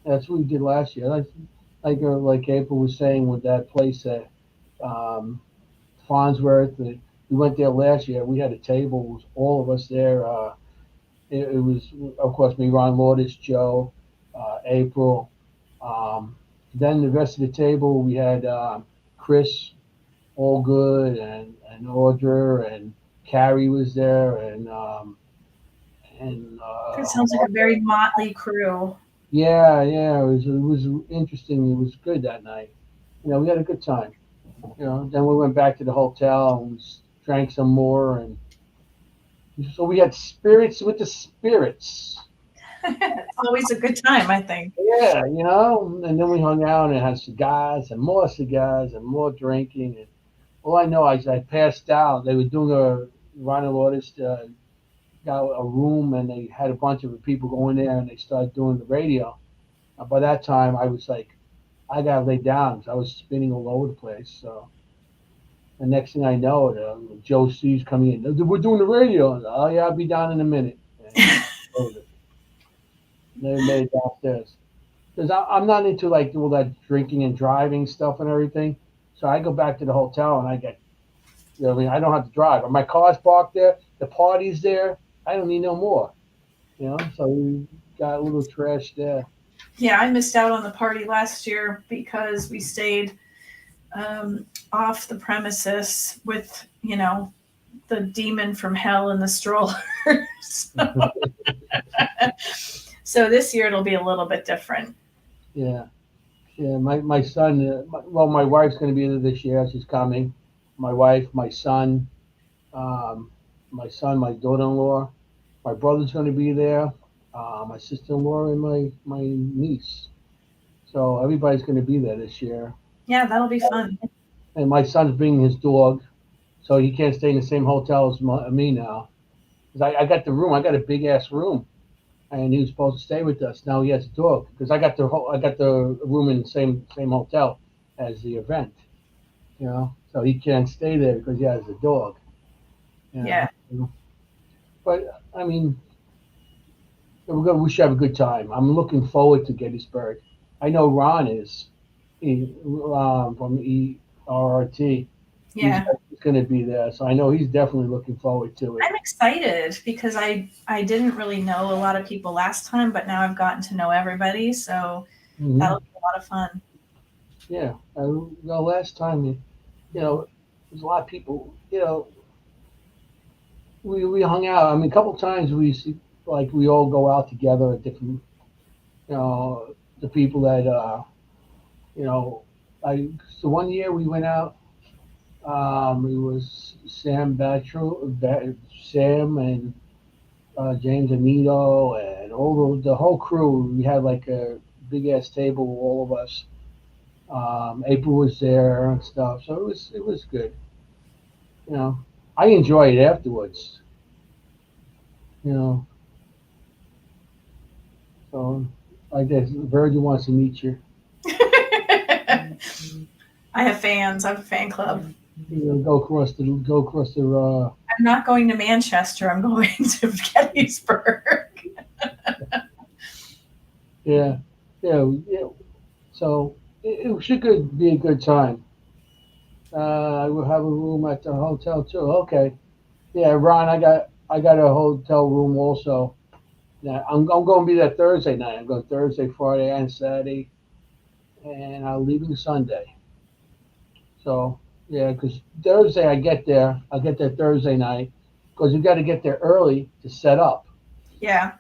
That's what we did last year. Like April was saying with that place at um, Farnsworth. We went there last year. We had a table. It was all of us there. It was, of course, me, Ron Lourdes, Joe, April. Um, then the rest of the table, we had Chris Allgood and Audra and Carrie was there and That sounds like a very motley crew. yeah, it was interesting. It was good that night. We had a good time. Then we went back to the hotel and we drank some more, and so we had spirits with the spirits. It's always a good time, I think. Yeah, and then we hung out and had cigars and more drinking. And all I know is I passed out. They were doing Ronald Lourdes got a room, and they had a bunch of people go in there, and they started doing the radio. By that time, I was like, I gotta lay down because I was spinning all over the place. So the next thing I know, Joe C's coming in. We're doing the radio. Oh yeah, I'll be down in a minute. And they made it downstairs because I'm not into like all that drinking and driving stuff and everything. So I go back to the hotel and I get, I mean, I don't have to drive. My car's parked there. The party's there. I don't need no more. So we got a little trash there. Yeah, I missed out on the party last year because we stayed off the premises with, the demon from hell in the strollers. So this year it'll be a little bit different. Yeah, yeah. My son. My wife's going to be there this year. She's coming. My wife, um, my son, my daughter-in-law. My brother's going to be there. My sister-in-law and my niece. So everybody's going to be there this year. Yeah, that'll be fun. And my son's bringing his dog, so he can't stay in the same hotel as me now. 'Cause I got the room. I got a big ass room, and he was supposed to stay with us. Now he has a dog because I got the room in the same hotel as the event. So he can't stay there because he has a dog. Yeah. But I mean, we should have a good time. I'm looking forward to Gettysburg. I know Ron is from ERRT. He's, Yeah. he's going to be there, so I know he's definitely looking forward to it. I'm excited because I didn't really know a lot of people last time, but now I've gotten to know everybody, so Hmm. that'll be a lot of fun. Yeah. Well, last time, there's a lot of people. We hung out. I mean, a couple times we all go out together at different, the people that, you know, I, so one year we went out. It was Sam and James Anito and all the whole crew. We had like a big ass table with all of us. April was there and stuff, so it was good. You know, I enjoy it afterwards. You know, so I guess Virgil wants to meet you. I have fans. I have a fan club. Go across the. I'm not going to Manchester. I'm going to Gettysburg. Yeah, yeah. So it should be a good time. I will have a room at the hotel too. Okay. Yeah, Ron, I got a hotel room also. Yeah, I'm going to be there Thursday night. I'm going Thursday, Friday, and Saturday, and I'm leaving Sunday. So yeah, because Thursday I get there Thursday night because you got to get there early to set up. Yeah.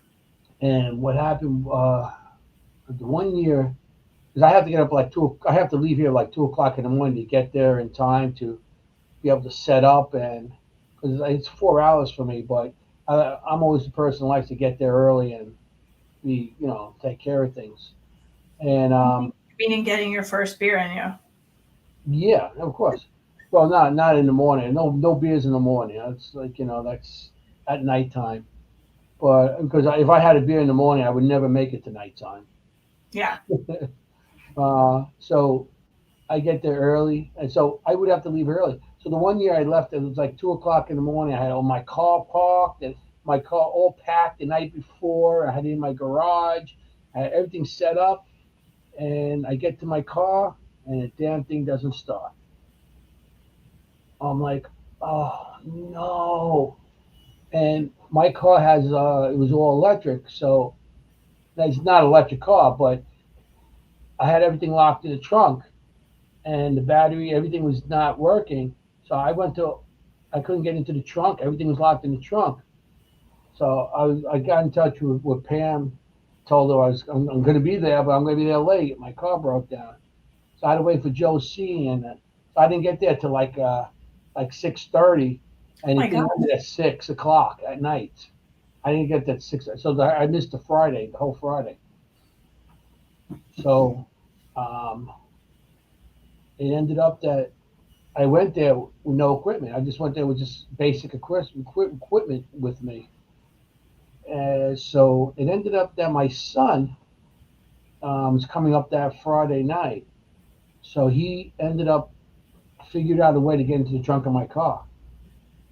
And what happened the one year because I have to get up like two. I have to leave here like 2 o'clock in the morning to get there in time to be able to set up and because it's 4 hours for me. But I'm always the person who likes to get there early and take care of things. And Meaning getting your first beer in you. yeah, of course. Well, not in the morning. No beers in the morning. It's like that's at nighttime. but because if I had a beer in the morning, I would never make it to nighttime. Yeah. So I get there early, and so I would have to leave early. So the one year I left, it was like 2 o'clock in the morning. I had all my car parked and my car all packed the night before. I had it in my garage. I had everything set up, and I get to my car, and the damn thing doesn't start. I'm like, oh no! And my car has it was all electric, so it's not an electric car, but I had everything locked in the trunk, and the battery, everything was not working. So I couldn't get into the trunk. Everything was locked in the trunk. So I got in touch with Pam, told her I'm going to be there, but I'm going to be there late. My car broke down. So I had to wait for Joe C. And so I didn't get there till like 6:30, Oh and the my thing God. ended at 6 o'clock at night. I didn't get that 6. So I missed the Friday, the whole Friday. So um, it ended up that I went there with no equipment. I just went there with just basic equipment with me. So it ended up that my son was coming up that Friday night. So he ended up figured out a way to get into the trunk of my car.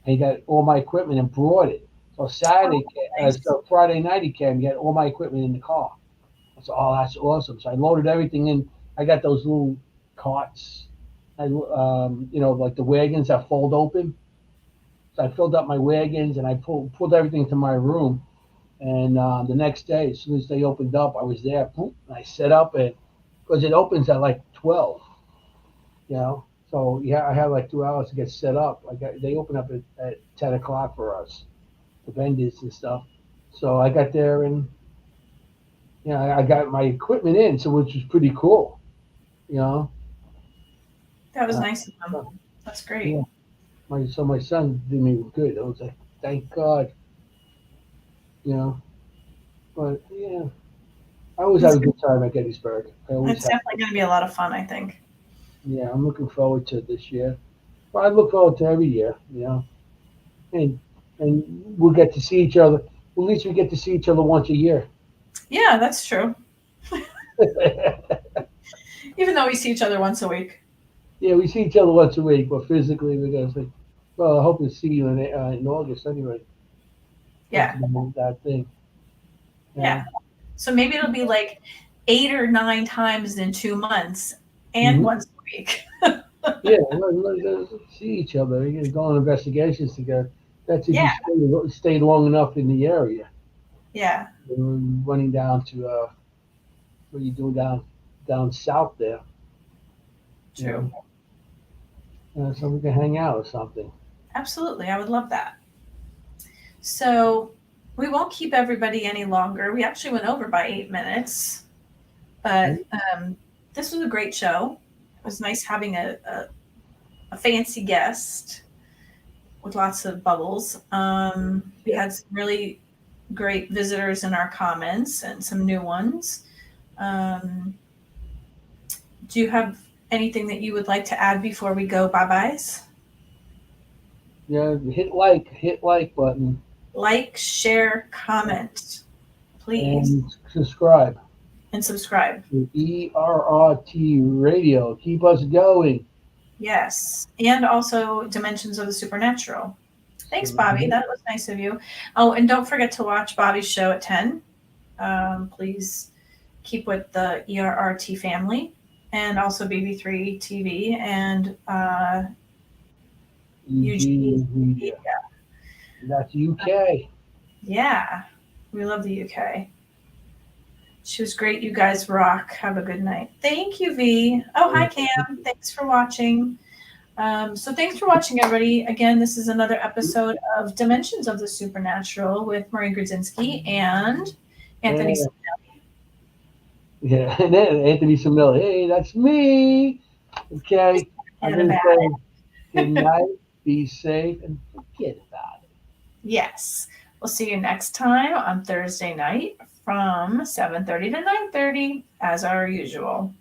And he got all my equipment and brought it. So Oh, nice. So Friday night he came, he had all my equipment in the car. I said, oh, that's awesome. So I loaded everything in. I got those little carts, like the wagons that fold open. So I filled up my wagons and I pulled everything to my room. And the next day, as soon as they opened up, I was there. Boom, and I set up it because it opens at like 12. You know, so yeah, I had like 2 hours to get set up. They open up at 10 o'clock for us, the vendors and stuff. So I got there and I got my equipment in, so which was pretty cool. You know, That was uh, nice of them. so, That's great. yeah. My son did me good. I was like, thank God. You know, but yeah, I always have It's, a good time at Gettysburg. I always it's have. definitely going to be a lot of fun, I think. Yeah, I'm looking forward to this year. Well, I look forward to every year. And and we'll get to see each other. At least we get to see each other once a year. Yeah, that's true. Even though we see each other once a week. Yeah, we see each other once a week, but physically we're gonna say, well, I hope to see you in August anyway. That's Yeah. that thing. Yeah. Yeah. So maybe it'll be like 8 or 9 times in 2 months and Mm-hmm. once a week. Yeah, let's see each other. We can go on investigations together. That's if Yeah. you stay long enough in the area. Yeah. Running down to what are you doing down south there? You True. so we can hang out or something. Absolutely. I would love that. So we won't keep everybody any longer. We actually went over by 8 minutes, but this was a great show. It was nice having a fancy guest with lots of bubbles. We Yeah. had some really great visitors in our comments and some new ones. Um, do you have anything that you would like to add before we go bye byes? Yeah, hit like button, Like, share, comment, please, and subscribe and subscribe. to ERRT Radio. Keep us going. Yes. And also Dimensions of the Supernatural. Thanks, So, Bobby. That was nice of you. Oh, and don't forget to watch Bobby's show at 10. Please keep with the ERRT family and also BB3 TV and UG. Eugene Media. That's UK. Yeah, we love the UK. She was great. You guys rock. Have a good night. Thank you, V. Oh, hi, Cam. Thanks for watching. So thanks for watching, everybody. Again, this is another episode of Dimensions of the Supernatural with Marie Grudzinski and Anthony. And, yeah, and then Anthony Samil. Hey, that's me. Okay. I'm And going to about say good night, be safe, and forget about it. Yes. We'll see you next time on Thursday night from 7:30 to 9:30 as our usual.